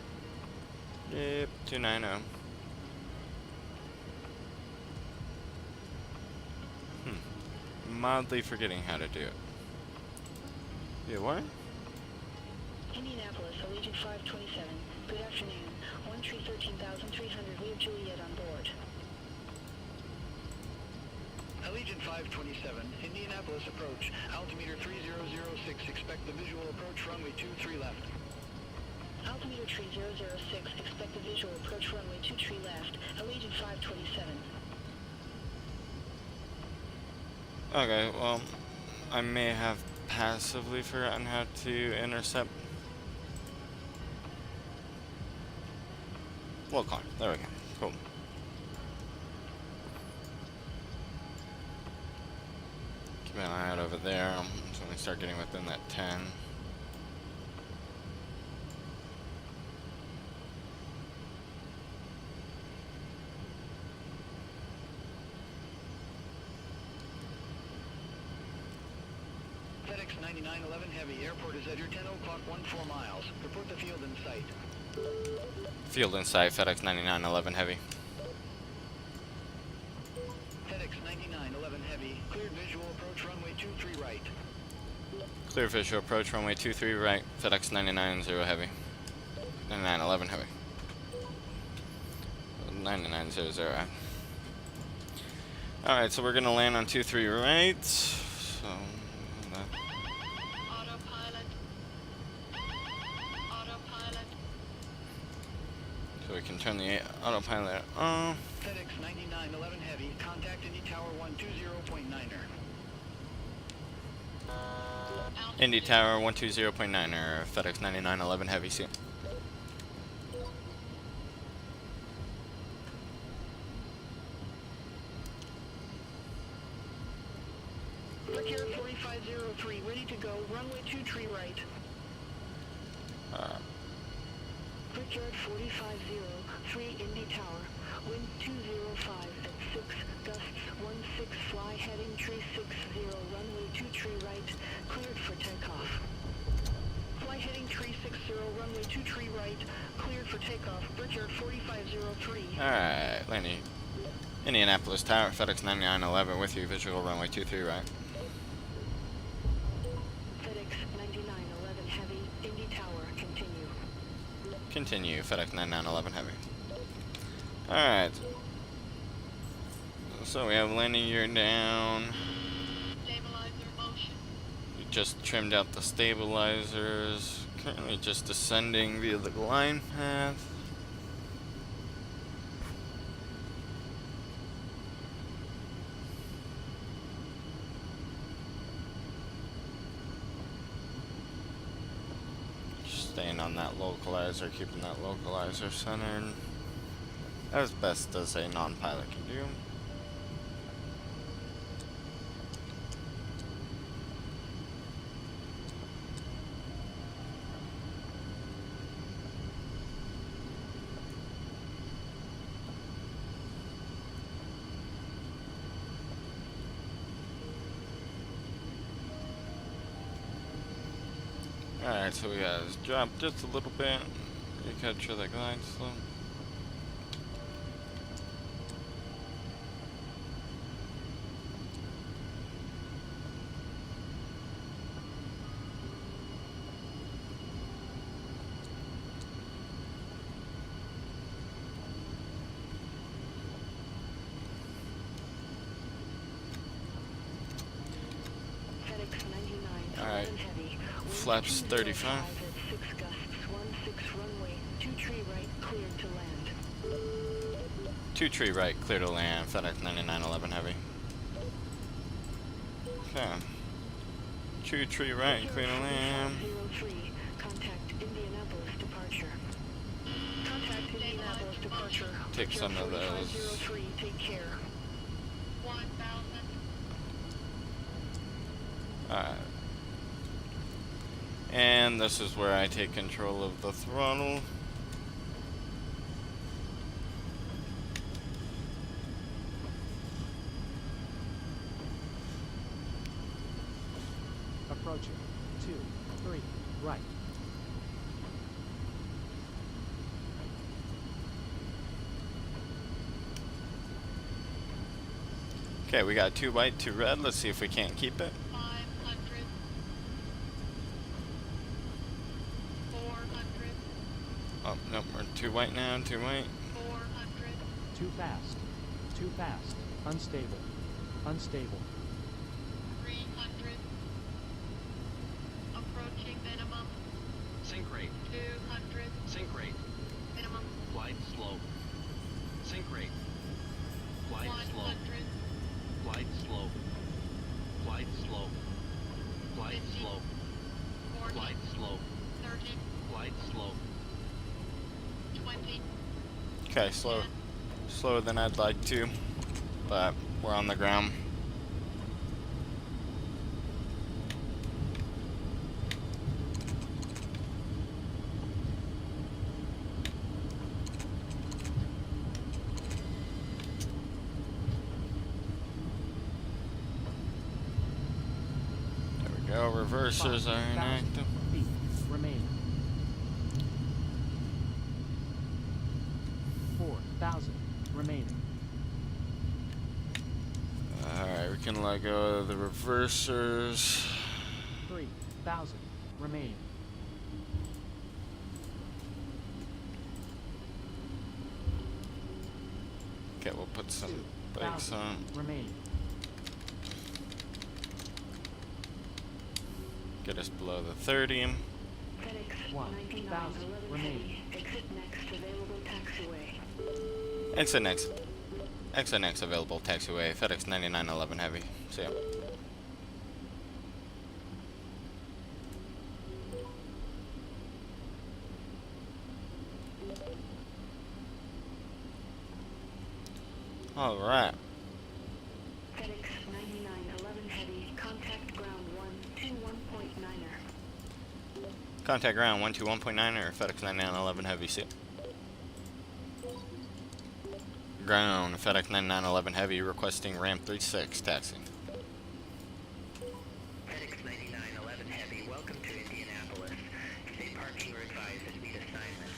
Yep, 290. Mildly forgetting how to do it. Yeah, what? Indianapolis, Allegiant 527. Good afternoon. 1-13,300. We have Juliet on board. Allegiant 527, Indianapolis approach, altimeter 3006, expect the visual approach runway 23 left. Altimeter 3006, expect the visual approach runway 23 left. Allegiant 527. South 27. Okay, well, I may have passively forgotten how to intercept. We'll climb. There we go. Cool. Keep an eye out over there. So when we start getting within that 10. FedEx 9911 Heavy, airport is at your 10 o'clock, 14 miles. Report the field in sight. Field in sight, FedEx 9911 Heavy. FedEx 9911 Heavy, cleared visual approach runway 23 right. Clear visual approach runway 23 right, FedEx 990 Heavy. 9911 Heavy. 9900. Alright, so we're gonna land on 23 right. So Autopilot. Autopilot. we can turn the autopilot on. FedEx 9911 Heavy, contact Indy Tower 120.9er. Indy Tower 120.9 or FedEx 9911 Heavy. See. Brickyard 4503, ready to go. Runway 23 right. Brickyard 4503, Indy Tower. Wind 205 at 6, gusts 16, fly heading 360, runway 23 right, cleared for takeoff. Fly heading 360, runway 23 right, cleared for takeoff. Brickyard 4503. Alright, landing. Indianapolis Tower, FedEx 9911 with you, visual runway 23 right. FedEx 9911 Heavy, Indy Tower, continue. Continue, FedEx 9911 Heavy. Alright. So we have landing gear down. Stabilizer motion. We just trimmed out the stabilizers. Currently just descending via the glide path. Staying on that localizer, keeping that localizer centered as best as a non-pilot can do. Alright, so we gotta drop just a little bit, recapture the glide slope. FedEx 99. Alright. Heavy. Flaps 35. At 6 gusts 16, runway 23 right, cleared to land. 23 right, clear to land, FedEx 9911 Heavy. Okay. 23 right, clear to land. 03, contact Indianapolis departure. Contact Indianapolis departure. Take some of those. 4503, take care. 1000. Alright. And this is where I take control of the throttle. Approaching. 2, 3, right. Okay, we got 2 white, 2 red. Let's see if we can't keep it. 500. 400. Oh, nope, we're 2 white now, 2 white. 400. Too fast. Too fast. Unstable. Unstable. 300. Approaching minimum. Sink rate. 200. Sink rate. Minimum. Glide slope. Sink rate. Flight slow. 100, Flight slow. Flight slow. Flight slow. 40, Flight slow. 30, Flight slow. 20, Okay, slower than I'd like to, but we're on the ground. There we go, reversers are 5,000 inactive. feet remaining. 4,000 remaining. Alright, we can let go of the reversers. 3,000 remaining. Okay, we'll put some brakes 2,000 on. remaining. Get us below the 30. FedEx 1,000 9911 remaining. Exit next available taxiway. Exit next. Exit next available taxiway. FedEx 9911 Heavy. See ya. Alright. FedEx 9911 Heavy, contact ground 121.9er. Contact ground 121.9 or FedEx 9911 Heavy. See ya. Ground FedEx 9911 Heavy requesting ramp 36 taxi. FedEx 9911 Heavy, welcome to Indianapolis. State parking or advised at speed assignment.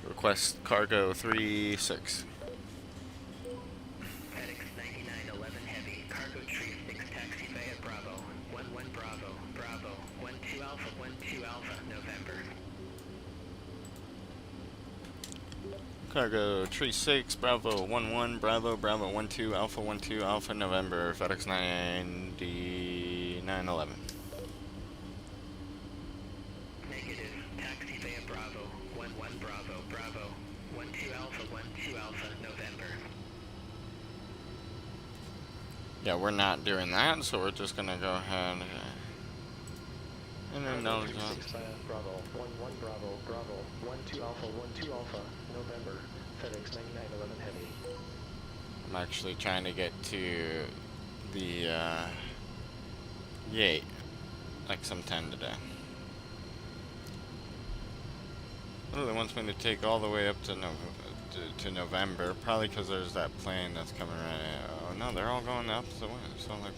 Request cargo 36. FedEx 9911 Heavy, cargo tree 6 taxi via Bravo, 11 Bravo, Bravo, 12 Alpha, 12 Alpha, November. Cargo tree 6 Bravo 11 Bravo Bravo 12 Alpha 12 Alpha November FedEx 9911. Negative, taxi via Bravo, 11 Bravo, Bravo, 12 Alpha, 12 Alpha, November. Yeah, we're not doing that, so we're just gonna go ahead and acknowledge that. 6 Bravo, 11 Bravo, Bravo, 12 Alpha, 12 Alpha, November, FedEx 9911 Heavy. I'm actually trying to get to the gate like sometime today. Literally wants me to take all the way up to November, probably because there's that plane that's coming right. Oh no, they're all going up the way. So I'm like,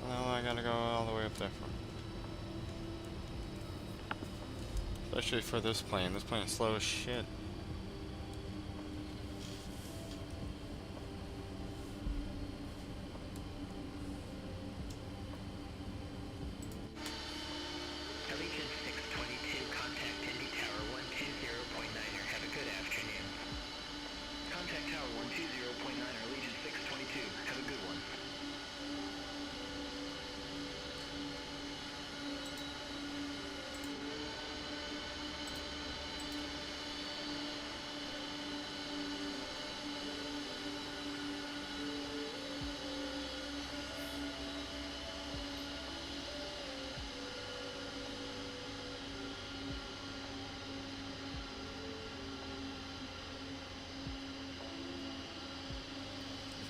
what the hell I gotta go all the way up there for? Especially for this plane. This plane's slow as shit. Allegiance 622, contact Indy Tower 120.9er. Have a good afternoon. Contact Tower 120.9er, Allegiance 622. Have a good one.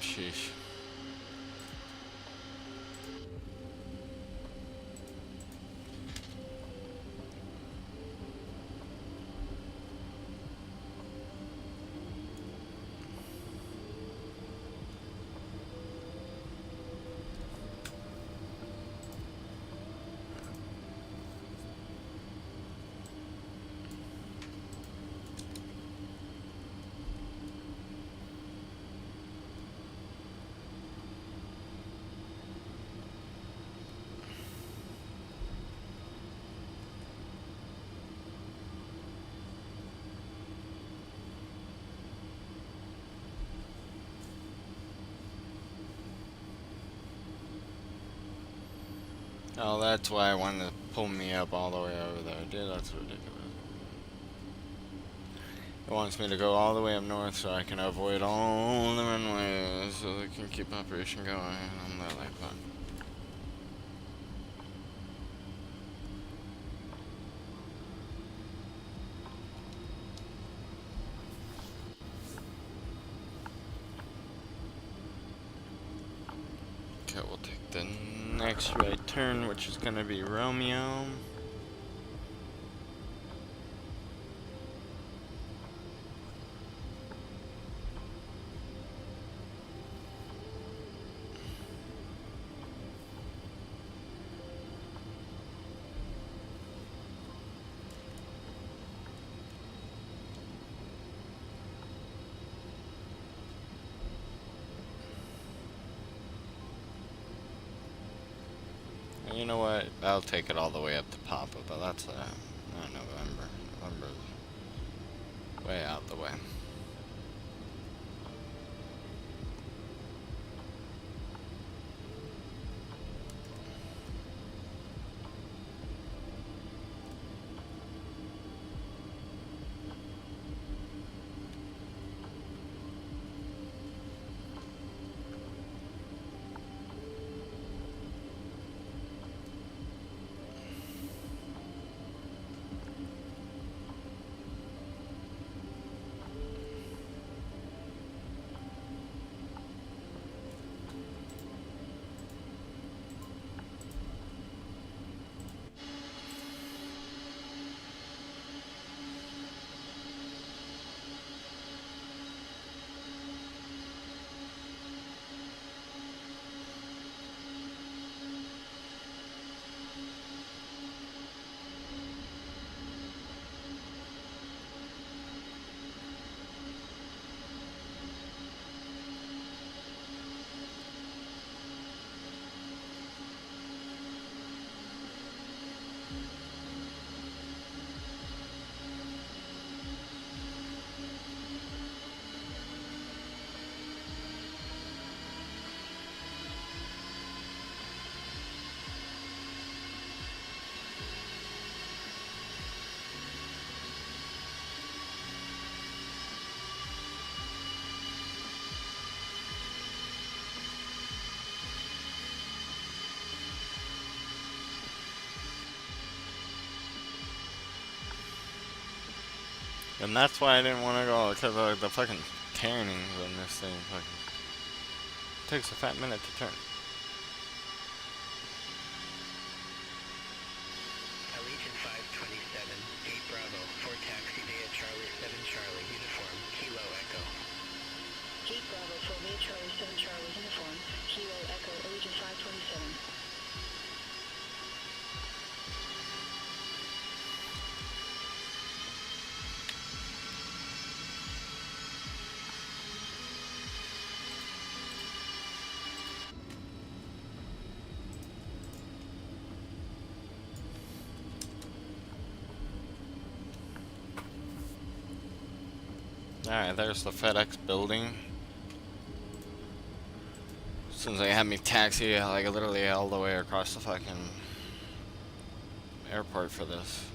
Sheesh. Oh, that's why I wanted to pull me up all the way over there. Dude, that's ridiculous. It wants me to go all the way up north so I can avoid all the runways so they can keep operation going. I'm not like that. Okay, we'll take the next right turn, which is going to be Romeo. You know what? I'll take it all the way up to Papa, but that's November. November's way out the way. And that's why I didn't want to go, because of the fucking turnings on this thing. Fucking takes a fat minute to turn. Allegiant 527, Gate Bravo, for taxi via Charlie 7 Charlie, uniform, Kilo Echo. Gate Bravo for via Charlie 7 Charlie uniform, Kilo Echo, Allegiant 527. Alright, there's the FedEx building. Since they had me taxi like literally all the way across the fucking airport for this.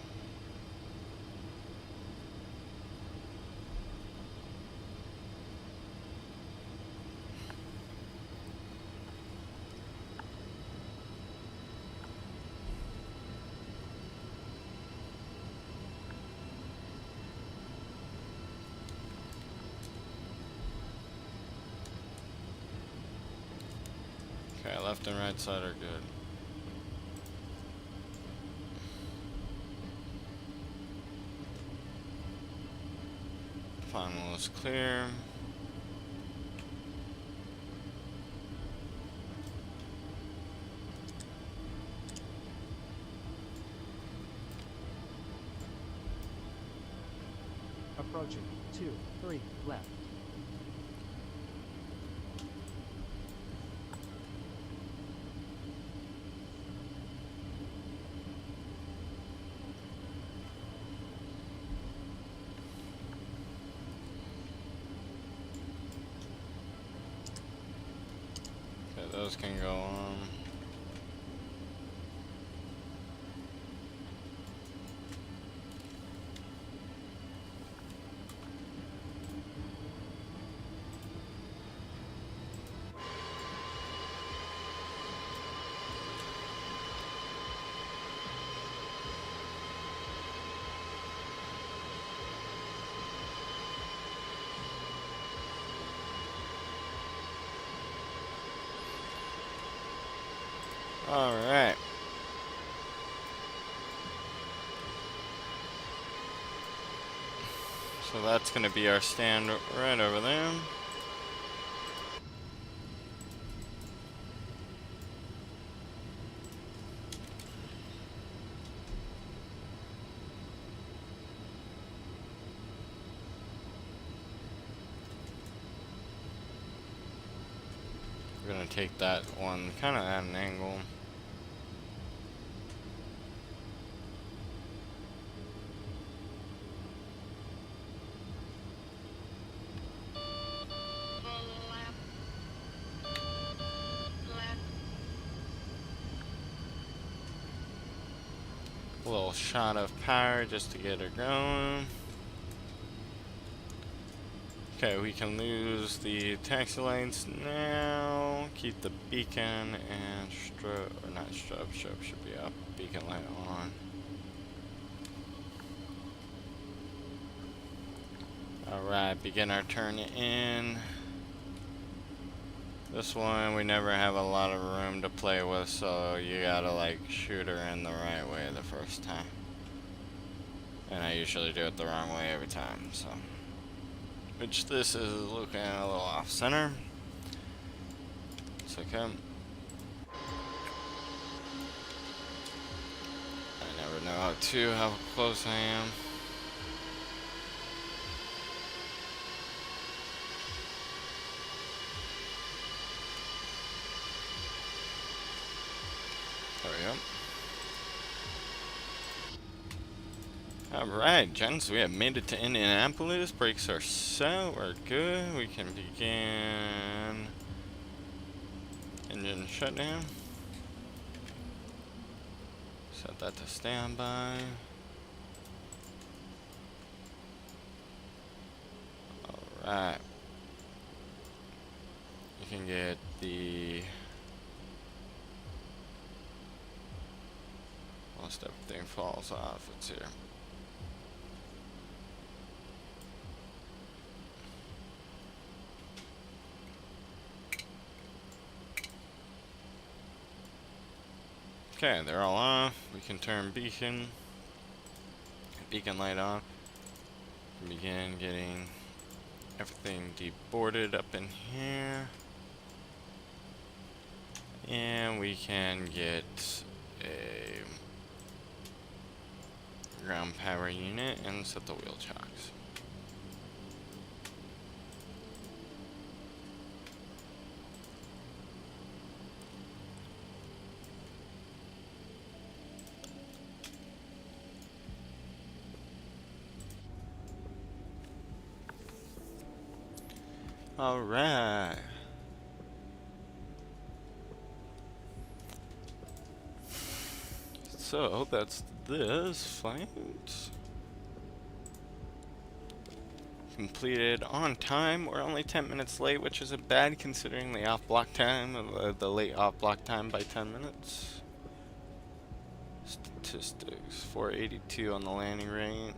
Okay, left and right side are good. Final is clear. Approaching. 2, 3, left. Okay, those can go on. Alright. So that's going to be our stand right over there. We're going to take that one kind of at an angle. A little shot of power just to get her going. Okay, we can lose the taxi lights now. Keep the beacon and strobe, or not strobe should be up. Beacon light on. Alright, begin our turn in. This one we never have a lot of room to play with, so you gotta like shoot her in the right way the first time. And I usually do it the wrong way every time, so. Which this is looking a little off center. It's okay. I never know how close I am. There we go. Alright, gents, we have made it to Indianapolis. Brakes are set. We're good. We can begin engine shutdown. Set that to standby. Alright. You can get the almost everything falls off. It's here. Okay, they're all off. We can turn beacon light on. Begin getting everything deboarded up in here. And we can get a ground power unit and set the wheel chocks. All right. So that's this flight. Completed on time. We're only 10 minutes late, which isn't bad considering the off-block time, the late off-block time by 10 minutes. Statistics, 482 on the landing rate.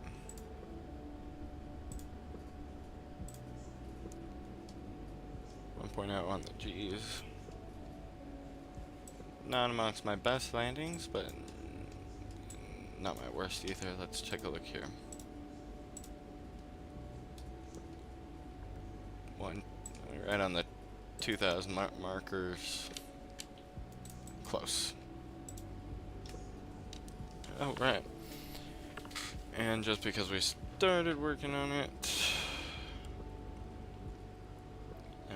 Point out on the G's. Not amongst my best landings, but not my worst either. Let's take a look here. One right on the 2,000 markers. Close. Oh, right. And just because we started working on it,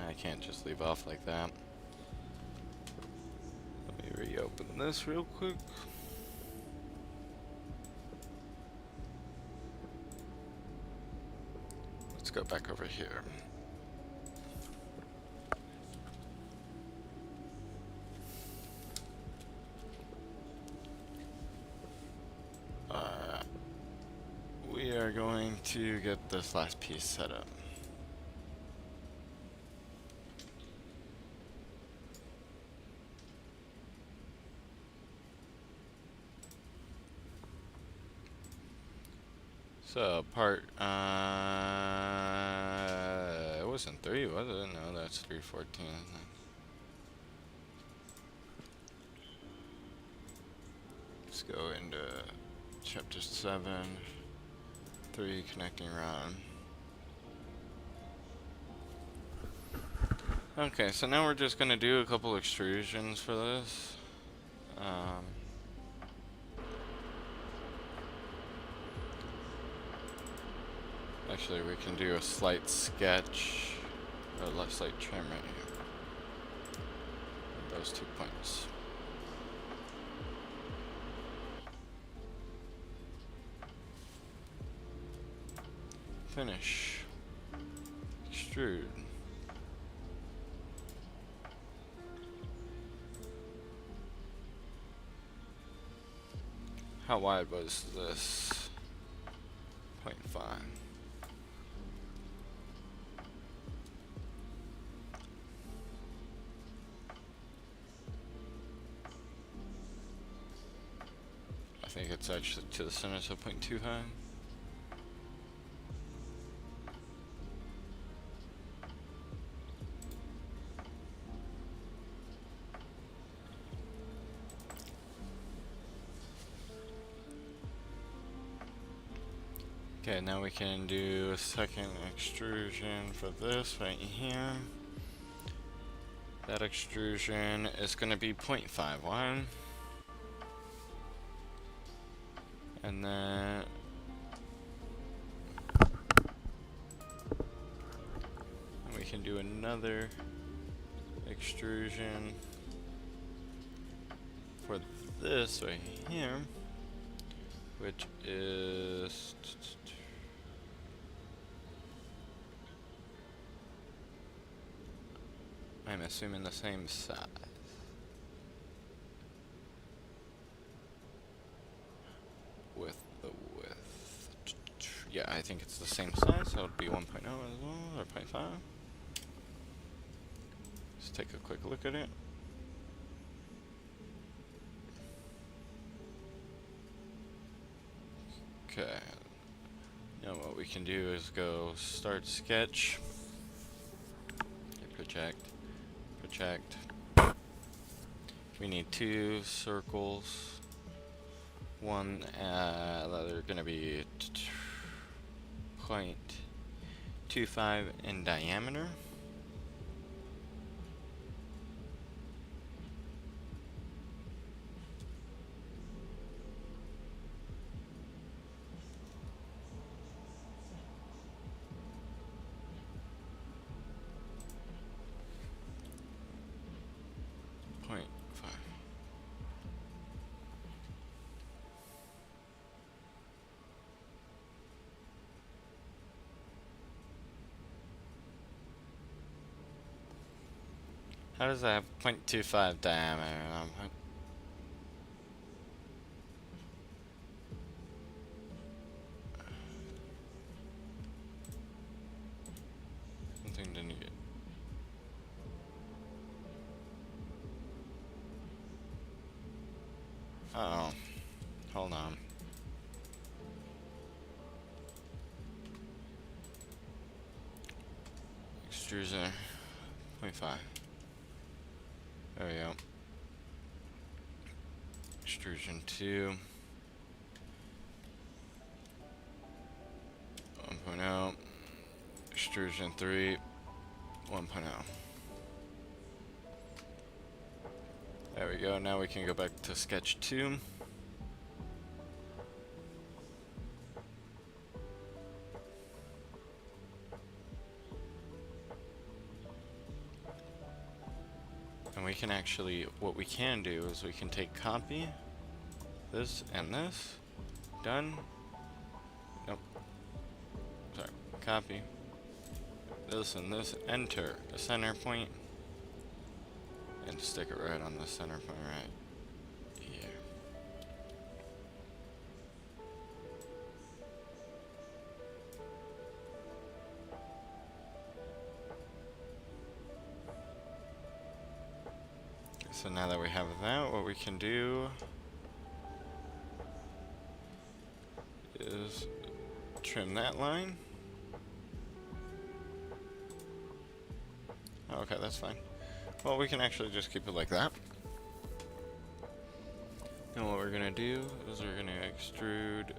I can't just leave off like that. Let me reopen this real quick. Let's go back over here. We are going to get this last piece set up. So part, it wasn't 3, was it? No, that's 314. just 7, 3 connecting rod. Okay, so now we're just gonna do a couple extrusions for this. Actually, we can do a slight sketch, or a slight trim right here. Those 2 points. Finish. Extrude. How wide was this? 0.5. I think it's actually to the center, so 0.25. Okay, now we can do a second extrusion for this right here. That extrusion is going to be 0.5 wide. And then we can do another extrusion for this right here, which is I'm assuming the same size. With the width. Yeah, I think it's the same size, so it'll be 1.0 as well, or 0.5. Let's take a quick look at it. Okay. Now what we can do is go start sketch. Project. Project. We need 2 circles. One that are going to be 0.25 in diameter. How does that have 0.25 diameter? Something to need. Uh oh. Hold on. Extrusion 0.5. There we go. Extrusion 2. 1.0. Extrusion 3. 1.0. There we go. Now we can go back to sketch 2. And we can actually, what we can do is we can take copy, this and this, done, nope, sorry, copy, this and this, enter the center point, and stick it right on the center point right here. So now that we have that, what we can do is trim that line. Oh, okay, that's fine. Well, we can actually just keep it like that. And what we're gonna do is we're gonna extrude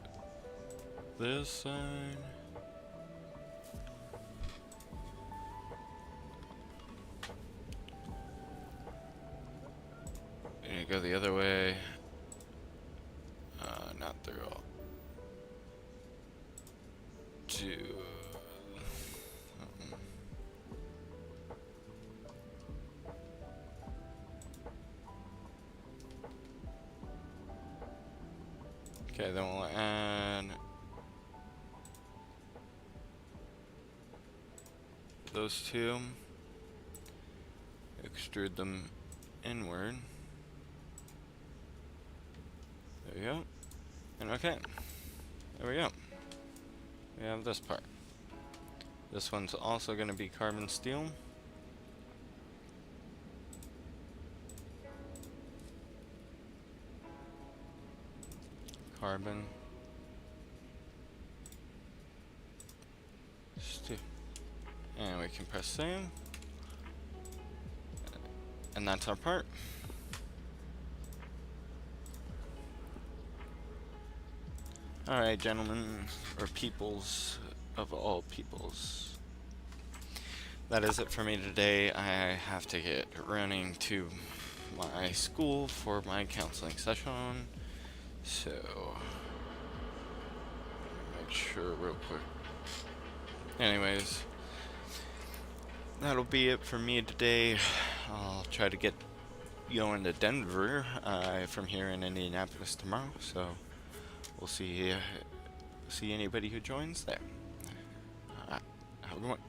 this side. And you go the other way. Not through all. Okay, then we'll add those two, extrude them inward. There we go. And okay, there we go. We have this part. This one's also going to be carbon steel. Carbon. Steel. And we can press save. And that's our part. Alright, gentlemen, or peoples of all peoples. That is it for me today. I have to get running to my school for my counseling session. So, make sure real quick. Anyways, that'll be it for me today. I'll try to get going to Denver from here in Indianapolis tomorrow. So, we'll see anybody who joins there. Alright, have a good one.